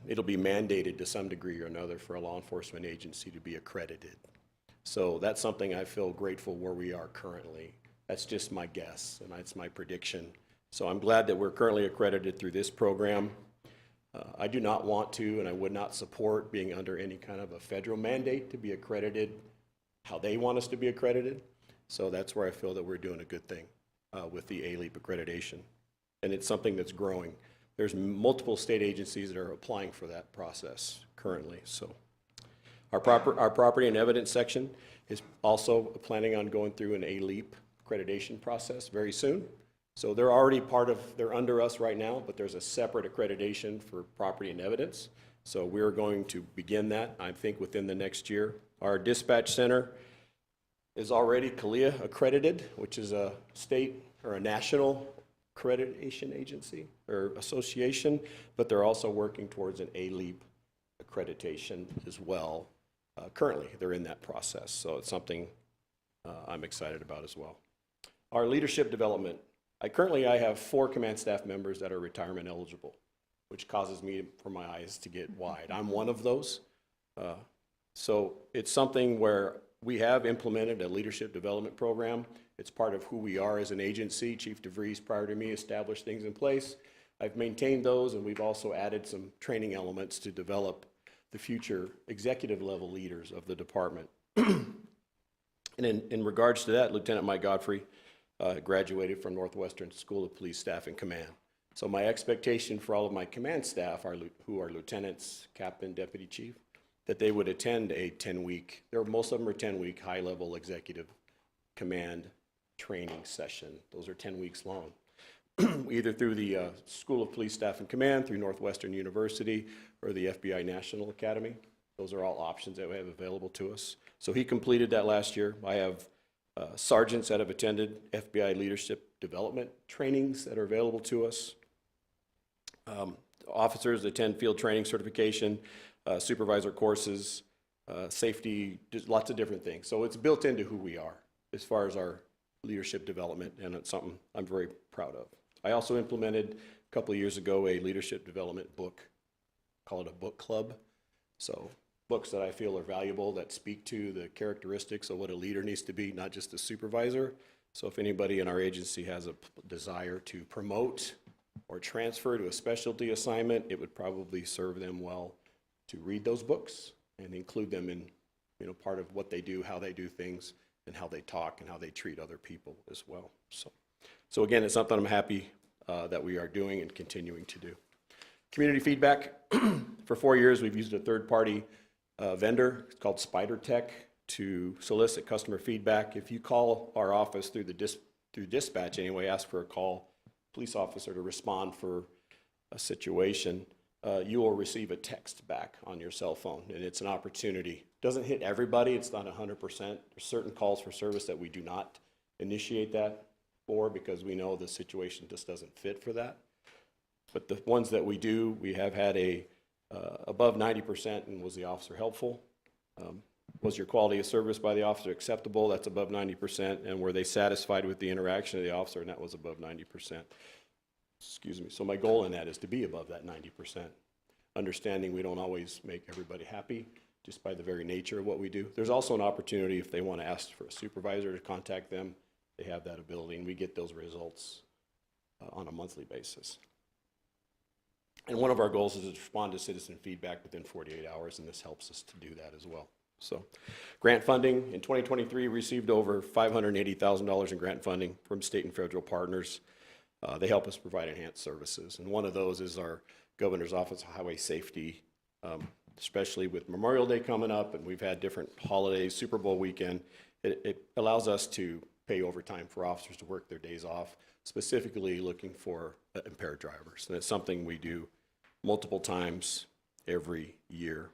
it'll be mandated to some degree or another for a law enforcement agency to be accredited. So that's something I feel grateful where we are currently. That's just my guess, and that's my prediction. So I'm glad that we're currently accredited through this program. I do not want to, and I would not support being under any kind of a federal mandate to be accredited how they want us to be accredited. So that's where I feel that we're doing a good thing with the ALEAP accreditation. And it's something that's growing. There's multiple state agencies that are applying for that process currently. So our property and evidence section is also planning on going through an ALEAP accreditation process very soon. So they're already they're under us right now, but there's a separate accreditation for property and evidence. So we're going to begin that, I think, within the next year. Our dispatch center is already CALIA accredited, which is a state or a national accreditation agency or association, but they're also working towards an ALEAP accreditation as well. Currently, they're in that process, so it's something I'm excited about as well. Our leadership development. I have 4 command staff members that are retirement eligible, which causes me for my eyes to get wide. I'm one of those. So it's something where we have implemented a leadership development program. It's part of who we are as an agency. Chief DeVries, prior to me, established things in place. I've maintained those, and we've also added some training elements to develop the future executive level leaders of the department. And in regards to that, Lieutenant Mike Godfrey graduated from Northwestern School of Police Staff and Command. So my expectation for all of my command staff, who are lieutenants, captain, deputy chief, that they would attend a 10-week, most of them are 10-week high-level executive command training session. Those are 10 weeks long, either through the School of Police Staff and Command, through Northwestern University, or the FBI National Academy. Those are all options that we have available to us. So he completed that last year. I have sergeants that have attended FBI leadership development trainings that are available to us. Officers attend field training certification, supervisor courses, safety, just lots of different things. So it's built into who we are as far as our leadership development, and it's something I'm very proud of. I also implemented a couple of years ago a leadership development book, call it a book club. So books that I feel are valuable that speak to the characteristics of what a leader needs to be, not just a supervisor. So if anybody in our agency has a desire to promote or transfer to a specialty assignment, it would probably serve them well to read those books and include them in, part of what they do, how they do things, and how they talk and how they treat other people as well. So again, it's something I'm happy that we are doing and continuing to do. Community feedback. For 4 years, we've used a third-party vendor. It's called Spider Tech to solicit customer feedback. If you call our office through dispatch anyway, ask for a police officer to respond for a situation, you will receive a text back on your cell phone, and it's an opportunity. Doesn't hit everybody. It's not 100%. There's certain calls for service that we do not initiate that for because we know the situation just doesn't fit for that. But the ones that we do, we have had above 90%, and was the officer helpful? Was your quality of service by the officer acceptable? That's above 90%. And were they satisfied with the interaction of the officer? And that was above 90%. Excuse me. So my goal in that is to be above that 90%. Understanding we don't always make everybody happy just by the very nature of what we do. There's also an opportunity if they want to ask for a supervisor to contact them. They have that ability, and we get those results on a monthly basis. And one of our goals is to respond to citizen feedback within 48 hours, and this helps us to do that as well. So, grant funding. In 2023, we received over $580,000 in grant funding from state and federal partners. They help us provide enhanced services, and one of those is our Governor's Office of Highway Safety, especially with Memorial Day coming up, and we've had different holidays, Super Bowl weekend. It allows us to pay overtime for officers to work their days off, specifically looking for impaired drivers, and it's something we do multiple times every year.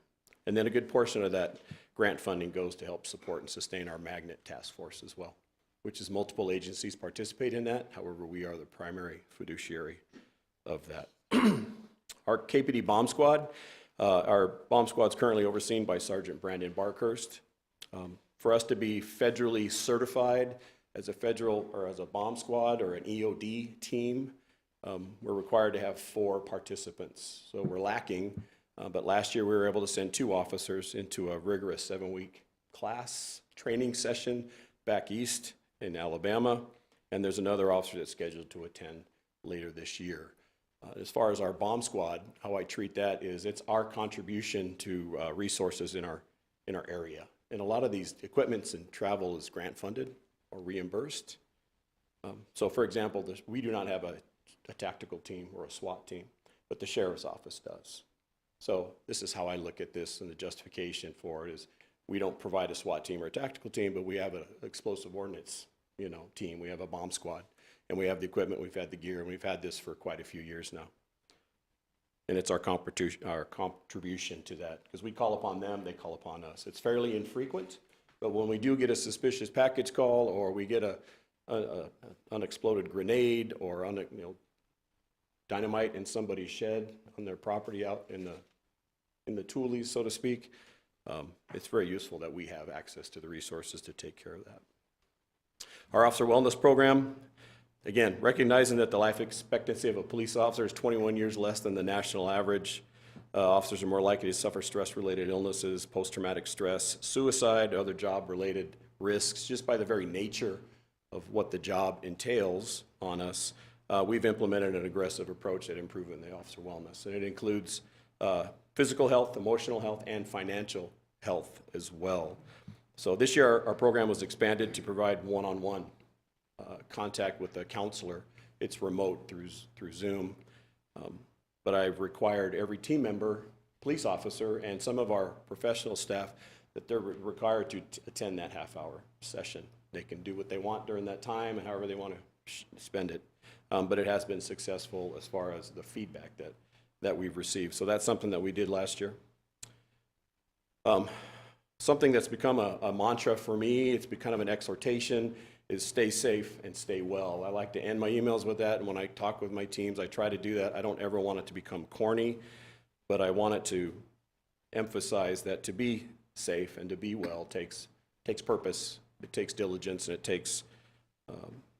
And then a good portion of that grant funding goes to help support and sustain our magnet task force as well, which is multiple agencies participate in that. However, we are the primary fiduciary of that. Our KPD bomb squad, our bomb squad is currently overseen by Sergeant Brandon Barkhurst. For us to be federally certified as a federal or as a bomb squad or an EOD team, we're required to have 4 participants. So we're lacking, but last year we were able to send 2 officers into a rigorous 7-week class training session back east in Alabama, and there's another officer that's scheduled to attend later this year. As far as our bomb squad, how I treat that is it's our contribution to resources in our area. And a lot of these equipments and travel is grant funded or reimbursed. So for example, we do not have a tactical team or a SWAT team, but the sheriff's office does. So this is how I look at this, and the justification for it is we don't provide a SWAT team or a tactical team, but we have an explosive ordnance team. We have a bomb squad, and we have the equipment, we've had the gear, and we've had this for quite a few years now. And it's our contribution to that, because we call upon them, they call upon us. It's fairly infrequent, but when we do get a suspicious package call, or we get an unexploded grenade or dynamite in somebody's shed on their property out in the toolies, so to speak, it's very useful that we have access to the resources to take care of that. Our officer wellness program, again, recognizing that the life expectancy of a police officer is 21 years less than the national average. Officers are more likely to suffer stress-related illnesses, post-traumatic stress, suicide, other job-related risks, just by the very nature of what the job entails on us. We've implemented an aggressive approach at improving the officer wellness, and it includes physical health, emotional health, and financial health as well. So this year, our program was expanded to provide one-on-one contact with a counselor. It's remote through Zoom, but I've required every team member, police officer, and some of our professional staff that they're required to attend that half-hour session. They can do what they want during that time and however they want to spend it, but it has been successful as far as the feedback that we've received. So that's something that we did last year. Something that's become a mantra for me, it's become an exhortation, is stay safe and stay well. I like to end my emails with that, and when I talk with my teams, I try to do that. I don't ever want it to become corny, but I want it to emphasize that to be safe and to be well takes purpose, it takes diligence, and it takes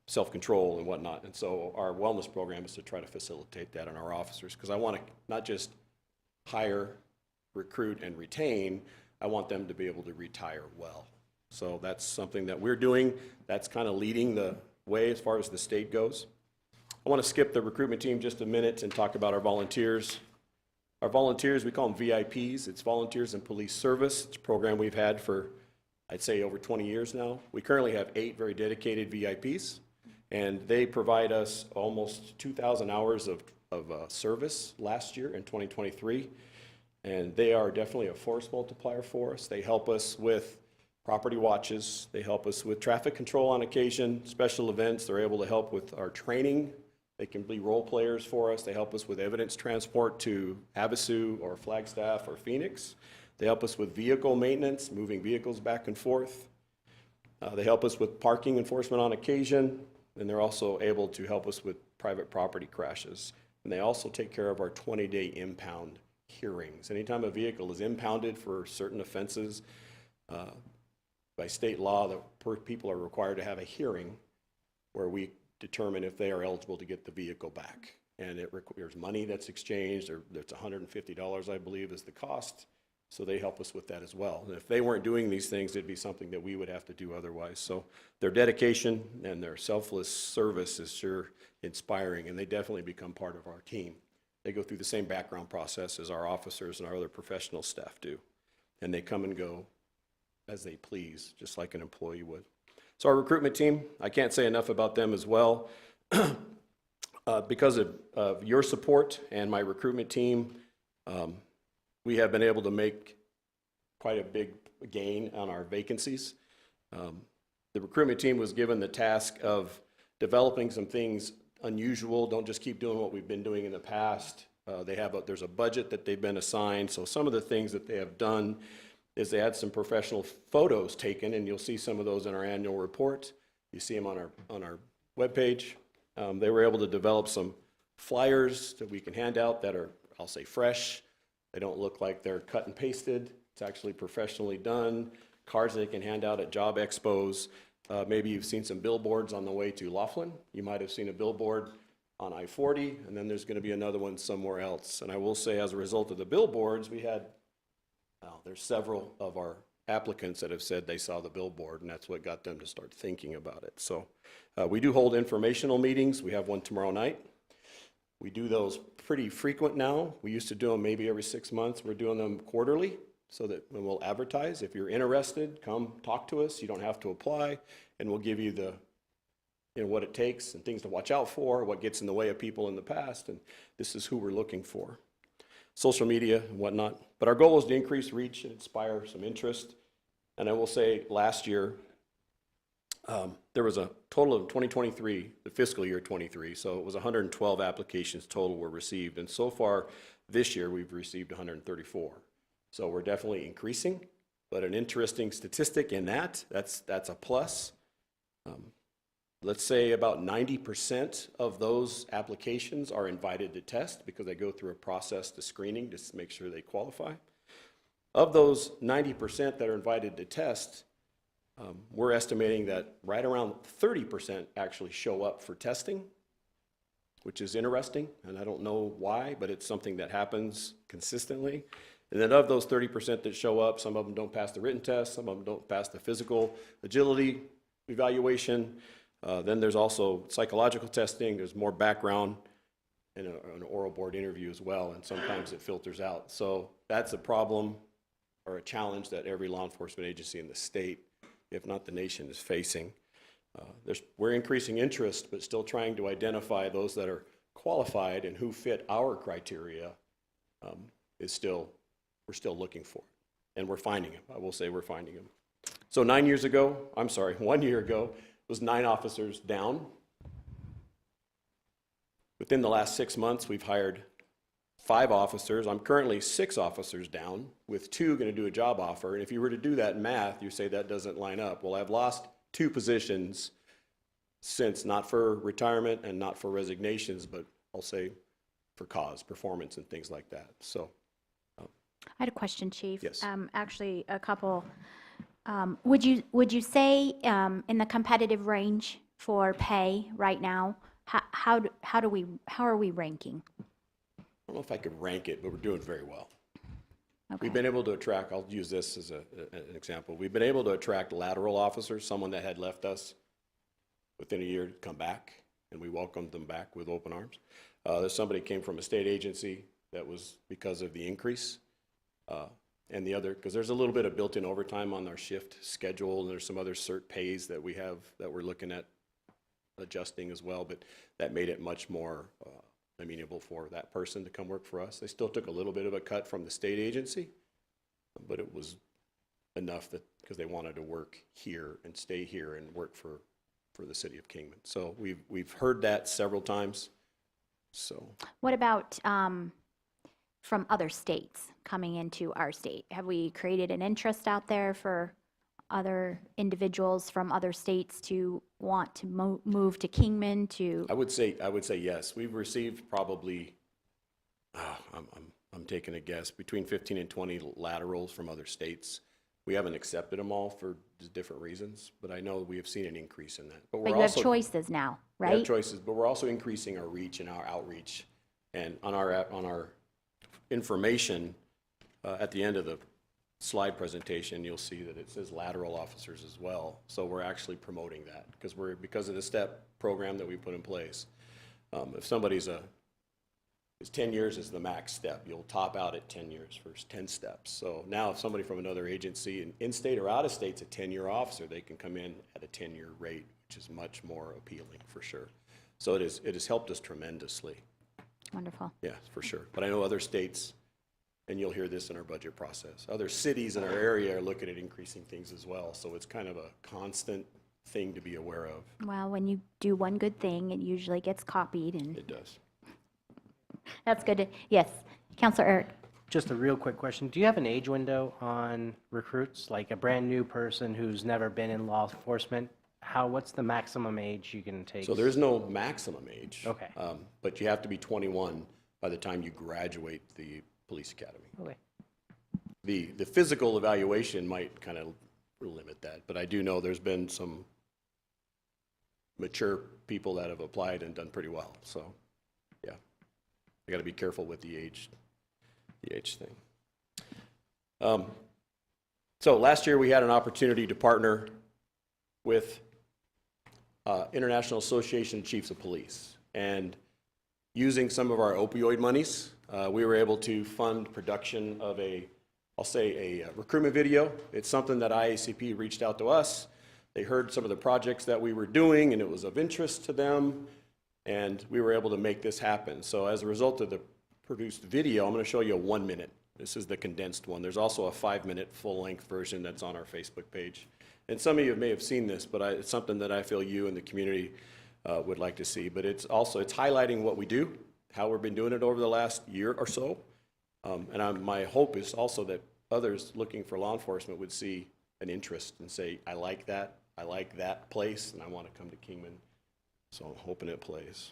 self-control and whatnot. And so our wellness program is to try to facilitate that in our officers, because I want to not just hire recruit and retain, I want them to be able to retire well. So that's something that we're doing. That's kind of leading the way as far as the state goes. I want to skip the recruitment team just a minute and talk about our volunteers. Our volunteers, we call them VIPs. It's Volunteers in Police Service. It's a program we've had for, I'd say, over 20 years now. We currently have 8 very dedicated VIPs, and they provide us almost 2,000 hours of service last year in 2023. And they are definitely a force multiplier for us. They help us with property watches. They help us with traffic control on occasion, special events. They're able to help with our training. They can be role players for us. They help us with evidence transport to Havasu or Flagstaff or Phoenix. They help us with vehicle maintenance, moving vehicles back and forth. They help us with parking enforcement on occasion, and they're also able to help us with private property crashes. And they also take care of our 20-day impound hearings. Anytime a vehicle is impounded for certain offenses, by state law, people are required to have a hearing where we determine if they are eligible to get the vehicle back. And there's money that's exchanged, or there's $150, I believe, is the cost. So they help us with that as well. And if they weren't doing these things, it'd be something that we would have to do otherwise. So their dedication and their selfless service is sure inspiring, and they definitely become part of our team. They go through the same background process as our officers and our other professional staff do. And they come and go as they please, just like an employee would. So our recruitment team, I can't say enough about them as well. Because of your support and my recruitment team, we have been able to make quite a big gain on our vacancies. The recruitment team was given the task of developing some things unusual. Don't just keep doing what we've been doing in the past. There's a budget that they've been assigned. So some of the things that they have done is they had some professional photos taken, and you'll see some of those in our annual report. You see them on our webpage. They were able to develop some flyers that we can hand out that are, I'll say, fresh. They don't look like they're cut and pasted. It's actually professionally done. Cards they can hand out at job expos. Maybe you've seen some billboards on the way to Laughlin. You might have seen a billboard on I-40, and then there's going to be another one somewhere else. And I will say, as a result of the billboards, there's several of our applicants that have said they saw the billboard, and that's what got them to start thinking about it. So we do hold informational meetings. We have one tomorrow night. We do those pretty frequent now. We used to do them maybe every 6 months. We're doing them quarterly so that when we'll advertise. If you're interested, come talk to us. You don't have to apply, and we'll give you what it takes and things to watch out for, what gets in the way of people in the past, and this is who we're looking for. Social media and whatnot. But our goal is to increase reach and inspire some interest. And I will say last year, there was a total of 2023, the fiscal year 23, so it was 112 applications total were received. And so far this year, we've received 134. So we're definitely increasing, but an interesting statistic in that's a plus. Let's say about 90% of those applications are invited to test because they go through a process to screening to make sure they qualify. Of those 90% that are invited to test, we're estimating that right around 30% actually show up for testing, which is interesting, and I don't know why, but it's something that happens consistently. And then of those 30% that show up, some of them don't pass the written test, some of them don't pass the physical agility evaluation. Then there's also psychological testing, there's more background, and an oral board interview as well, and sometimes it filters out. So that's a problem or a challenge that every law enforcement agency in the state, if not the nation, is facing. We're increasing interest, but still trying to identify those that are qualified and who fit our criteria we're still looking for. And we're finding them. I will say we're finding them. So 1 year ago, was 9 officers down. Within the last 6 months, we've hired 5 officers. I'm currently 6 officers down, with 2 going to do a job offer. And if you were to do that math, you say that doesn't line up. Well, I've lost 2 positions since, not for retirement and not for resignations, but I'll say for cause, performance, and things like that. So. I had a question, Chief. Yes. Actually, a couple. Would you say in the competitive range for pay right now, how are we ranking? I don't know if I could rank it, but we're doing very well. Okay. We've been able to attract, I'll use this as an example. We've been able to attract lateral officers, someone that had left us within a year to come back, and we welcomed them back with open arms. There's somebody came from a state agency that was because of the increase. And the other, because there's a little bit of built-in overtime on our shift schedule, and there's some other cert pays that we have that we're looking at adjusting as well, but that made it much more amenable for that person to come work for us. They still took a little bit of a cut from the state agency, but it was enough that, because they wanted to work here and stay here and work for the city of Kingman. So we've heard that several times, so. What about from other states coming into our state? Have we created an interest out there for other individuals from other states to want to move to Kingman to? I would say yes. We've received probably, I'm taking a guess, between 15 and 20 laterals from other states. We haven't accepted them all for different reasons, but I know we have seen an increase in that. But you have choices now, right? We have choices, but we're also increasing our reach and our outreach. And on our app, on our information, at the end of the slide presentation, you'll see that it says lateral officers as well. So we're actually promoting that because of the STEP program that we put in place. If somebody's 10 years is the max step, you'll top out at 10 years for 10 steps. So now if somebody from another agency, in-state or out-of-state's a 10-year officer, they can come in at a 10-year rate, which is much more appealing for sure. So it has helped us tremendously. Wonderful. Yeah, for sure. But I know other states, and you'll hear this in our budget process, other cities in our area are looking at increasing things as well. So it's kind of a constant thing to be aware of. Well, when you do one good thing, it usually gets copied, and It does. that's good. Yes, Councilor Eric. Just a real quick question. Do you have an age window on recruits? Like a brand new person who's never been in law enforcement? What's the maximum age you can take? So there's no maximum age. Okay. But you have to be 21 by the time you graduate the police academy. Okay. The physical evaluation might kind of limit that, but I do know there's been some mature people that have applied and done pretty well. So, yeah, I got to be careful with the age thing. So last year we had an opportunity to partner with International Association of Chiefs of Police, and using some of our opioid monies, we were able to fund production of a recruitment video. It's something that IACP reached out to us. They heard some of the projects that we were doing, and it was of interest to them, and we were able to make this happen. So as a result of the produced video, I'm going to show you a 1 minute. This is the condensed one. There's also a 5-minute full-length version that's on our Facebook page. And some of you may have seen this, but it's something that I feel you and the community would like to see. But it's highlighting what we do, how we've been doing it over the last year or so. My hope is also that others looking for law enforcement would see an interest and say, I like that place, and I want to come to Kingman. So I'm hoping it plays.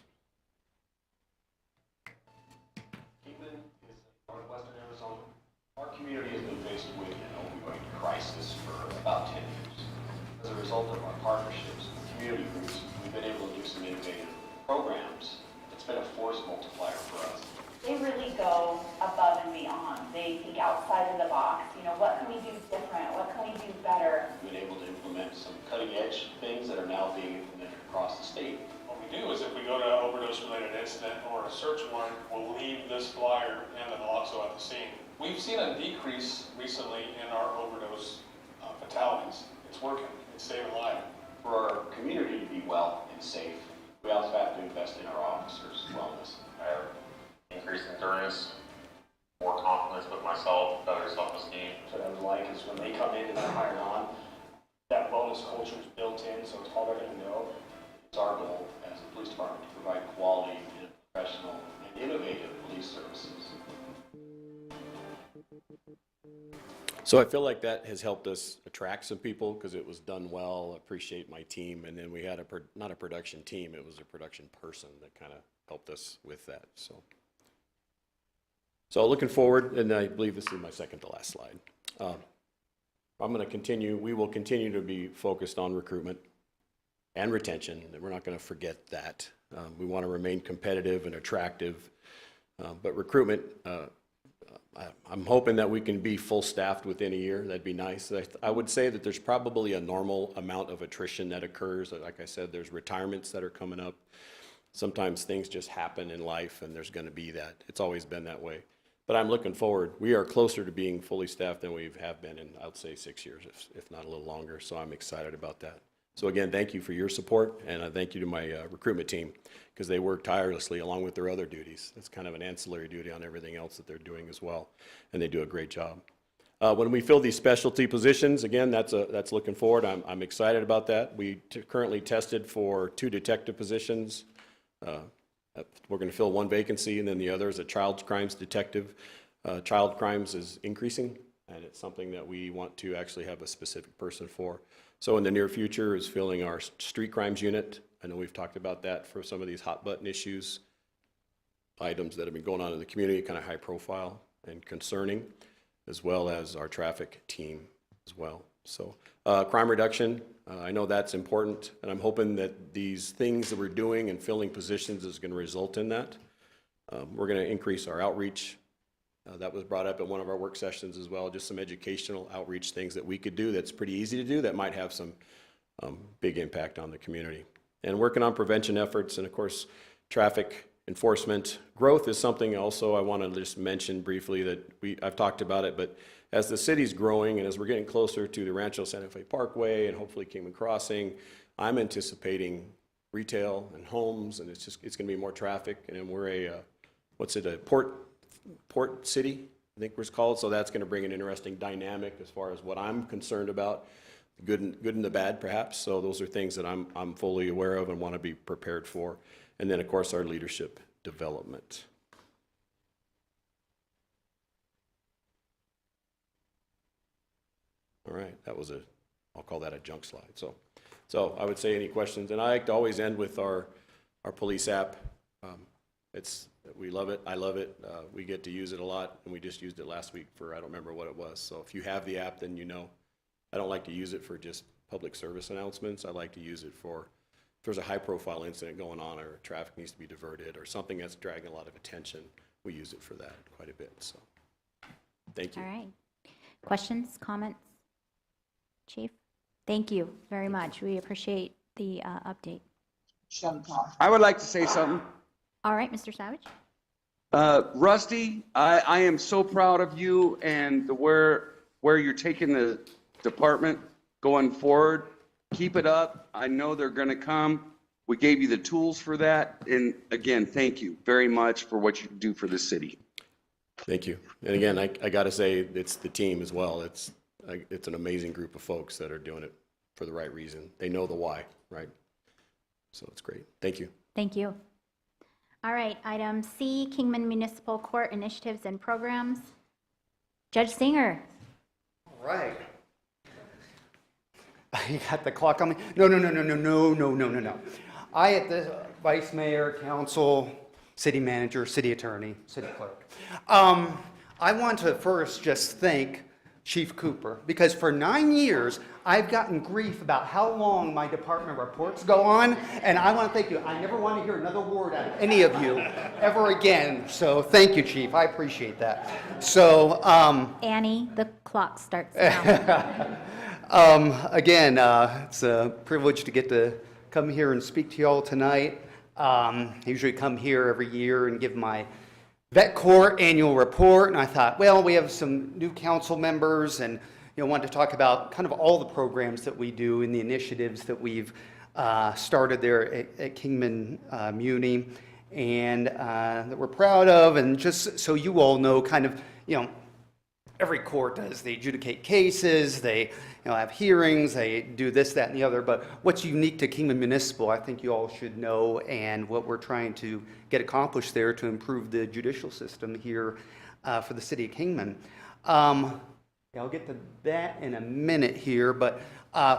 Kingman is northwestern Arizona. Our community has been faced with an opioid crisis for about 10 years. As a result of our partnerships with community groups, we've been able to do some innovative programs. It's been a force multiplier for us. They really go above and beyond. They think outside of the box. You know, what can we do different? What can we do better? We've been able to implement some cutting-edge things that are now being implemented across the state. What we do is if we go to an overdose-related incident or a search warrant, we'll leave this flyer and the naloxone at the scene. We've seen a decrease recently in our overdose fatalities. It's working. It's saving lives. For our community to be well and safe, we also have to invest in our officers' wellness. Increased endurance, more confidence with myself, better self-esteem. What I would like is when they come in and they're hired on, that wellness culture is built in, so it's all they're going to know. It's our goal as a police department to provide quality and professional and innovative police services. So I feel like that has helped us attract some people because it was done well. I appreciate my team. And then we had not a production team, it was a production person that kind of helped us with that. So looking forward, and I believe this is my second to last slide. I'm going to continue, we will continue to be focused on recruitment and retention. We're not going to forget that. We want to remain competitive and attractive, but recruitment, I'm hoping that we can be full-staffed within a year. That'd be nice. I would say that there's probably a normal amount of attrition that occurs. Like I said, there's retirements that are coming up. Sometimes things just happen in life, and there's going to be that. It's always been that way. But I'm looking forward. We are closer to being fully staffed than we have been in, I would say, 6 years, if not a little longer. So I'm excited about that. So again, thank you for your support, and thank you to my recruitment team, because they work tirelessly along with their other duties. It's kind of an ancillary duty on everything else that they're doing as well, and they do a great job. When we fill these specialty positions, again, that's looking forward. I'm excited about that. We currently tested for 2 detective positions. We're going to fill 1 vacancy, and then the other is a child crimes detective. Child crimes is increasing, and it's something that we want to actually have a specific person for. So in the near future is filling our street crimes unit. I know we've talked about that for some of these hot button issues, items that have been going on in the community, kind of high profile and concerning, as well as our traffic team as well. So crime reduction, I know that's important, and I'm hoping that these things that we're doing and filling positions is going to result in that. We're going to increase our outreach. That was brought up at one of our work sessions as well, just some educational outreach things that we could do that's pretty easy to do that might have some big impact on the community. And working on prevention efforts, and of course, traffic enforcement. Growth is something also I want to just mention briefly that I've talked about it, but as the city's growing and as we're getting closer to the Rancho Santa Fe Parkway and hopefully Kingman Crossing, I'm anticipating retail and homes, and it's going to be more traffic. And we're a port city, I think it's called. So that's going to bring an interesting dynamic as far as what I'm concerned about, good and the bad perhaps. So those are things that I'm fully aware of and want to be prepared for. And then of course our leadership development. All right, I'll call that a junk slide. So I would say any questions, and I like to always end with our police app. We love it. I love it. We get to use it a lot, and we just used it last week for I don't remember what it was. So if you have the app, then you know. I don't like to use it for just public service announcements. I like to use it for if there's a high-profile incident going on, or traffic needs to be diverted, or something that's dragging a lot of attention. We use it for that quite a bit. So thank you. All right. Questions, comments? Chief? Thank you very much. We appreciate the update. I would like to say something. All right, Mr. Savage. Rusty, I am so proud of you and where you're taking the department going forward. Keep it up. I know they're going to come. We gave you the tools for that. And again, thank you very much for what you do for the city. Thank you. And again, I got to say, it's the team as well. It's an amazing group of folks that are doing it for the right reason. They know the why, right? So it's great. Thank you. Thank you. All right, item C, Kingman Municipal Court Initiatives and Programs. Judge Singer. All right. You got the clock on me? No. I, at the Vice Mayor, Council, City Manager, City Attorney, City Clerk. I want to first just thank Chief Cooper, because for 9 years, I've gotten grief about how long my department reports go on, and I want to thank you. I never want to hear another word out of any of you ever again, so thank you, Chief. I appreciate that. So, Annie, the clock starts now. Again, it's a privilege to get to come here and speak to you all tonight. I usually come here every year and give my Vet Court annual report, and I thought, well, we have some new council members, and wanted to talk about kind of all the programs that we do and the initiatives that we've started there at Kingman Muni, and that we're proud of, and just so you all know, kind of, every court does. They adjudicate cases, they have hearings, they do this, that, and the other. But what's unique to Kingman Municipal, I think you all should know, and what we're trying to get accomplished there to improve the judicial system here for the city of Kingman. I'll get to that in a minute here, but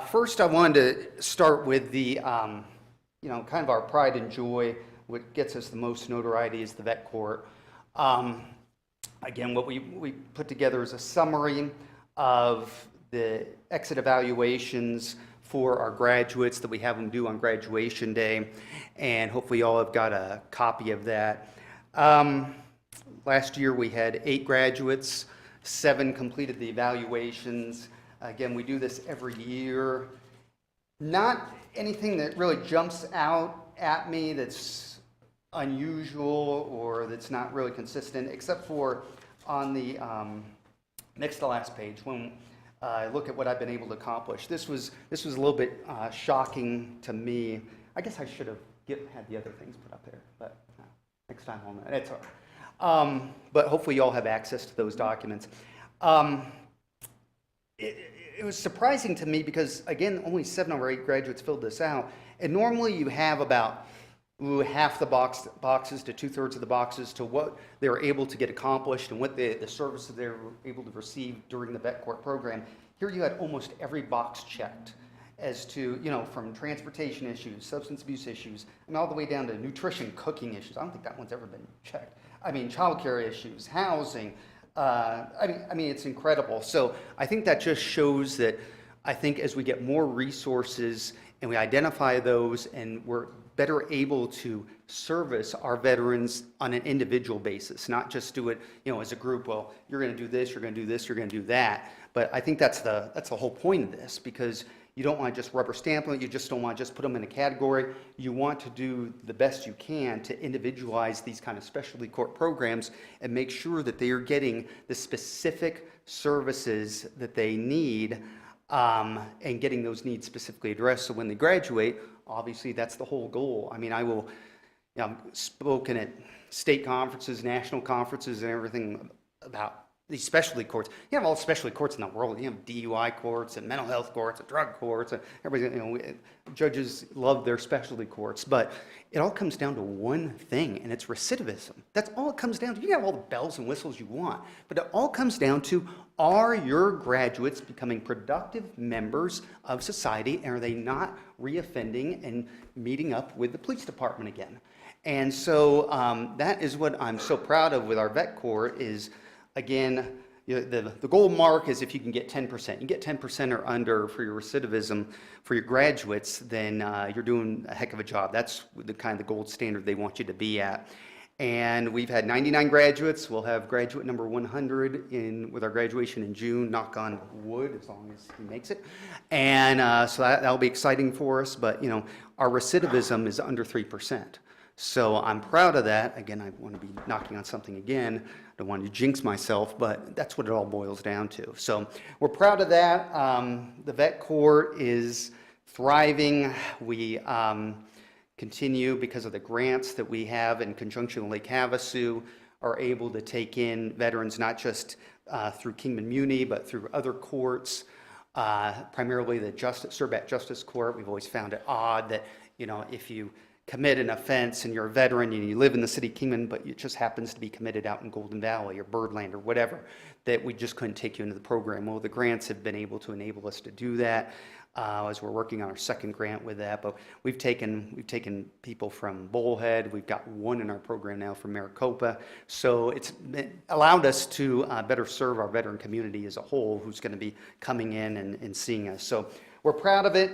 first I wanted to start with the, kind of our pride and joy. What gets us the most notoriety is the Vet Court. Again, what we put together is a summary of the exit evaluations for our graduates that we have them do on graduation day, and hopefully you all have got a copy of that. Last year, we had 8 graduates, 7 completed the evaluations. Again, we do this every year. Not anything that really jumps out at me that's unusual or that's not really consistent, except for on the next to last page, when I look at what I've been able to accomplish. This was a little bit shocking to me. I guess I should have had the other things put up there, but next time on that. It's all right. But hopefully you all have access to those documents. It was surprising to me because, again, only 7 or 8 graduates filled this out. And normally you have about half the boxes to 2/3 of the boxes to what they were able to get accomplished and what the services they were able to receive during the vet court program. Here you had almost every box checked as to, from transportation issues, substance abuse issues, and all the way down to nutrition, cooking issues. I don't think that one's ever been checked. I mean, childcare issues, housing. I mean, it's incredible. So I think that just shows that I think as we get more resources and we identify those and we're better able to service our veterans on an individual basis, not just do it, as a group. Well, you're going to do this, you're going to do this, you're going to do that. But I think that's the whole point of this, because you don't want to just rubber stamp them. You just don't want to just put them in a category. You want to do the best you can to individualize these kind of specialty court programs and make sure that they are getting the specific services that they need, and getting those needs specifically addressed. So when they graduate, obviously that's the whole goal. I mean, I've spoken at state conferences, national conferences, and everything about these specialty courts. You have all the specialty courts in the world. You have DUI courts and mental health courts and drug courts. And everything. Judges love their specialty courts, but it all comes down to one thing, and it's recidivism. That's all it comes down to. You can have all the bells and whistles you want, but it all comes down to, are your graduates becoming productive members of society, and are they not reoffending and meeting up with the police department again? And so that is what I'm so proud of with our vet court is, again, the goal mark is if you can get 10%. You get 10% or under for your recidivism for your graduates, then you're doing a heck of a job. That's the kind of the gold standard they want you to be at. And we've had 99 graduates. We'll have graduate number 100 with our graduation in June, knock on wood, as long as he makes it. And so that'll be exciting for us. But, our recidivism is under 3%. So I'm proud of that. Again, I want to be knocking on something again. I don't want to jinx myself, but that's what it all boils down to. So we're proud of that. The vet court is thriving. We continue, because of the grants that we have in conjunction with Lake Havasu, are able to take in veterans not just through Kingman Muni, but through other courts, primarily the Surbat Justice Court. We've always found it odd that, if you commit an offense and you're a veteran and you live in the city of Kingman, but it just happens to be committed out in Golden Valley or Birdland or whatever, that we just couldn't take you into the program. Well, the grants have been able to enable us to do that as we're working on our second grant with that. But we've taken people from Bullhead. We've got 1 in our program now from Maricopa. So it's allowed us to better serve our veteran community as a whole, who's going to be coming in and seeing us. So we're proud of it.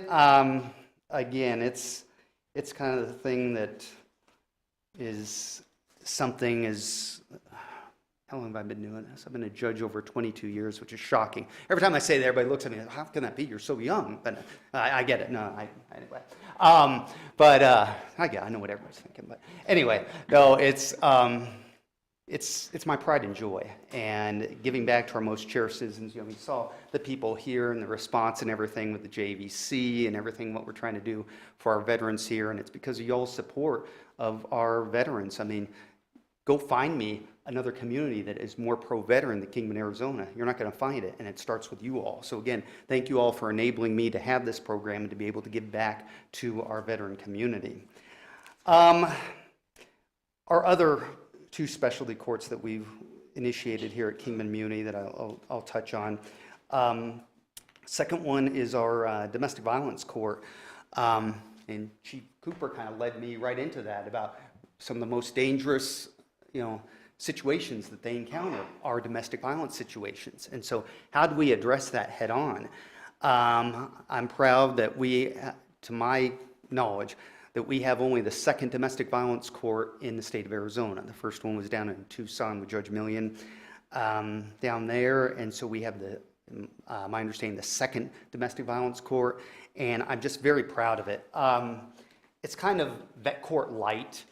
Again, it's kind of the thing that is something is, how long have I been doing this? I've been a judge over 22 years, which is shocking. Every time I say that, everybody looks at me, how can that be? You're so young. But I get it. No, anyway. I know what everybody's thinking. But anyway, no, it's my pride and joy, and giving back to our most cherished citizens. We saw the people here and the response and everything with the JVC and everything, what we're trying to do for our veterans here, and it's because of y'all's support of our veterans. I mean, go find me another community that is more pro-veteran than Kingman, Arizona. You're not going to find it, and it starts with you all. So again, thank you all for enabling me to have this program and to be able to give back to our veteran community. Our other 2 specialty courts that we've initiated here at Kingman Muni that I'll touch on. Second one is our domestic violence court. And Chief Cooper kind of led me right into that about some of the most dangerous, situations that they encounter are domestic violence situations. And so how do we address that head on? I'm proud that we, to my knowledge, that we have only the second domestic violence court in the state of Arizona. The first one was down in Tucson with Judge Millian down there, and so we have my understanding, the second domestic violence court, and I'm just very proud of it. It's kind of vet court light.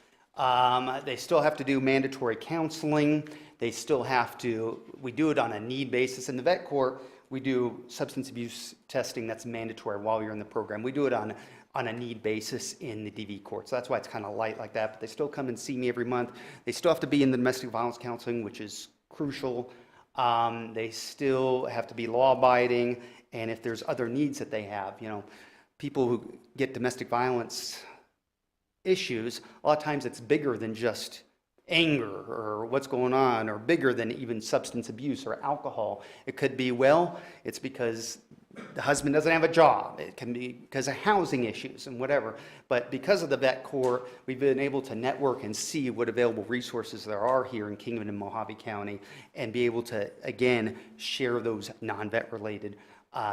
They still have to do mandatory counseling. They still have to, we do it on a need basis. In the vet court, we do substance abuse testing that's mandatory while you're in the program. We do it on a need basis in the DV court. So that's why it's kind of light like that. But they still come and see me every month. They still have to be in the domestic violence counseling, which is crucial. They still have to be law-abiding. And if there's other needs that they have, people who get domestic violence issues, a lot of times it's bigger than just anger or what's going on, or bigger than even substance abuse or alcohol. It could be, it's because the husband doesn't have a job. It can be because of housing issues and whatever. But because of the vet court, we've been able to network and see what available resources there are here in Kingman and Mojave County, and be able to, again, share those non-vet related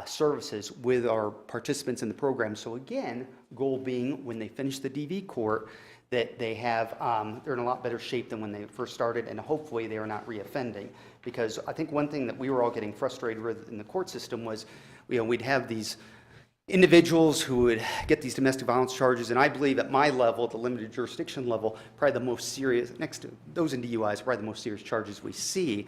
services with our participants in the program. So again, goal being when they finish the DV court, that they have, they're in a lot better shape than when they first started, and hopefully they are not reoffending. Because I think one thing that we were all getting frustrated with in the court system was, we'd have these individuals who would get these domestic violence charges, and I believe at my level, the limited jurisdiction level, probably the most serious, next to those in DUIs, probably the most serious charges we see,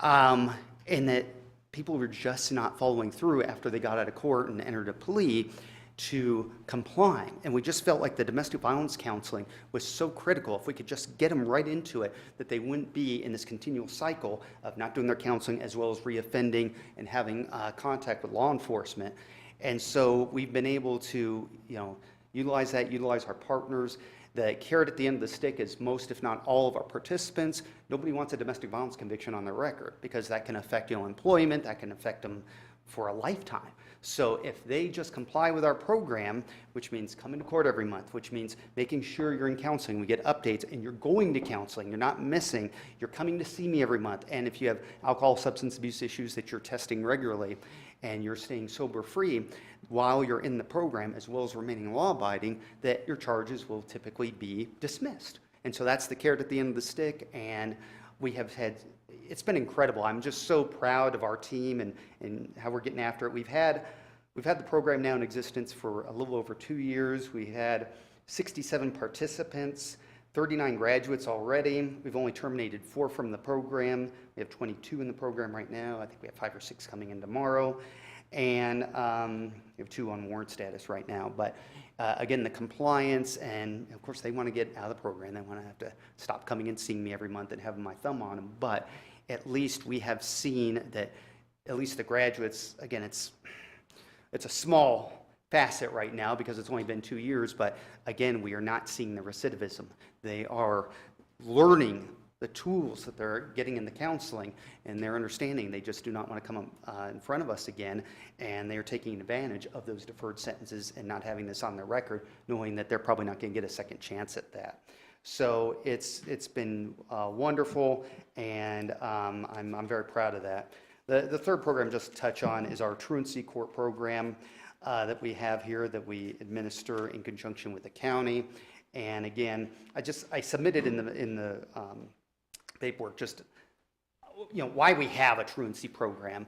and that people were just not following through after they got out of court and entered a plea to complying. And we just felt like the domestic violence counseling was so critical. If we could just get them right into it, that they wouldn't be in this continual cycle of not doing their counseling as well as reoffending and having contact with law enforcement. And so we've been able to, utilize that, utilize our partners. The carrot at the end of the stick is most, if not all, of our participants. Nobody wants a domestic violence conviction on their record, because that can affect employment, that can affect them for a lifetime. So if they just comply with our program, which means coming to court every month, which means making sure you're in counseling, we get updates, and you're going to counseling, you're not missing, you're coming to see me every month, and if you have alcohol, substance abuse issues that you're testing regularly, and you're staying sober-free while you're in the program, as well as remaining law-abiding, that your charges will typically be dismissed. And so that's the carrot at the end of the stick, and we have had, it's been incredible. I'm just so proud of our team and how we're getting after it. We've had the program now in existence for a little over 2 years. We had 67 participants, 39 graduates already. We've only terminated 4 from the program. We have 22 in the program right now. I think we have 5 or 6 coming in tomorrow. And we have 2 on warrant status right now. But again, the compliance, and of course they want to get out of the program. They want to have to stop coming and seeing me every month and having my thumb on them. But at least we have seen that at least the graduates, again, it's a small facet right now because it's only been 2 years, but again, we are not seeing the recidivism. They are learning the tools that they're getting in the counseling, and they're understanding they just do not want to come in front of us again, and they are taking advantage of those deferred sentences and not having this on their record, knowing that they're probably not going to get a second chance at that. So it's been wonderful, and I'm very proud of that. The third program just to touch on is our truancy court program that we have here that we administer in conjunction with the county. And again, I submitted in the paperwork just why we have a truancy program.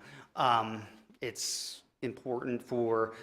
It's important for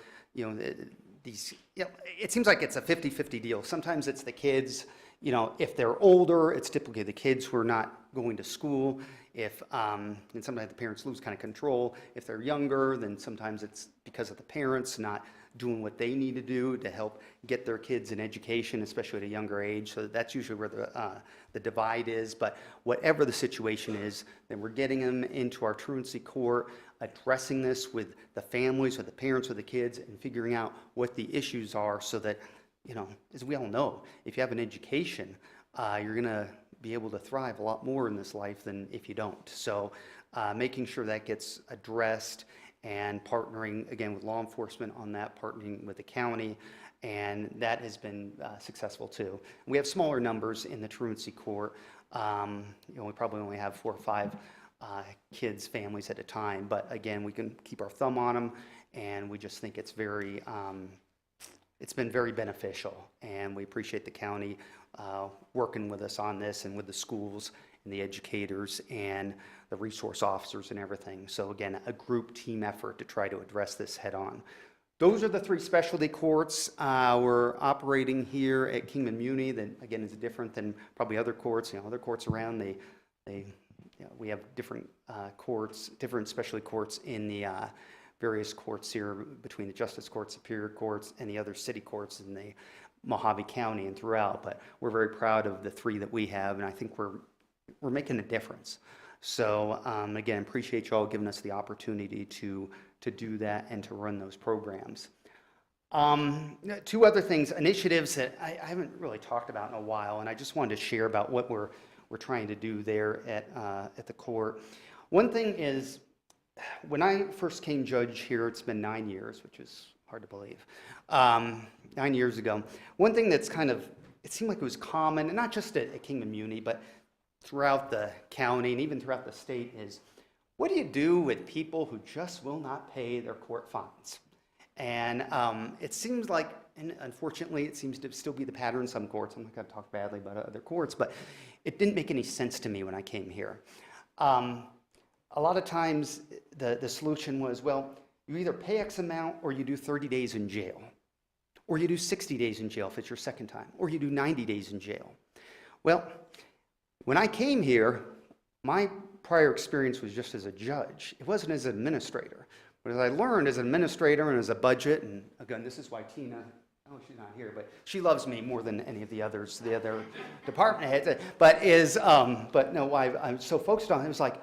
these. It seems like it's a 50-50 deal. Sometimes it's the kids. If they're older, it's typically the kids who are not going to school. And sometimes the parents lose kind of control. If they're younger, then sometimes it's because of the parents not doing what they need to do to help get their kids an education, especially at a younger age. So that's usually where the divide is. But whatever the situation is, then we're getting them into our truancy court, addressing this with the families, with the parents, with the kids, and figuring out what the issues are so that, as we all know, if you have an education, you're going to be able to thrive a lot more in this life than if you don't. So making sure that gets addressed and partnering, again, with law enforcement on that, partnering with the county, and that has been successful too. We have smaller numbers in the truancy court. We probably only have 4 or 5 kids, families at a time, but again, we can keep our thumb on them, and we just think it's very it's been very beneficial, and we appreciate the county working with us on this and with the schools and the educators and the resource officers and everything. So again, a group team effort to try to address this head on. Those are the 3 specialty courts we're operating here at Kingman Muni. That again is different than probably other courts. Other courts around we have different courts, different specialty courts in the various courts here between the Justice Court, Superior Courts, and the other city courts in the Mojave County and throughout. But we're very proud of the 3 that we have, and I think we're making a difference. So again, appreciate you all giving us the opportunity to do that and to run those programs. 2 other things, initiatives that I haven't really talked about in a while, and I just wanted to share about what we're trying to do there at the court. One thing is, when I first came judge here, it's been 9 years, which is hard to believe, 9 years ago. One thing that's it seemed like it was common, and not just at Kingman Muni, but throughout the county and even throughout the state, is what do you do with people who just will not pay their court fines? And it seems like, and unfortunately, it seems to still be the pattern in some courts. I'm not going to talk badly about other courts, but it didn't make any sense to me when I came here. A lot of times, the solution was, well, you either pay X amount or you do 30 days in jail, or you do 60 days in jail if it's your second time, or you do 90 days in jail. Well, when I came here, my prior experience was just as a judge. It wasn't as an administrator. But as I learned as an administrator and as a budget, and again, this is why Tina, oh, she's not here, but she loves me more than any of the others, the other department heads. But no, why I'm so focused on it was like,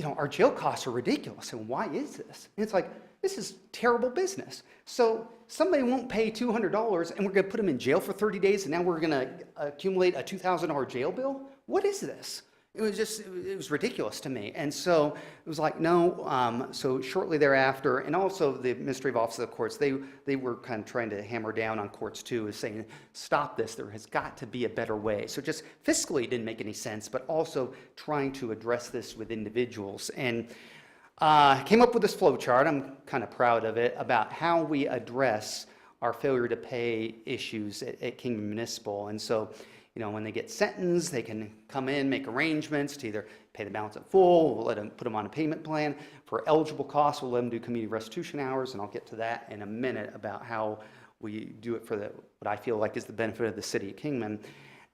our jail costs are ridiculous, and why is this? And it's like, this is terrible business. So somebody won't pay $200, and we're going to put them in jail for 30 days, and now we're going to accumulate a $2,000 jail bill? What is this? It was ridiculous to me. And so it was like, no. So shortly thereafter, and also the Administrative Office of the Courts, they were kind of trying to hammer down on courts too, is saying, stop this. There has got to be a better way. So just fiscally it didn't make any sense, but also trying to address this with individuals. And came up with this flow chart. I'm kind of proud of it, about how we address our failure to pay issues at Kingman Municipal. And so, when they get sentenced, they can come in, make arrangements to either pay the balance in full, we'll let them put them on a payment plan. For eligible costs, we'll let them do community restitution hours, and I'll get to that in a minute about how we do it for what I feel like is the benefit of the city of Kingman.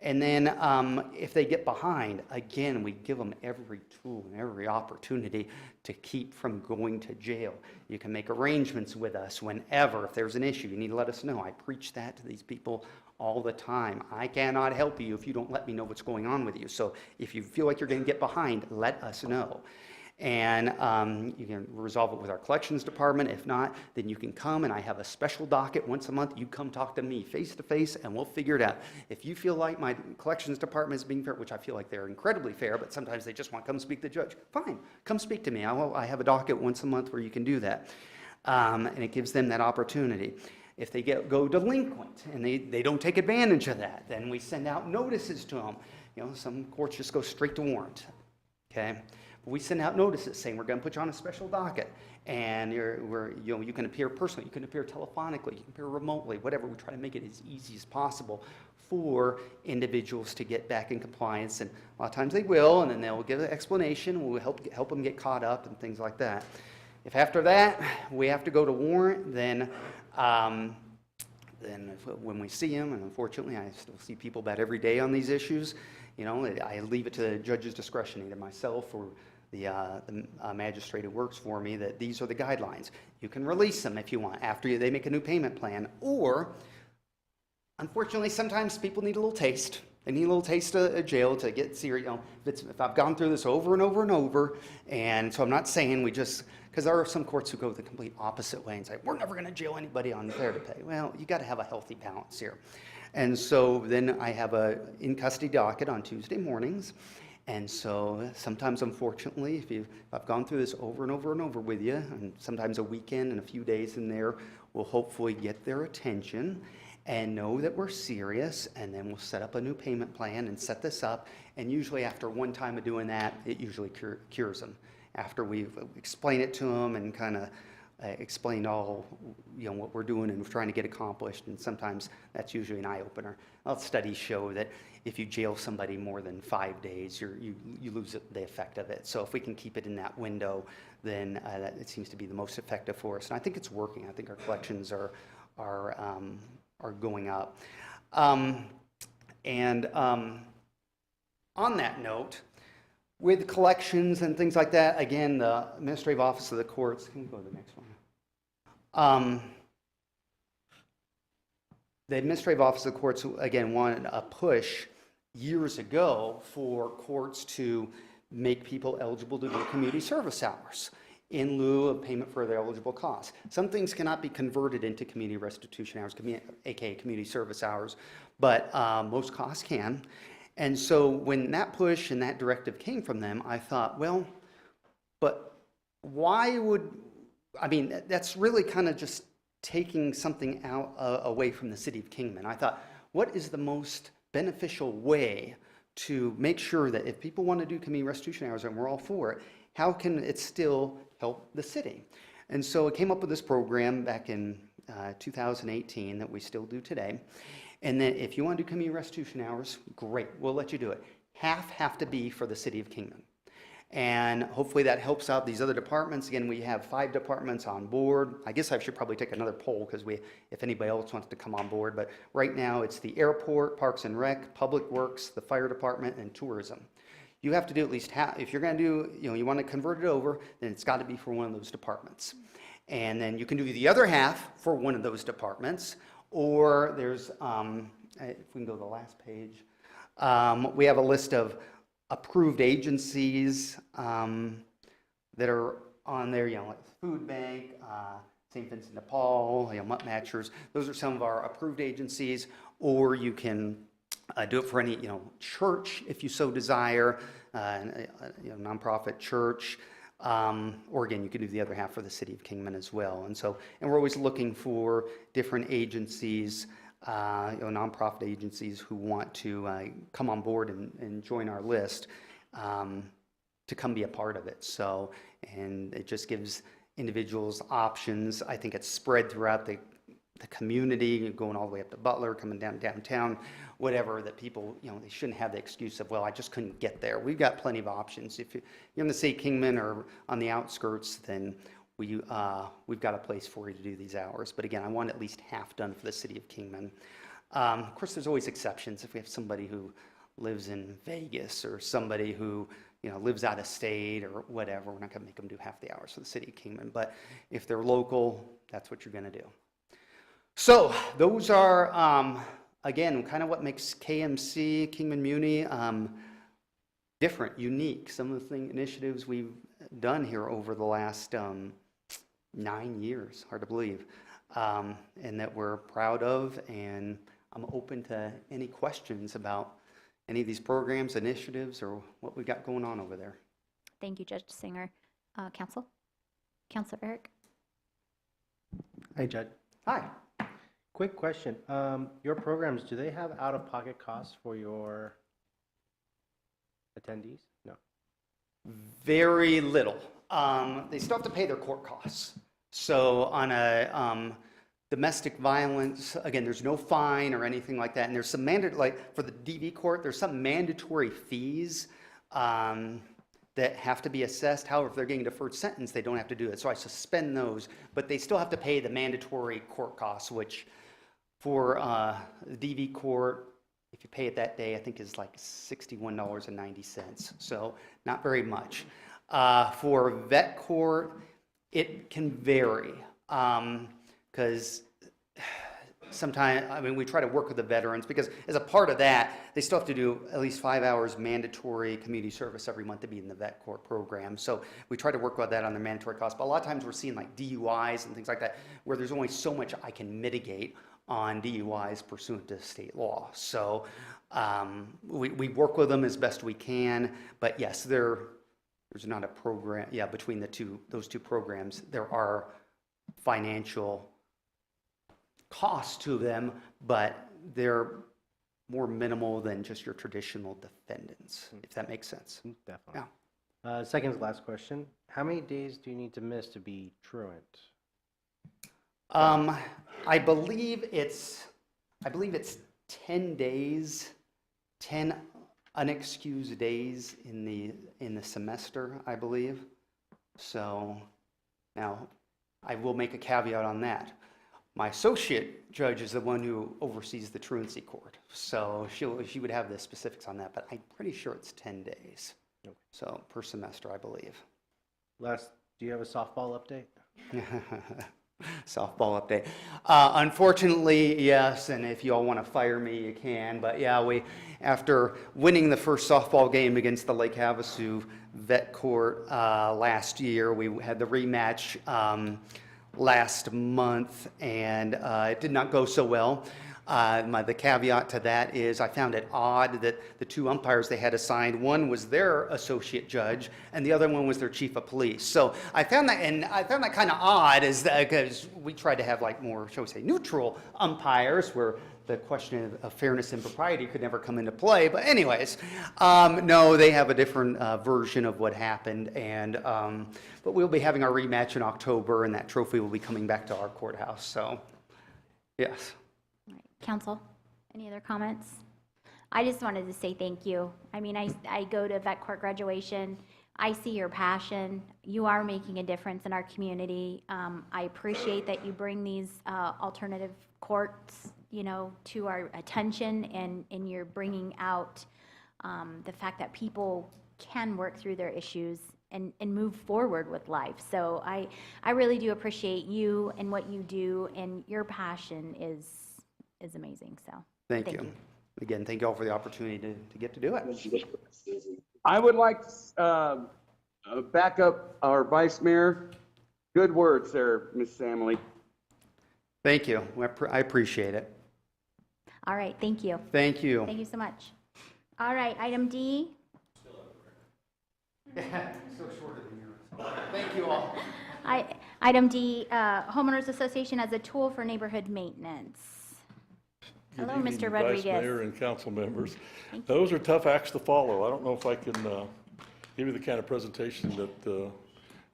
And then if they get behind, again, we give them every tool and every opportunity to keep from going to jail. You can make arrangements with us whenever. If there's an issue, you need to let us know. I preach that to these people all the time. I cannot help you if you don't let me know what's going on with you. So if you feel like you're going to get behind, let us know. And you can resolve it with our collections department. If not, then you can come, and I have a special docket once a month. You come talk to me face to face, and we'll figure it out. If you feel like my collections department is being fair, which I feel like they're incredibly fair, but sometimes they just want to come speak to the judge, fine, come speak to me. I have a docket once a month where you can do that. And it gives them that opportunity. If they go delinquent and they don't take advantage of that, then we send out notices to them. Some courts just go straight to warrant. Okay, but we send out notices saying we're going to put you on a special docket, and you can appear personally, you can appear telephonically, you can appear remotely, whatever. We try to make it as easy as possible for individuals to get back in compliance, and a lot of times they will, and then they'll give an explanation. We'll help them get caught up and things like that. If after that we have to go to warrant, then when we see them, and unfortunately I still see people about every day on these issues, I leave it to the judge's discretion, either myself or the magistrate who works for me, that these are the guidelines. You can release them if you want after they make a new payment plan, or unfortunately sometimes people need a little taste. They need a little taste of jail to get serious. If I've gone through this over and over and over, and so I'm not saying because there are some courts who go the complete opposite way and say, we're never going to jail anybody on fair to pay. Well, you got to have a healthy balance here. And so then I have a in-custody docket on Tuesday mornings. And so sometimes, unfortunately, if I've gone through this over and over and over with you, and sometimes a weekend and a few days in there, we'll hopefully get their attention and know that we're serious, and then we'll set up a new payment plan and set this up. And usually after one time of doing that, it usually cures them. After we explain it to them and kind of explained all, what we're doing and we're trying to get accomplished, and sometimes that's usually an eye-opener. Well, studies show that if you jail somebody more than 5 days, you lose the effect of it. So if we can keep it in that window, then it seems to be the most effective for us. And I think it's working. I think our collections are going up. On that note, with collections and things like that, again, the Administrative Office of the Courts, can we go to the next one? The Administrative Office of the Courts, again, wanted a push years ago for courts to make people eligible to do community service hours in lieu of payment for their eligible costs. Some things cannot be converted into community restitution hours, aka community service hours, but most costs can. And so when that push and that directive came from them, I thought, well, but why would, that's really kind of just taking something out away from the city of Kingman. I thought, what is the most beneficial way to make sure that if people want to do community restitution hours and we're all for it, how can it still help the city? And so I came up with this program back in 2018 that we still do today. And then if you want to do community restitution hours, great, we'll let you do it. Half have to be for the city of Kingman. And hopefully that helps out these other departments. Again, we have 5 departments on board. I guess I should probably take another poll because if anybody else wants to come on board. But right now it's the airport, Parks and Rec, Public Works, the fire department, and tourism. You have to do at least half. If you're going to do, you want to convert it over, then it's got to be for one of those departments. And then you can do the other half for one of those departments. Or there's, if we can go to the last page, we have a list of approved agencies that are on there, like the Food Bank, St. Vincent de Paul, Mutt Matchers. Those are some of our approved agencies. Or you can do it for any, church if you so desire, nonprofit church. Or again, you could do the other half for the city of Kingman as well. And we're always looking for different agencies, nonprofit agencies who want to come on board and join our list to come be a part of it. So, and it just gives individuals options. I think it's spread throughout the community, going all the way up to Butler, coming down downtown, whatever, that people, they shouldn't have the excuse of, well, I just couldn't get there. We've got plenty of options. If you're in the city of Kingman or on the outskirts, then we've got a place for you to do these hours. But again, I want at least half done for the city of Kingman. Of course, there's always exceptions. If we have somebody who lives in Vegas or somebody who lives out of state or whatever, we're not going to make them do half the hours for the city of Kingman. But if they're local, that's what you're going to do. So those are, again, kind of what makes KMC, Kingman Muni, different, unique. Some of the initiatives we've done here over the last 9 years, hard to believe, and that we're proud of. And I'm open to any questions about any of these programs, initiatives, or what we've got going on over there. Thank you, Judge Singer. Counsel? Counselor Eric? Hi, Judge. Hi. Quick question. Your programs, do they have out-of-pocket costs for your attendees? No. Very little. They still have to pay their court costs. So on a domestic violence, again, there's no fine or anything like that. And there's some for the DV court, there's some mandatory fees that have to be assessed. However, if they're getting a deferred sentence, they don't have to do it. So I suspend those, but they still have to pay the mandatory court costs, which for the DV court, if you pay it that day, I think is like $61.90. So not very much. For vet court, it can vary because sometimes, we try to work with the veterans because as a part of that, they still have to do at least 5 hours mandatory community service every month to be in the vet court program. So we try to work with that on their mandatory costs. But a lot of times we're seeing like DUIs and things like that where there's only so much I can mitigate on DUIs pursuant to state law. So we work with them as best we can. But yes, there's not a program. Yeah, between those two programs, there are financial costs to them, but they're more minimal than just your traditional defendants, if that makes sense. Definitely. Yeah. Second to last question. How many days do you need to miss to be truant? I believe it's 10 days, 10 unexcused days in the semester, I believe. So now I will make a caveat on that. My associate judge is the one who oversees the truancy court, so she would have the specifics on that, but I'm pretty sure it's 10 days. So per semester, I believe. Les, do you have a softball update? Softball update. Unfortunately, yes, and if you all want to fire me, you can. But yeah, after winning the first softball game against the Lake Havasu Vet Court last year, we had the rematch last month, and it did not go so well. The caveat to that is I found it odd that the two umpires they had assigned, one was their associate judge and the other one was their chief of police. So I found that kind of odd because we tried to have like more, shall we say, neutral umpires where the question of fairness and propriety could never come into play. But anyways, no, they have a different version of what happened. But we'll be having our rematch in October, and that trophy will be coming back to our courthouse. So, yes. Council, any other comments? I just wanted to say thank you. I mean, I go to vet court graduation. I see your passion. You are making a difference in our community. I appreciate that you bring these alternative courts, to our attention, and you're bringing out the fact that people can work through their issues and move forward with life. So I really do appreciate you and what you do, and your passion is amazing. So Thank you. Again, thank you all for the opportunity to get to do it. I would like to back up our Vice Mayor. Good words there, Ms. Samley. Thank you. I appreciate it. All right, thank you. Thank you. Thank you so much. All right, item D. So short of the mirror. Thank you all. Item D, Homeowners Association as a tool for neighborhood maintenance. Good Hello, evening, Mr. Rodriguez. Vice Mayor and council members. Those are tough acts to follow. I don't know if I can give you the kind of presentation that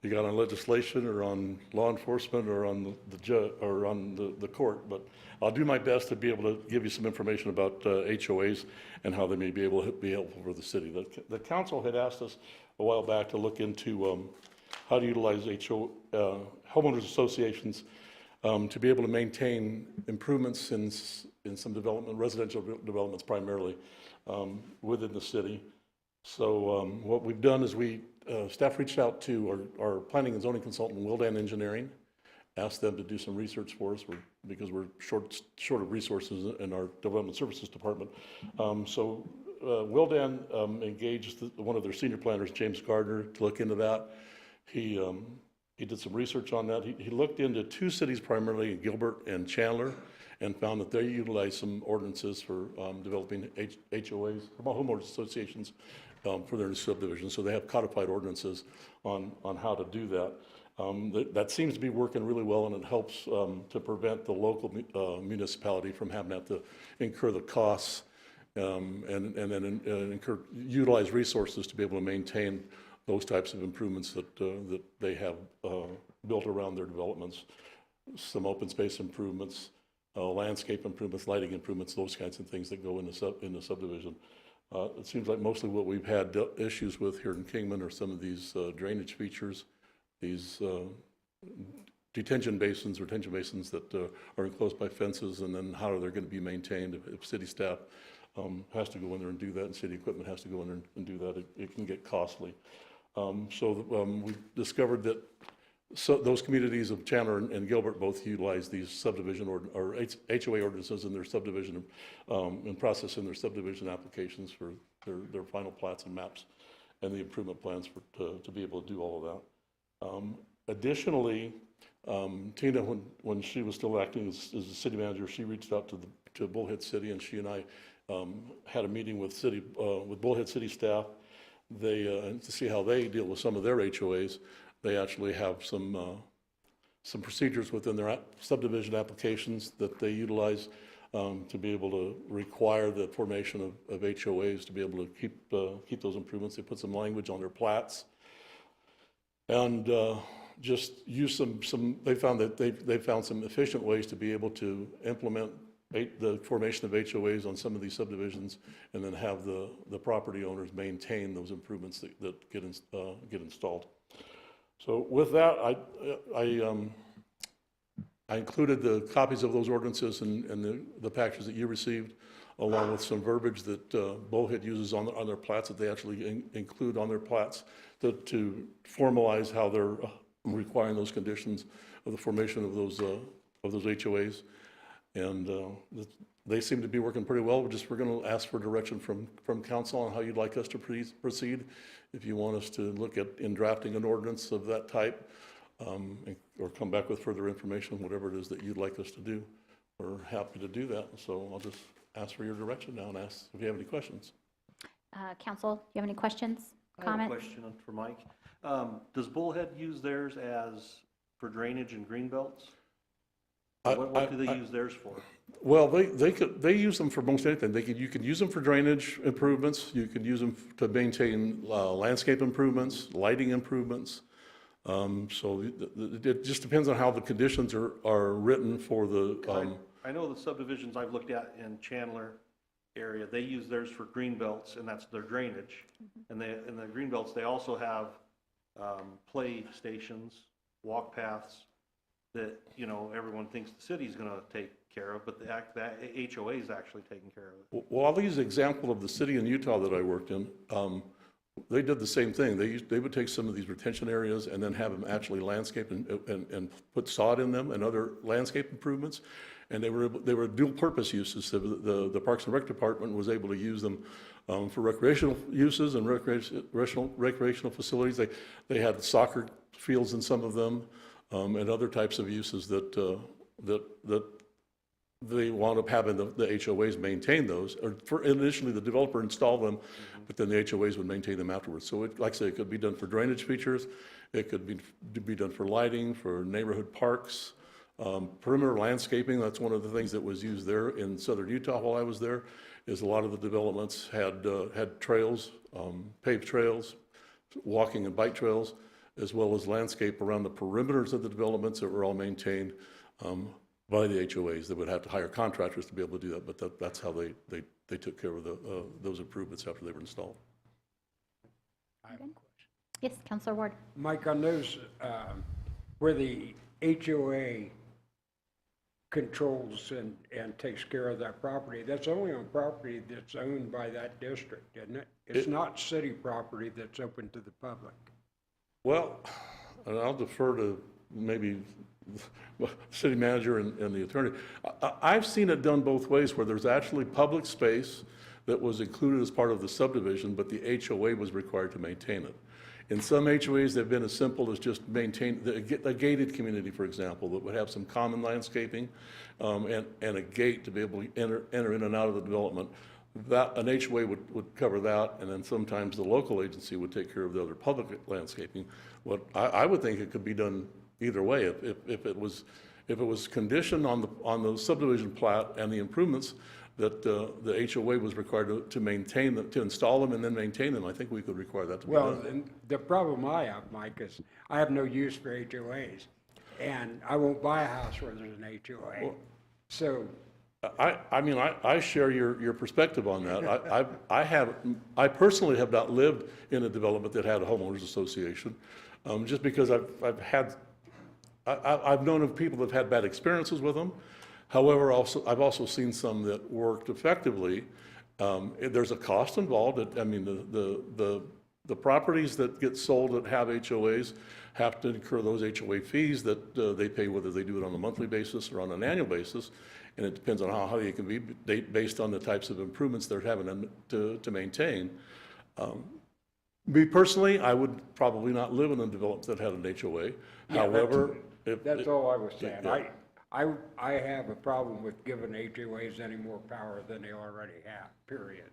you got on legislation or on law enforcement or on the judge or on the court, but I'll do my best to be able to give you some information about HOAs and how they may be able to be helpful for the city. The council had asked us a while back to look into how to utilize homeowners associations to be able to maintain improvements in some development, residential developments primarily, within the city. So what we've done is staff reached out to our planning and zoning consultant, Wildan Engineering, asked them to do some research for us because we're short of resources in our development services department. So Wildan engaged one of their senior planners, James Gardner, to look into that. He did some research on that. He looked into two cities primarily, Gilbert and Chandler, and found that they utilize some ordinances for developing HOAs, homeowners associations, for their subdivisions. So they have codified ordinances on how to do that. That seems to be working really well, and it helps to prevent the local municipality from having to incur the costs and then utilize resources to be able to maintain those types of improvements that they have built around their developments. Some open space improvements, landscape improvements, lighting improvements, those kinds of things that go in the subdivision. It seems like mostly what we've had issues with here in Kingman are some of these drainage features, these retention basins that are enclosed by fences, and then how they're going to be maintained. If city staff has to go in there and do that, and city equipment has to go in there and do that, it can get costly. We discovered that those communities of Chandler and Gilbert both utilize these subdivision or HOA ordinances in their subdivision and process in their subdivision applications for their final plats and maps and the improvement plans to be able to do all of that. Additionally, Tina, when she was still acting as the city manager, she reached out to Bullhead City, and she and I had a meeting with Bullhead City staff. To see how they deal with some of their HOAs. They actually have some procedures within their subdivision applications that they utilize to be able to require the formation of HOAs to be able to keep those improvements. They put some language on their plats. And just use they found that they found some efficient ways to be able to implement the formation of HOAs on some of these subdivisions, and then have the property owners maintain those improvements that get installed. So with that, I included the copies of those ordinances and the packages that you received, along with some verbiage that Bullhead uses on their plats, that they actually include on their plats to formalize how they're requiring those conditions of the formation of those HOAs. And they seem to be working pretty well. We're going to ask for direction from council on how you'd like us to proceed. If you want us to look at in drafting an ordinance of that type, or come back with further information, whatever it is that you'd like us to do, we're happy to do that. So I'll just ask for your direction now and ask if you have any questions. Council, do you have any questions, comments? I have a question for Mike. Does Bullhead use theirs for drainage and green belts? What do they use theirs for? Well, they use them for most anything. You can use them for drainage improvements. You can use them to maintain landscape improvements, lighting improvements. So it just depends on how the conditions are written for the. I know the subdivisions I've looked at in Chandler area, they use theirs for green belts, and that's their drainage. And in the green belts, they also have play stations, walk paths that, everyone thinks the city's going to take care of, but the HOA is actually taking care of it. Well, I'll use an example of the city in Utah that I worked in. They did the same thing. They would take some of these retention areas and then have them actually landscape and put sod in them and other landscape improvements. And they were dual purpose uses. So the Parks and Rec Department was able to use them for recreational uses and recreational facilities. They had soccer fields in some of them, and other types of uses that they wound up having the HOAs maintain those. Initially, the developer installed them, but then the HOAs would maintain them afterwards. So like I say, it could be done for drainage features. It could be done for lighting, for neighborhood parks, perimeter landscaping. That's one of the things that was used there in southern Utah while I was there, is a lot of the developments had trails, paved trails, walking and bike trails, as well as landscape around the perimeters of the developments that were all maintained by the HOAs. That would have to hire contractors to be able to do that, but that's how they took care of those improvements after they were installed. Yes, Councilor Ward. Mike, on those, where the HOA controls and takes care of that property, that's only on property that's owned by that district, isn't it? It's not city property that's open to the public. Well, and I'll defer to maybe the city manager and the attorney. I've seen it done both ways, where there's actually public space that was included as part of the subdivision, but the HOA was required to maintain it. In some HOAs, they've been as simple as just maintain a gated community, for example, that would have some common landscaping and a gate to be able to enter in and out of the development. That an HOA would cover that, and then sometimes the local agency would take care of the other public landscaping. What I would think it could be done either way. If it was conditioned on the subdivision plat and the improvements that the HOA was required to maintain them, to install them and then maintain them, I think we could require that to be done. Well, and the problem I have, Mike, is I have no use for HOAs, and I won't buy a house where there's an HOA. Well, So I share your perspective on that. I personally have not lived in a development that had a homeowners association, just because I've known of people that have had bad experiences with them. However, I've also seen some that worked effectively. There's a cost involved. The properties that get sold that have HOAs have to incur those HOA fees that they pay, whether they do it on a monthly basis or on an annual basis. And it depends on how they can be based on the types of improvements they're having to maintain. Me personally, I would probably not live in a development that had an HOA. Yeah, However, that's all I was saying. Yeah. I have a problem with giving HOAs any more power than they already have, period.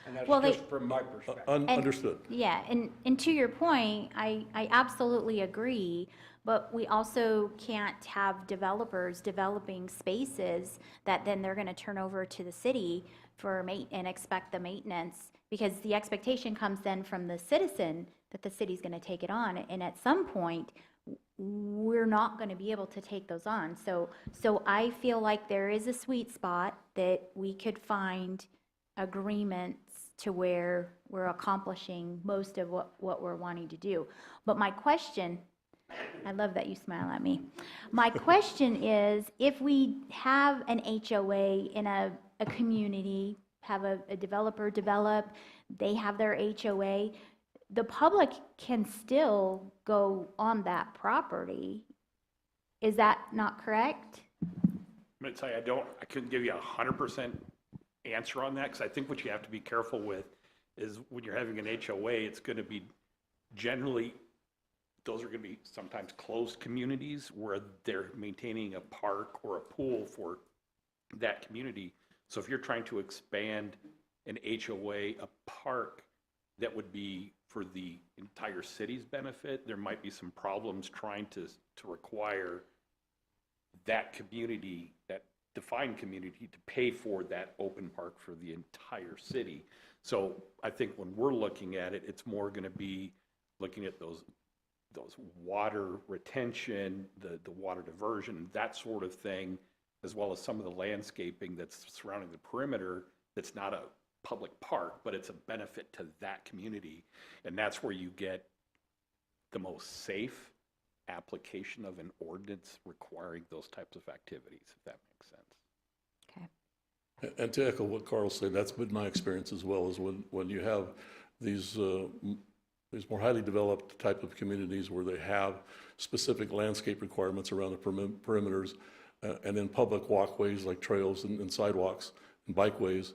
And that's just from my perspective. Understood. Yeah, and to your point, I absolutely agree, but we also can't have developers developing spaces that then they're going to turn over to the city and expect the maintenance, because the expectation comes then from the citizen that the city's going to take it on. And at some point, we're not going to be able to take those on. So I feel like there is a sweet spot that we could find agreements to where we're accomplishing most of what we're wanting to do. But my question, I love that you smile at me. My question is, if we have an HOA in a community, have a developer develop, they have their HOA, the public can still go on that property. Is that not correct? I'm going to tell you, I couldn't give you 100% answer on that, because I think what you have to be careful with is when you're having an HOA, it's going to be generally, those are going to be sometimes closed communities where they're maintaining a park or a pool for that community. So if you're trying to expand an HOA, a park that would be for the entire city's benefit, there might be some problems trying to require that community, that defined community, to pay for that open park for the entire city. So I think when we're looking at it, it's more going to be looking at those water retention, the water diversion, that sort of thing, as well as some of the landscaping that's surrounding the perimeter that's not a public park, but it's a benefit to that community. And that's where you get the most safe application of an ordinance requiring those types of activities, if that makes sense. Okay. And to echo what Carl said, that's been my experience as well, is when you have these more highly developed type of communities where they have specific landscape requirements around the perimeters, and then public walkways like trails and sidewalks and bikeways,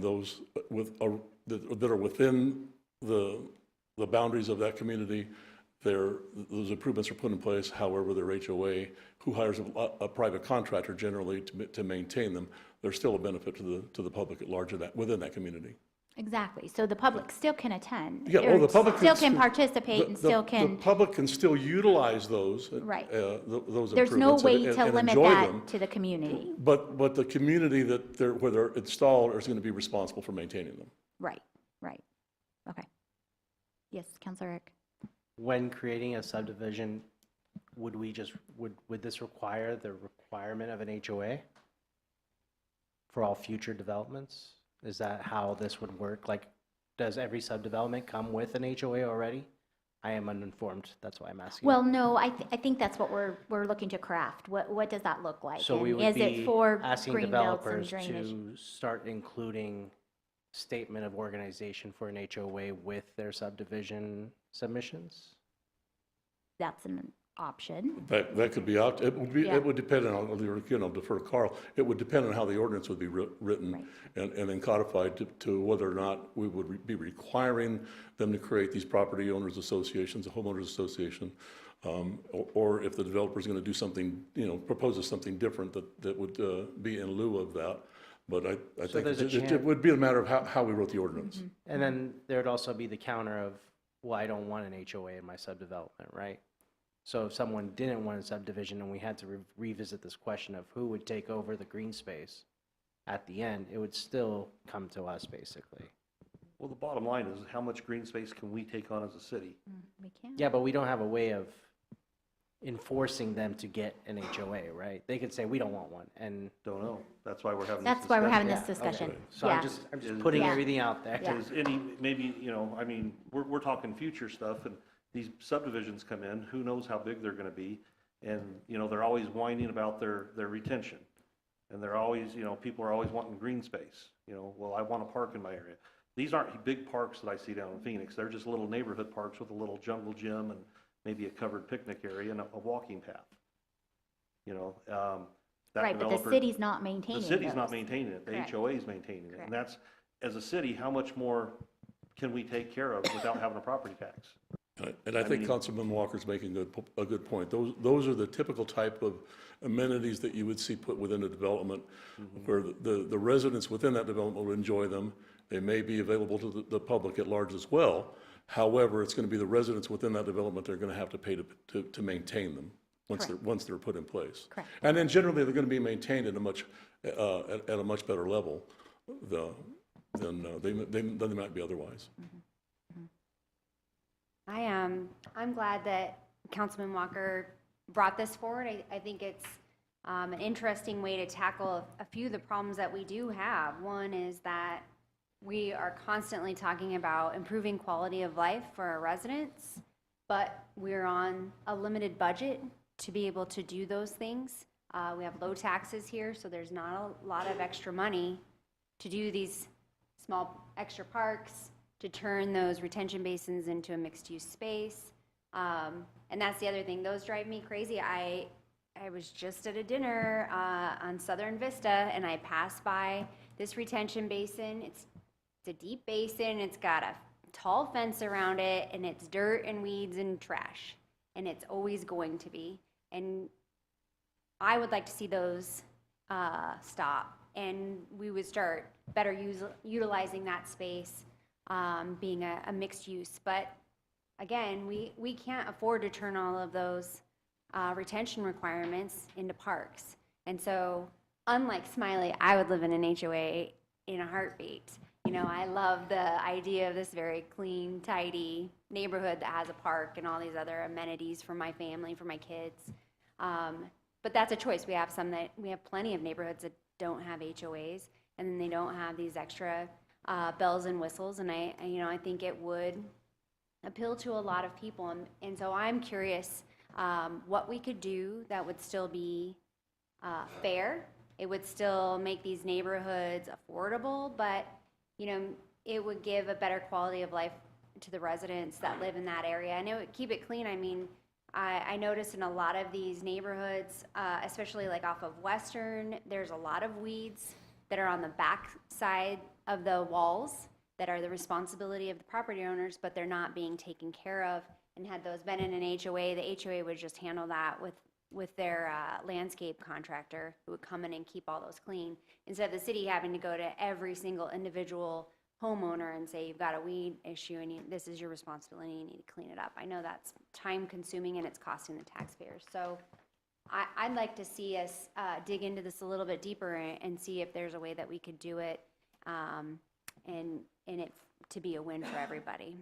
those that are within the boundaries of that community, those improvements are put in place. However, their HOA, who hires a private contractor generally to maintain them, there's still a benefit to the public at large within that community. Exactly. So the public still can attend. Yeah, or the public still can participate and still The can. public can still utilize those. Right. Those There's no improvements way and to limit enjoy that them. to the community. But the community where they're installed is going to be responsible for maintaining them. Right. Right. Okay. Yes, Councilor Rick. When creating a subdivision, would this require the requirement of an HOA for all future developments? Is that how this would work? Like, does every subdevelopment come with an HOA already? I am uninformed, that's why I'm asking. Well, no, I think that's what we're looking to craft. What does that look like? So we And would is it be for asking green belts and developers drainage? to start including statement of organization for an HOA with their subdivision submissions? That's an option. That could be out. It would depend on, again, I'll defer to Carl. It would depend on how the ordinance would be written and then codified to whether or not we would be requiring them to create these property owners associations, a homeowners association, or if the developer is going to do something, proposes something different that would be in lieu of that. But I think it would be a matter of how we wrote the ordinance. Mm-hmm. And then there'd also be the counter of, well, I don't want an HOA in my subdevelopment, right? So if someone didn't want a subdivision and we had to revisit this question of who would take over the green space, at the end, it would still come to us, basically. Well, the bottom line is, how much green space can we take on as a city? We can. Yeah, but we don't have a way of enforcing them to get an HOA, right? They could say, we don't want one, and... Don't know. That's why we're having That's why we're having this discussion. Okay. So Yeah. I'm just putting everything out there. Yeah. Is maybe, we're talking future stuff, and these subdivisions come in, who knows how big they're gonna be, and, they're always whining about their retention. And they're always, people are always wanting green space, well, I want a park in my area. These aren't big parks that I see down in Phoenix, they're just little neighborhood parks with a little jungle gym and maybe a covered picnic area and a walking path. That Right, but the developer- city's not maintaining The city's not those. maintaining it, the Correct. HOA is maintaining it. Correct. And that's, as a city, how much more can we take care of without having a property tax? And I think Councilman Walker's making a good point. Those are the typical type of amenities that you would see put within a development, where the residents within that development will enjoy them. They may be available to the public at large as well. However, it's going to be the residents within that development that are going to have to pay to maintain them once they're put in place. Correct. And then generally, they're going to be maintained at a much better level than they might be otherwise. I'm glad that Councilman Walker brought this forward. I think it's an interesting way to tackle a few of the problems that we do have. One is that we are constantly talking about improving quality of life for our residents, but we're on a limited budget to be able to do those things. We have low taxes here, so there's not a lot of extra money to do these small extra parks, to turn those retention basins into a mixed-use space. And that's the other thing. Those drive me crazy. I was just at a dinner on Southern Vista, and I passed by this retention basin. It's a deep basin. It's got a tall fence around it, and it's dirt and weeds and trash, and it's always going to be. And I would like to see those stop, and we would start better utilizing that space, being a mixed use. But again, we can't afford to turn all of those retention requirements into parks. And so, unlike Smiley, I would live in an HOA in a heartbeat. You know, I love the idea of this very clean, tidy neighborhood that has a park and all these other amenities for my family, for my kids. But that's a choice. We have plenty of neighborhoods that don't have HOAs, and then they don't have these extra bells and whistles. And I think it would appeal to a lot of people. And so I'm curious what we could do that would still be fair. It would still make these neighborhoods affordable, but it would give a better quality of life to the residents that live in that area. And it would keep it clean. I mean, I noticed in a lot of these neighborhoods, especially like off of Western, there's a lot of weeds that are on the back side of the walls that are the responsibility of the property owners, but they're not being taken care of. And had those been in an HOA, the HOA would just handle that with their landscape contractor, who would come in and keep all those clean, instead of the city having to go to every single individual homeowner and say, you've got a weed issue and this is your responsibility, you need to clean it up. I know that's time consuming and it's costing the taxpayers. So I'd like to see us dig into this a little bit deeper and see if there's a way that we could do it and it to be a win for everybody.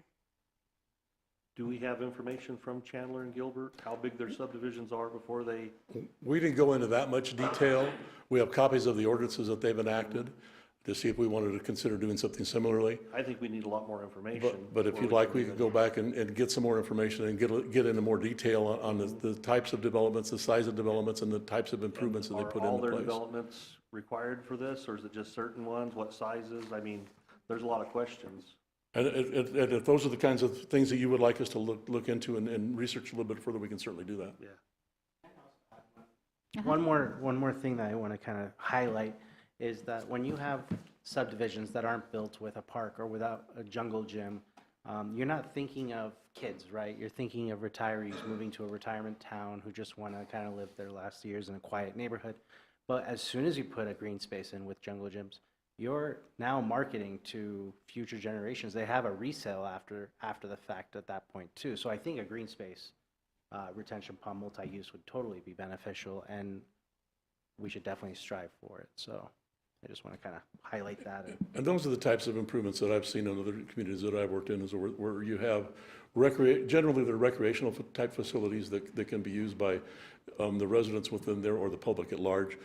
Do we have information from Chandler and Gilbert, how big their subdivisions are before they? We didn't go into that much detail. We have copies of the ordinances that they've enacted to see if we wanted to consider doing something similarly. I think we need a lot more information. But if you'd like, we could go back and get some more information and get into more detail on the types of developments, the size of developments, and the types of improvements that they put Are all into their place. developments required for this, or is it just certain ones? What sizes? I mean, there's a lot of questions. And if those are the kinds of things that you would like us to look into and research a little bit further, we can certainly do that. Yeah. One more thing that I want to kind of highlight is that when you have subdivisions that aren't built with a park or without a jungle gym, you're not thinking of kids, right? You're thinking of retirees moving to a retirement town who just want to kind of live their last years in a quiet neighborhood. But as soon as you put a green space in with jungle gyms, you're now marketing to future generations. They have a resale after the fact at that point too. So I think a green space retention pond multi-use would totally be beneficial, and we should definitely strive for it. So I just want to kind of highlight that. And those are the types of improvements that I've seen in other communities that I've worked in, is where you have generally they're recreational type facilities that can be used by the residents within there or the public at large.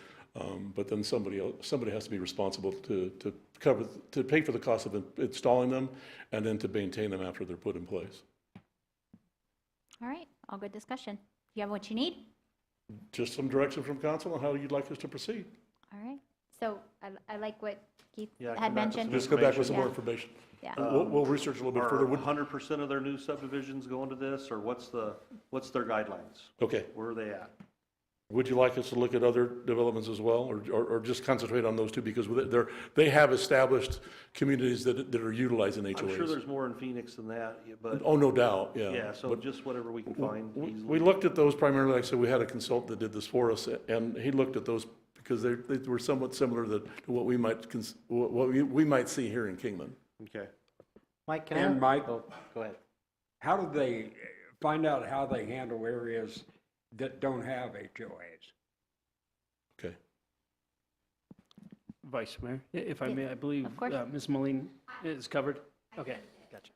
But then somebody has to be responsible to pay for the cost of installing them and then to maintain them after they're put in place. All right, all good discussion. You have what you need? Just some direction from council on how you'd like us to proceed. All right, so I like what Keith Yeah, had mentioned. Just go back with some more Yeah. information. Yeah. We'll research a little bit further. Are 100% of their new subdivisions going to this, or what's their guidelines? Okay. Where are they at? Would you like us to look at other developments as well, or just concentrate on those two, because they have established communities that are utilizing HOAs? I'm sure there's more in Phoenix than that, but. Oh, no doubt, yeah. Yeah, so But just whatever we can find easily. we looked at those primarily. Like I said, we had a consultant that did this for us, and he looked at those because they were somewhat similar to what we might see here in Kingman. Okay. Mike, Mike, go ahead. How do they find out how they handle areas that don't have HOAs? Okay. Vice Mayor, if I may, I believe Of course. Ms. Moline is covered. Okay, gotcha.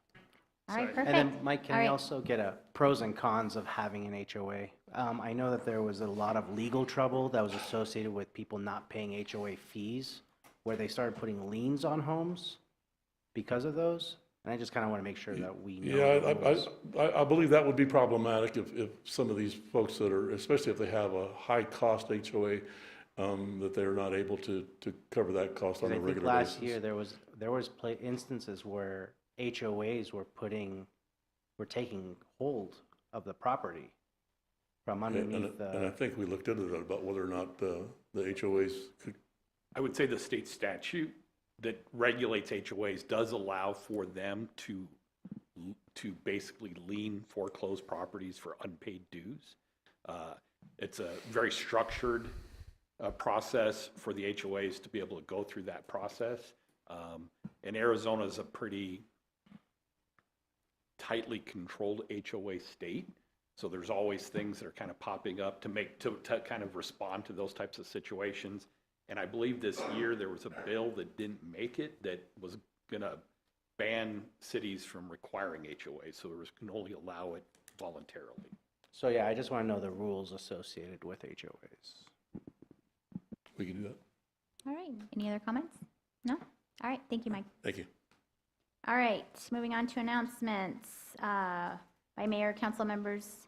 All right, Sorry. perfect. And then, Mike, can All we right. also get a pros and cons of having an HOA? I know that there was a lot of legal trouble that was associated with people not paying HOA fees, where they started putting liens on homes because of those. And I just kind of want to make sure that we know Yeah, the rules. I believe that would be problematic if some of these folks that are, especially if they have a high-cost HOA, that they're not able to cover that cost on Because a I think regular basis. last year, there was instances where HOAs were taking hold of the property from underneath And I the, think we looked into that about whether or not the HOAs could. I would say the state statute that regulates HOAs does allow for them to basically lien foreclosed properties for unpaid dues. It's a very structured process for the HOAs to be able to go through that process. And Arizona is a pretty tightly controlled HOA state. So there's always things that are kind of popping up to kind of respond to those types of situations. And I believe this year there was a bill that didn't make it that was going to ban cities from requiring HOAs. So it can only allow it voluntarily. so yeah, I just want to know the rules associated with HOAs. We can do that. All right. Any other comments? No? All right. Thank you, Mike. Thank you. All right. Moving on to announcements by mayor, council members,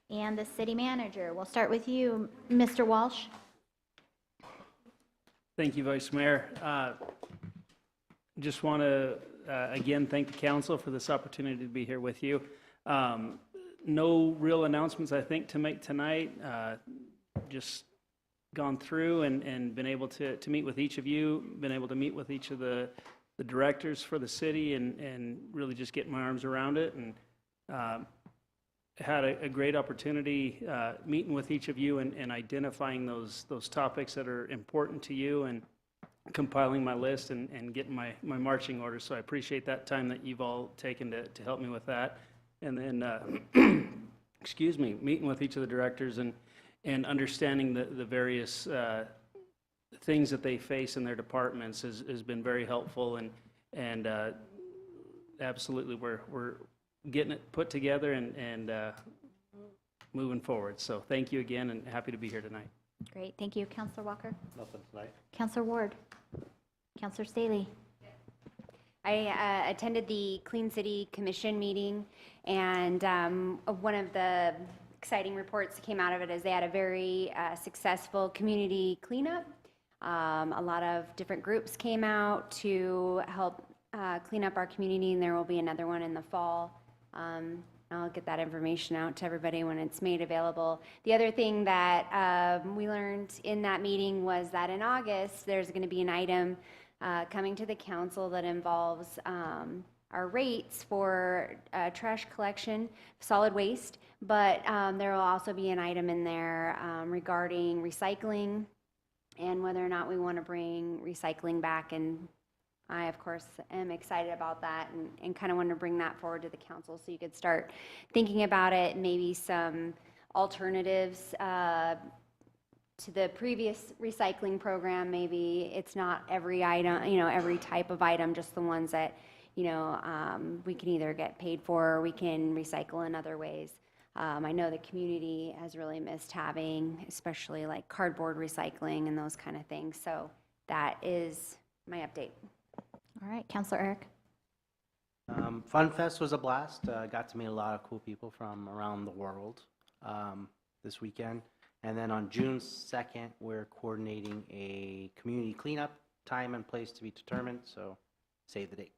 and the city manager. We'll start with you, Mr. Walsh. Thank you, Vice Mayor. Just want to, again, thank the council for this opportunity to be here with you. No real announcements, I think, to make tonight. Just gone through and been able to meet with each of you, been able to meet with each of the directors for the city and really just get my arms around it. And had a great opportunity meeting with each of you and identifying those topics that are important to you and compiling my list and getting my marching orders. So I appreciate that time that you've all taken to help me with that. And then, excuse me, meeting with each of the directors and understanding the various things that they face in their departments has been very helpful. And absolutely, we're getting it put together and moving forward. So thank you again, and happy to be here tonight. Great. Thank you. Councilor Walker. Nothing tonight. Councilor Ward. Councilor Staley. I attended the Clean City Commission meeting, and one of the exciting reports that came out of it is they had a very successful community cleanup. A lot of different groups came out to help clean up our community, and there will be another one in the fall. I'll get that information out to everybody when it's made available. The other thing that we learned in that meeting was that in August, there's going to be an item coming to the council that involves our rates for trash collection, solid waste, but there will also be an item in there regarding recycling and whether or not we want to bring recycling back. And I, of course, am excited about that and kind of want to bring that forward to the council so you could start thinking about it, maybe some alternatives to the previous recycling program. Maybe it's not every item, every type of item, just the ones that, we can either get paid for or we can recycle in other ways. I know the community has really missed having, especially like cardboard recycling and those kind of things. So that is my update. All right. Councilor Eric. Fun Fest was a blast. Got to meet a lot of cool people from around the world this weekend. And then on June 2nd, we're coordinating a community cleanup, time and place to be determined, so save the date.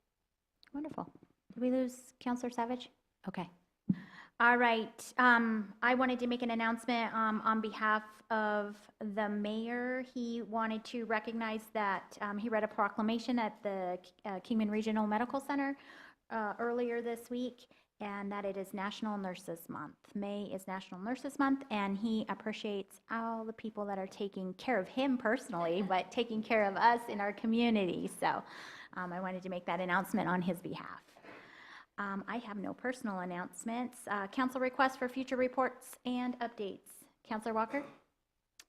Wonderful. Did we lose Councilor Savage? Okay. All right. I wanted to make an announcement on behalf of the mayor. He wanted to recognize that he read a proclamation at the Kingman Regional Medical Center earlier this week, and that it is National Nurses Month. May is National Nurses Month, and he appreciates all the people that are taking care of him personally, but taking care of us in our community. So I wanted to make that announcement on his behalf. I have no personal announcements. Council requests for future reports and updates. Councilor Walker?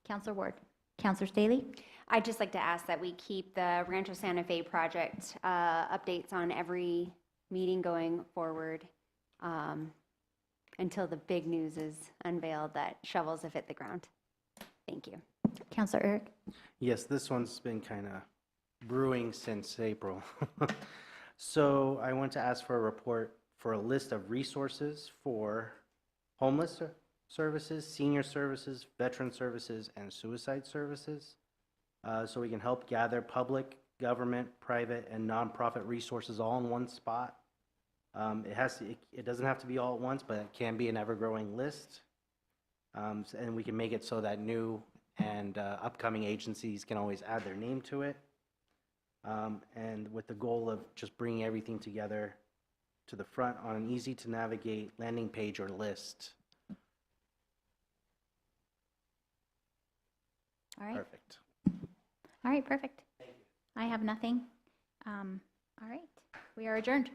Councilor Ward? Councilor Staley? I'd just like to ask that we keep the Rancho Santa Fe project updates on every meeting going forward until the big news is unveiled that shovels have hit the ground. Thank you. Counselor Eric? Yes, this one's been kind of brewing since April. So I want to ask for a report for a list of resources for homeless services, senior services, veteran services, and suicide services. So we can help gather public, government, private, and nonprofit resources all in one spot. It doesn't have to be all at once, but it can be an ever-growing list. And we can make it so that new and upcoming agencies can always add their name to it. And with the goal of just bringing everything together to the front on an easy-to-navigate landing page or list. All right. Perfect. All right, perfect. I have nothing. All right, we are adjourned.